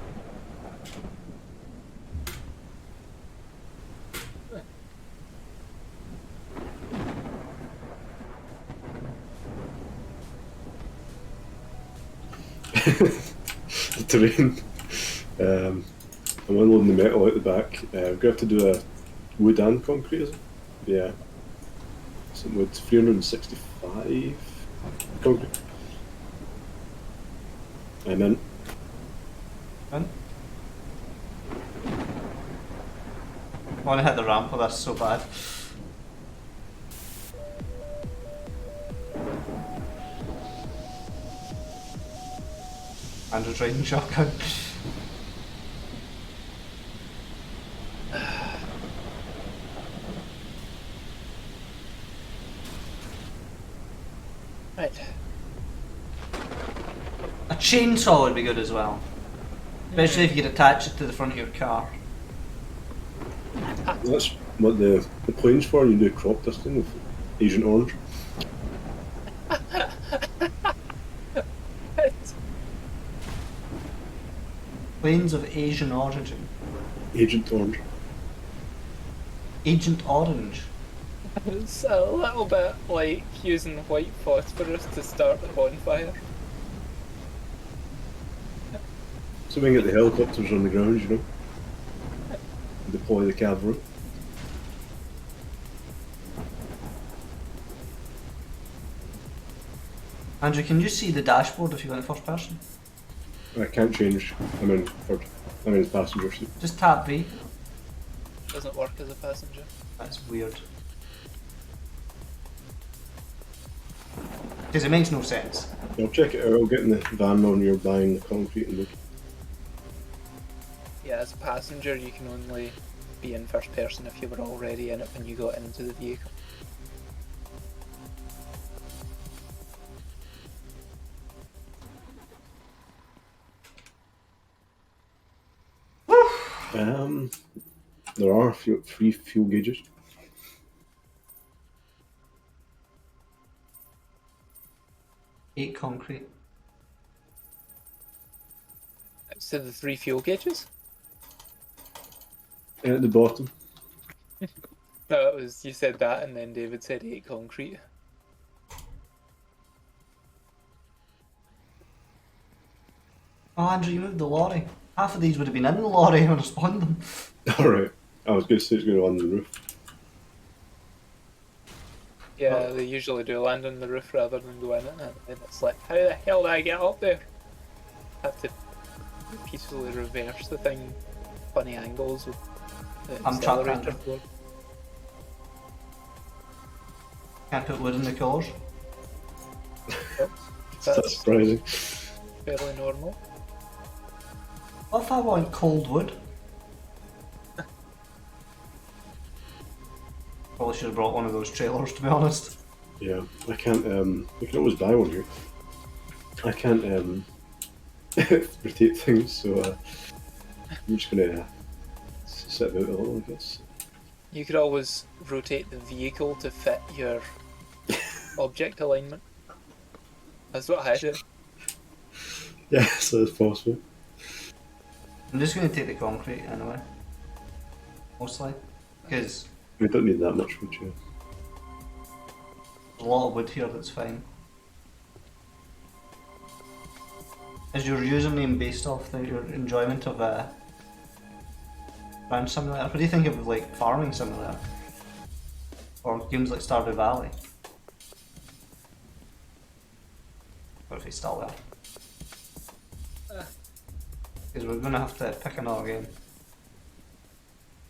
The terrain. I'm unloading the metal out the back. We're going to have to do a wood and concrete, is it? Yeah. Some wood, 365 concrete. I'm in. In. I want to hit the ramp, but that's so bad. Andrew's riding shotgun. Right. A chainsaw would be good as well. Especially if you could attach it to the front of your car. That's what the plane's for. You do crop dusting with Agent Orange. Planes of Asian origin. Agent Orange. Agent Orange. It's a little bit like using white phosphorus to start the bonfire. So we can get the helicopters on the ground, you know. Deploy the cavalry. Andrew, can you see the dashboard if you went first person? I can't change. I'm in third. I'm in passenger seat. Just tap V. Doesn't work as a passenger. That's weird. Because it makes no sense. I'll check it out. I'll get in the van when you're buying the concrete and wood. Yeah, as a passenger, you can only be in first person if you were already in it when you got into the vehicle. There are three fuel gauges. Eight concrete. So the 3 fuel gauges? And at the bottom. No, it was you said that, and then David said 8 concrete. Oh, Andrew, you moved the lorry. Half of these would have been in the lorry when I spawned them. Alright. I was going to say it's going to land on the roof. Yeah, they usually do land on the roof rather than go in it, and then it's like, how the hell do I get up there? Have to peacefully reverse the thing, funny angles with the I'm trapped, accelerator Andrew. floor. Can't put wood in the cars. That's That's surprising. fairly normal. What if I want cold wood? Probably should have brought one of those trailers, to be honest. Yeah, I can't. We can always buy one here. I can't rotate things, so I'm just gonna sit about a little, I guess. You could always rotate the vehicle to fit your object alignment. That's what I do. Yeah, so it's possible. I'm just going to take the concrete anyway. Mostly. Because We don't need that much wood, yeah. there's a lot of wood here that's fine. Is your username based off your enjoyment of Ranch Simulator? What do you think of like Farming Simulator? Or games like Stardew Valley? Or if he's still there. Because we're going to have to pick another game.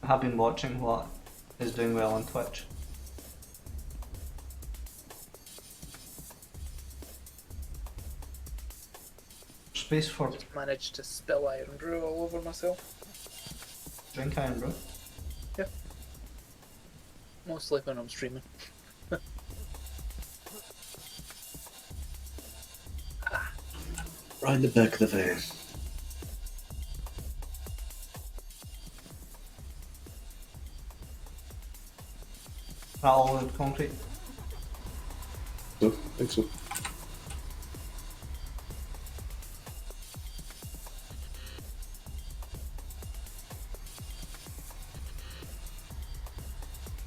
I have been watching what is doing well on Twitch. Space for Just managed to spill iron brew all over myself. drink iron brew. Mostly when I'm streaming. Right in the back of the van. That all the concrete. So, I think so.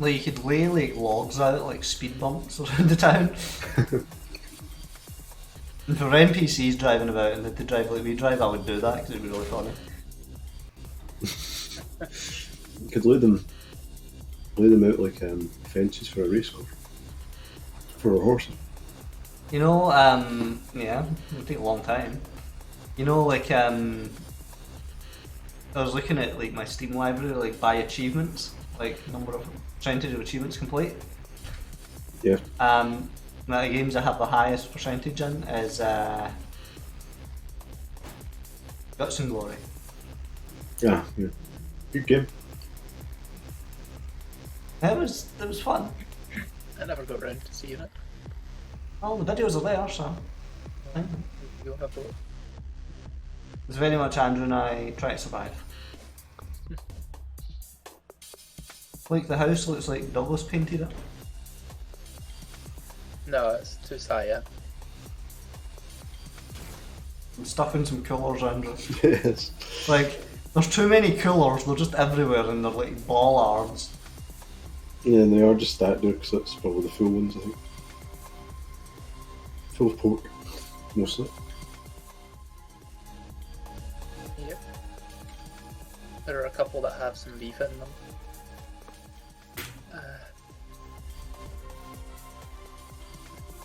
Like you could lay like logs out like speed bumps around the town. And for NPCs driving about and they drive like we drive, I would do that because it'd be really funny. You could lay them out like fences for a race course. For a horse. You know, yeah, it would take a long time. You know, like I was looking at like my Steam library, like by achievements, like number of percentage of achievements complete. Yeah. The games I have the highest percentage in is Guts and Glory. Yeah. Good game. It was fun. I never got round to seeing it. Well, the videos are there, so You'll have a look. it's very much Andrew and I try to survive. Like the house looks like Douglas painted it. No, it's too Saya. I'm stuffing some coolers, Andrew. Yes. Like, there's too many coolers, they're just everywhere and they're like bollards. Yeah, and they are just stacked there because that's probably the full ones, I think. Full of pork, mostly. Yep. There are a couple that have some beef in them.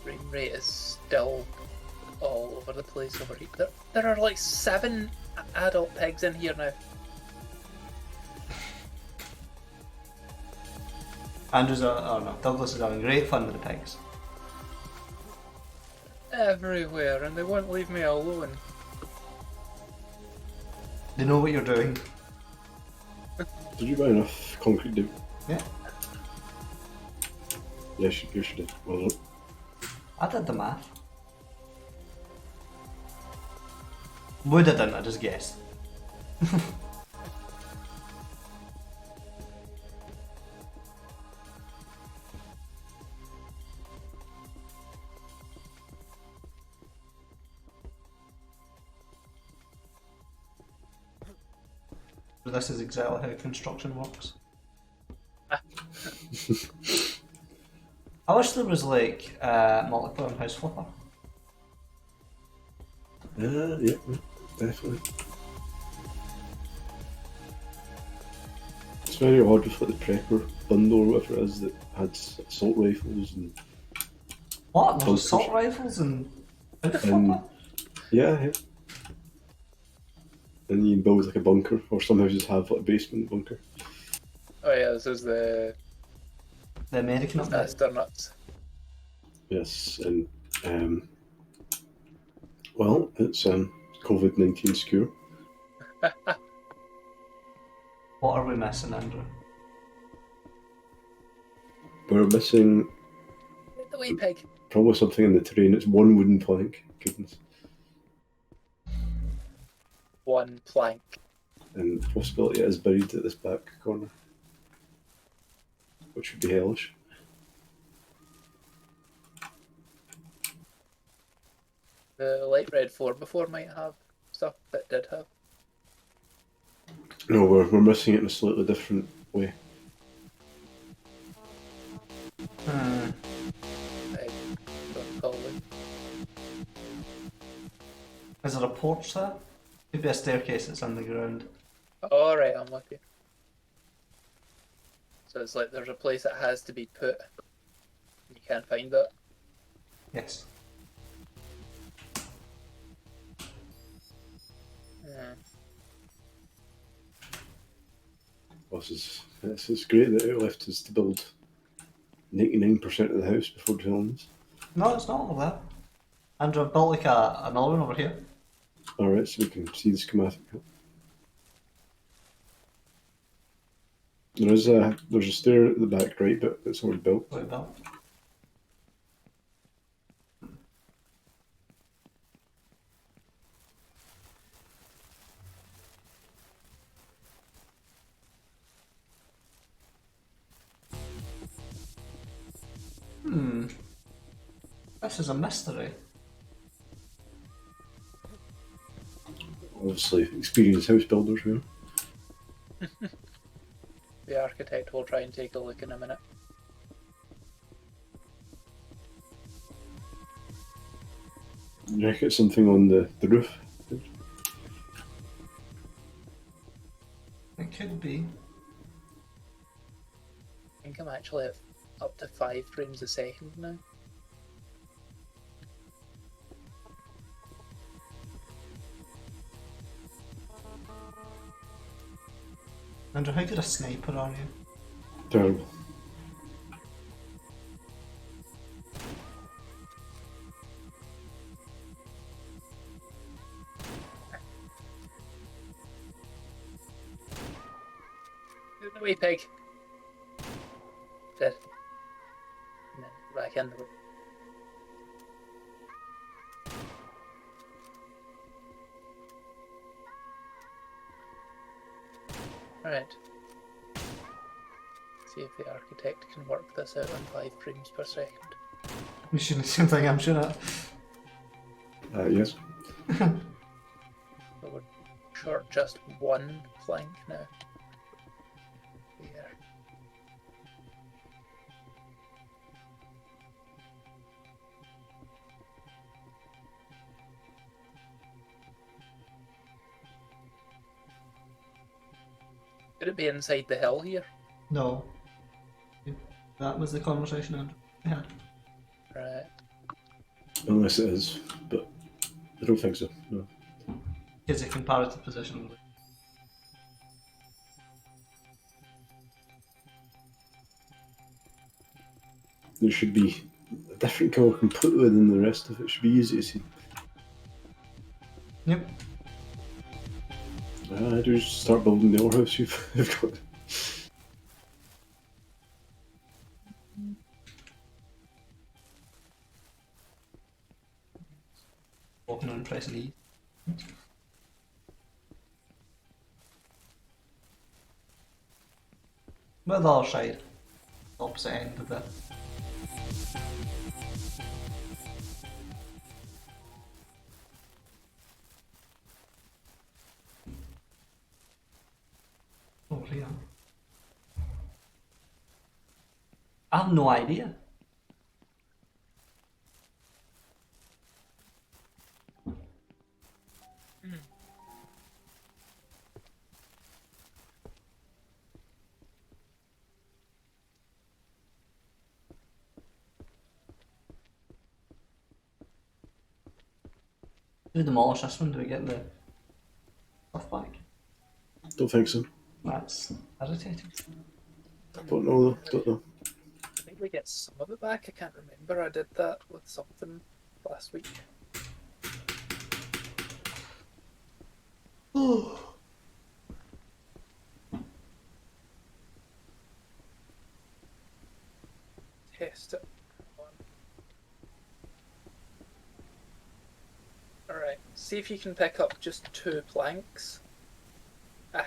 Frame rate is still all over the place over here. There are like 7 adult pigs in here now. Douglas is having great fun with the pigs. Everywhere, and they won't leave me alone. They know what you're doing. Did you buy enough concrete do? Yeah. Yes, you did. Well done. I did the math. Would I didn't, I just guessed. So this is exactly how construction works. I wish there was like multiplayer on House Flipper. Yeah, definitely. It's very odd with like the prepper bundle or whatever it is that had assault rifles and What? There's Bunkers. assault rifles and House And- Flipper? yeah. And you can build like a bunker, or some houses have like a basement bunker. Oh yeah, this is the The American update. Astronuts. Yes, and well, it's COVID-19 secure. What are we missing, Andrew? We're missing The wee pig. probably something in the terrain. It's one wooden plank. Goodness. 1 plank. And the possibility it is buried at this back corner, which would be hellish. The light red 4 before might have stuff that did have. No, we're missing it in a slightly different way. Hmm. I don't call it. Is there a porch there? Could be a staircase that's underground. Alright, I'm with you. So it's like there's a place that has to be put. You can't find it. Yes. Yeah. This is great that it left us to build 99% of the house before doing this. No, it's not over there. Andrew, I've built like another one over here. Alright, so we can see the schematic. There's a stair at the back right, but it's already built. What I built. This is a mystery. Obviously, experienced house builders here. The architect will try and take a look in a minute. You reckon it's something on the roof? It could be. I think I'm actually at up to 5 frames a second now. Andrew, how good a sniper are you? Terrible. Out the way, pig. Dead. And then back in the way. Alright. See if the architect can work this out on 5 frames per second. You shouldn't the same thing I'm sure at. Yes. So we're short just 1 plank now. There. Could it be inside the hill here? No. That was the conversation Andrew had. Right. Unless it is, but I don't think so. No. Gives a comparative position. There should be a different colour completely than the rest of it. Should be easy to see. Yep. I do just start building the ore house you've got. Walking on pressing E. But the other side. Opposite end of it. Over here. I have no idea. Do we demolish this one? Do we get the stuff back? Don't think so. That's irritating. Don't know though. Don't know. I think we get some of it back. I can't remember. I did that with something last week. Test it. Alright, see if you can pick up just 2 planks. Ah,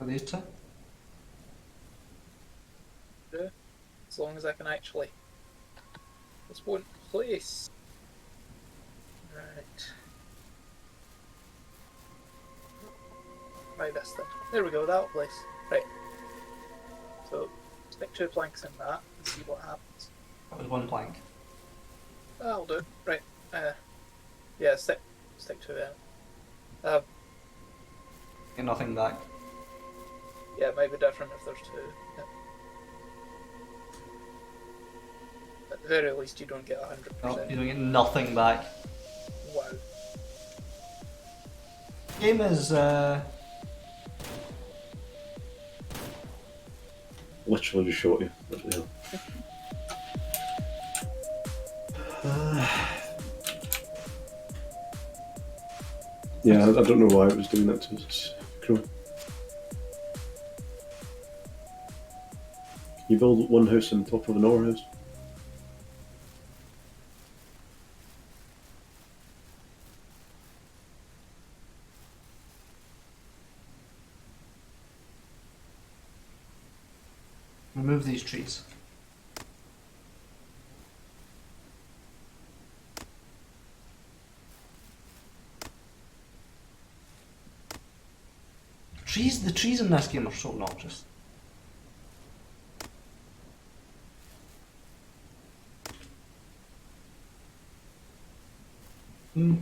Are these two? as long as I can actually. This won't place. Right. Try this then. There we go, that'll place. Right. So, stick 2 planks in that and see what happens. That was one plank. That'll do. Right. Yeah, stick 2 in. Get nothing back. Yeah, it might be different if there's 2. Yeah. At the very least, you don't get 100%. No, you don't get nothing back. Wow. Game is Literally just shot you. What the hell? Yeah, I don't know why it was doing that to us. Cool. Can you build one house on top of an ore house? remove these trees. The trees in this game are so obnoxious. Hmm.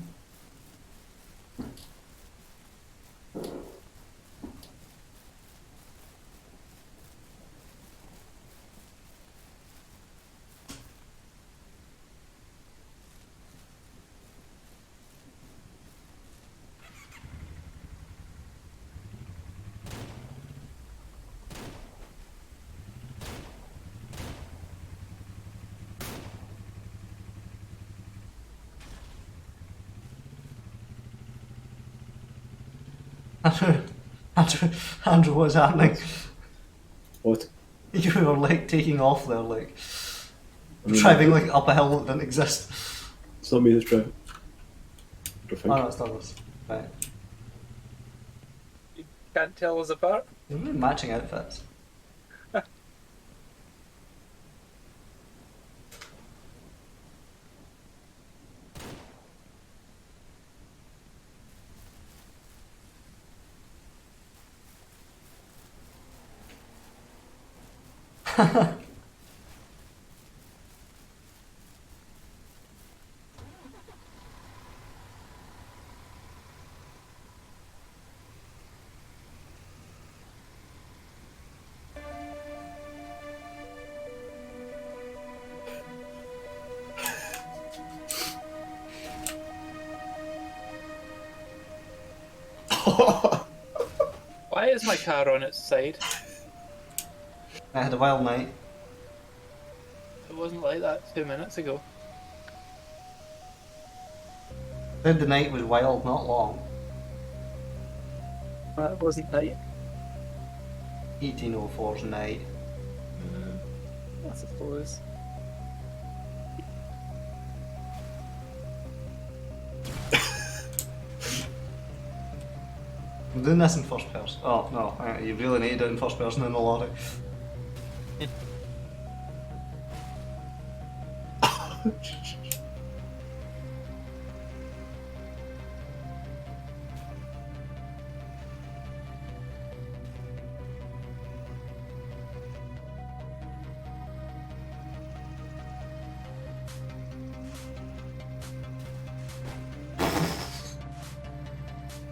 Andrew, what's happening? What? You were like taking off there, like I mean, driving like up a hill that didn't exist. It's not me that's driving. I think. Oh no, it's Douglas. Right. You can't tell us apart? You're really matching outfits. Why is my car on its side? I had a wild night. It wasn't like that 2 minutes ago. Then the night was wild, not long. That wasn't night. 1804's night. I suppose. I'm doing this in first person. Oh no, you really need to do it in first person in the lorry.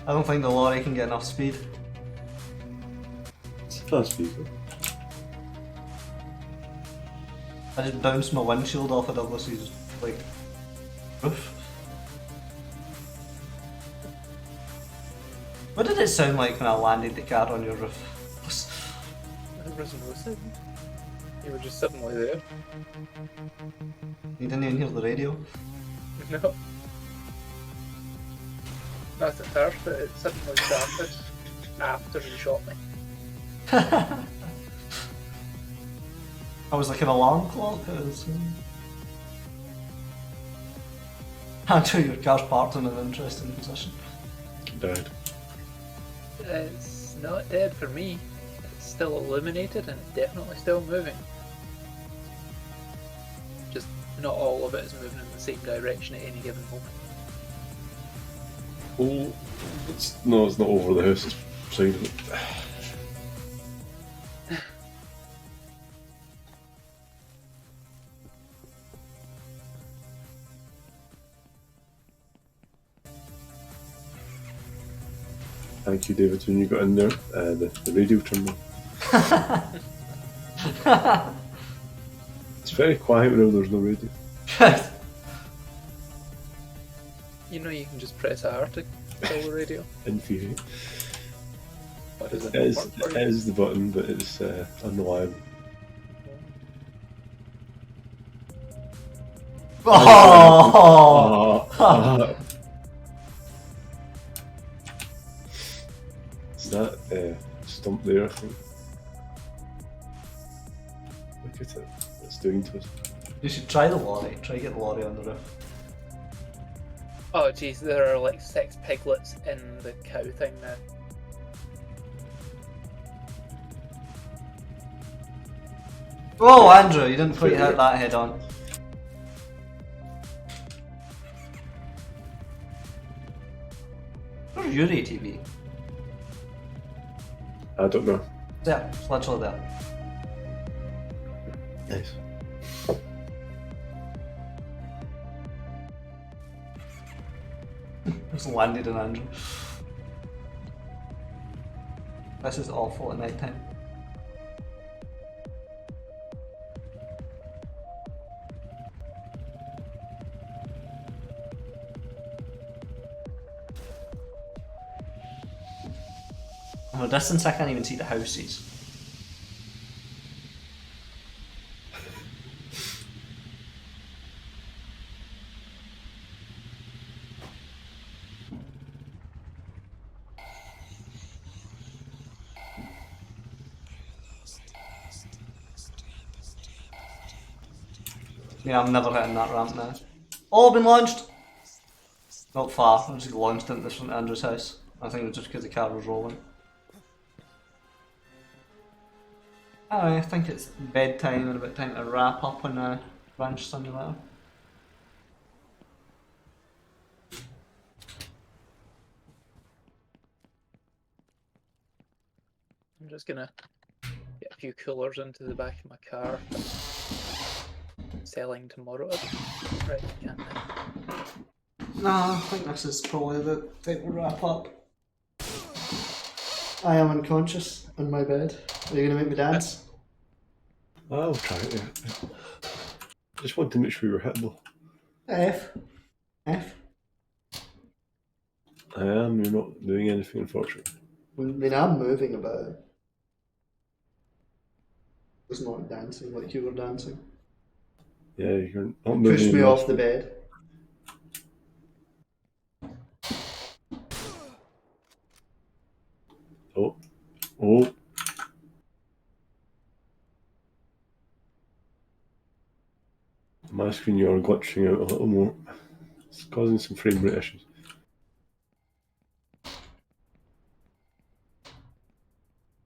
I don't think the lorry can get enough speed. It's fast vehicle. I just bounced my windshield off of Douglas's like roof. What did it sound like when I landed the car on your roof? There was no sound. You were just suddenly there. You didn't even hear the radio. No. Not at first, but it suddenly started after you shot me. I was like an alarm clock. It was, Andrew, your car's parked in an interesting position. Dead. It's not dead for me. It's still illuminated and it's definitely still moving. Just not all of it is moving in the same direction at any given moment. Oh, it's not over the house, it's beside of it. Thank you, David, when you got in there. The radio turned on. It's very quiet whenever there's no radio. You know you can just press R to kill the radio. Infuriate. What is it? It Work for is you? the button, but it's unreliable. Oh! Is that stump there, I think? Look at it. What it's doing to us. You should try the lorry. Try to get the lorry on the roof. Oh jeez, there are like 6 piglets in the cow thing now. Oh, Andrew, you didn't quite hit that head on. Where's your ATV? I don't know. There, it's literally there. Nice. Just landed on Andrew. This is awful at night time. From a distance I can't even see the houses. Yeah, I'm never hitting that ramp now. Oh, been launched! Not far, I just launched into this from Andrew's house. I think it was just because the car was rolling. Anyway, I think it's bedtime and about time to wrap up on Ranch Simulator. I'm just gonna get a few coolers into the back of my car. Selling tomorrow. Right, can't I? Nah, I think this is probably the time to wrap up. I am unconscious in my bed. Are you gonna make me dance? I'll try it, yeah. I just wanted to make sure we were hittable. F. F. I am. You're not doing anything, unfortunately. I mean, I'm moving about. It's not dancing like you were dancing. Yeah, you're not You moving. pushed me enough. off the bed. Oh. Oh. My screen, you're glitching out a little more. It's causing some frame rate issues.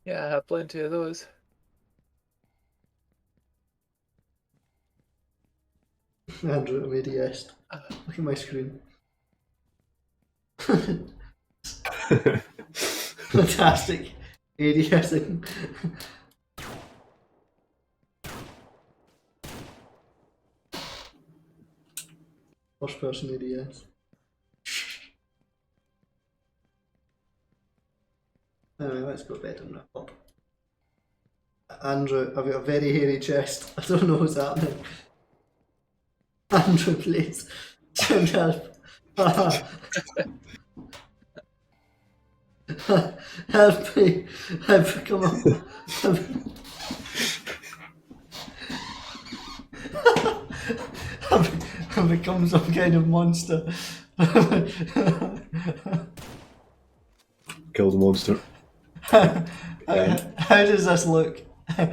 Yeah, I have plenty of those. Andrew, I'm ADS. Look at my screen. Fantastic. ADSing. First person ADS. Anyway, let's go to bed and wrap up. Andrew, I've got a very hairy chest. I don't know what's happening. Andrew, please. Send help. Help me. I've become I've become some kind of monster. Kill the monster. How does this look? It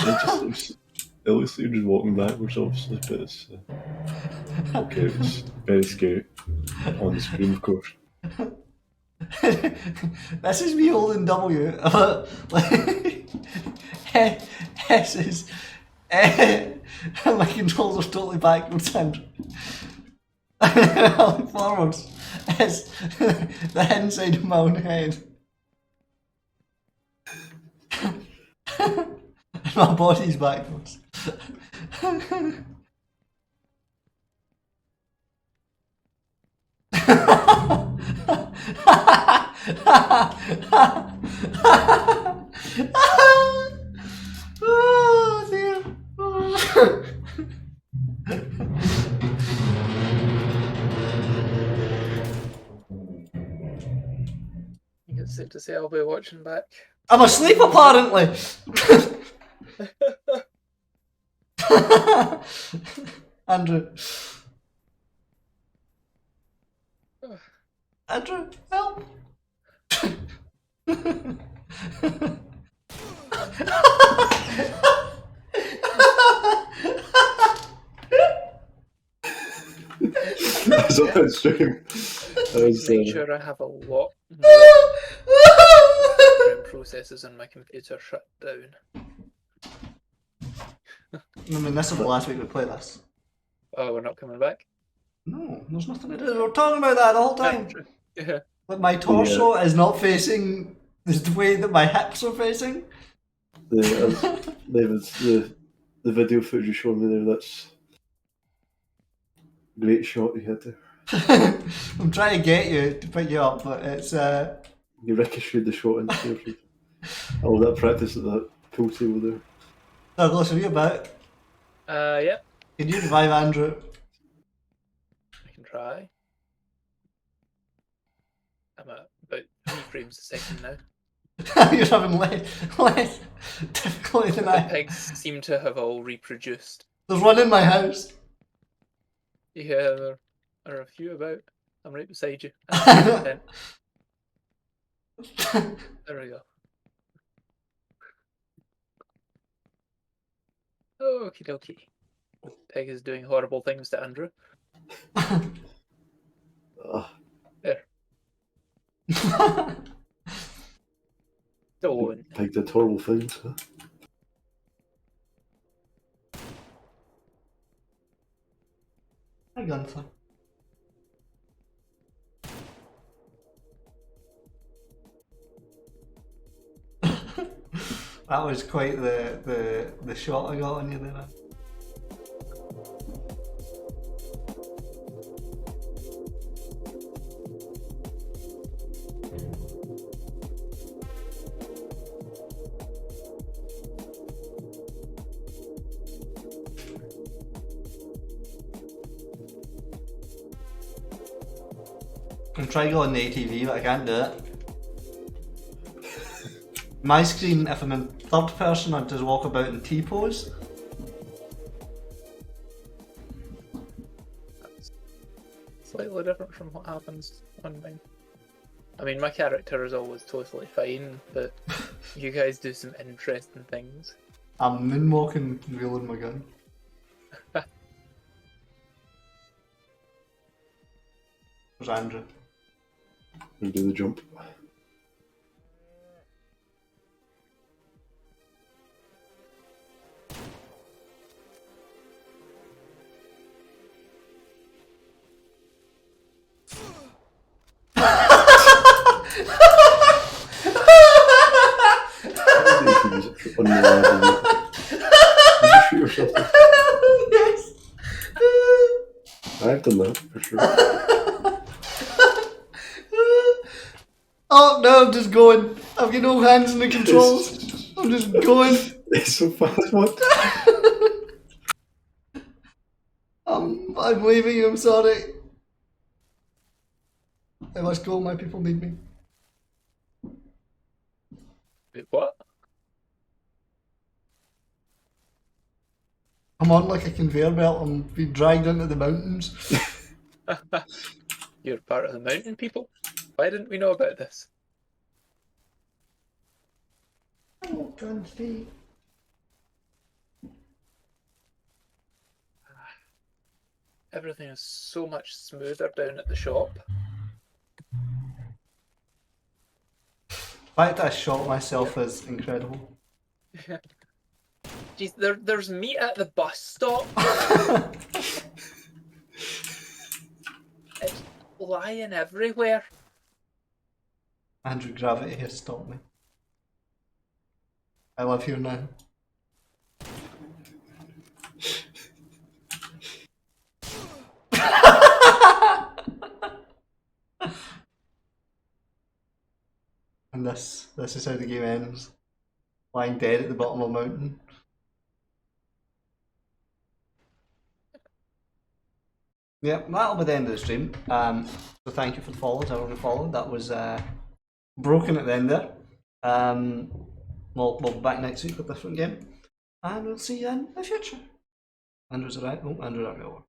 looks like you're just walking backwards, obviously, but it's okay. It's very scary on the screen, of course. This is me holding W. S is. My controls are totally backwards and forwards. It's the inside of my own head. My body's backwards. Oh dear. You can sit to say I'll be watching back. I'm asleep apparently. Andrew. Andrew, help. That's on stream. Make sure I have a lot more processors on my computer shut down. I mean, this is the last week we play this. Oh, we're not coming back? No, there's nothing to do. We're talking about that the whole time. Yeah. But my torso is not facing the way that my hips are facing. The video footage you showed me there, that's a great shot you had there. I'm trying to get you to pick you up, but it's You ricocheted the shot into your all that practice at that pool table there. Douglas, are you about? Yeah, Can you revive Andrew? I can try. I'm at about 3 frames a second now. You're having less difficulty than The I. pigs seem to have all reproduced. There's one in my house. Yeah, there are a few about. I'm right beside you. There we go. Okie dokie. Peg is doing horrible things to Andrew. There. Don't. Peg did horrible things. Huh? Hi, Gunther. That was quite the shot I got on you there. I'm trying to go on the ATV, but I can't do it. My screen, if I'm in third person, I just walk about in T-pose. That's slightly different from what happens on mine. I mean, my character is always totally fine, but you guys do some interesting things. I'm moonwalking, wielding my gun. There's Andrew. And do the jump. Unreliable. Did you shoot yourself? Yes! I've done that for sure. Oh no, I'm just going. I've got no hands in the controls. I'm just going. It's so fast. What? I'm leaving, I'm sorry. I must go, my people need me. Wait, what? I'm on like a conveyor belt, I'm being dragged into the mountains. You're part of the mountain people? Why didn't we know about this? Oh, country. Everything is so much smoother down at the shop. The fact that I shot myself is incredible. Jeez, there's meat at the bus stop. It's lying everywhere. Andrew, gravity has stopped me. I live here now. And this is how the game ends. Lying dead at the bottom of a mountain. Yep, that'll be the end of the stream. So thank you for the follows, everyone who followed. That was broken at the end there. We'll be back next week with a different game. And we'll see you in the future. Andrew's alright. Oh, Andrew's already over.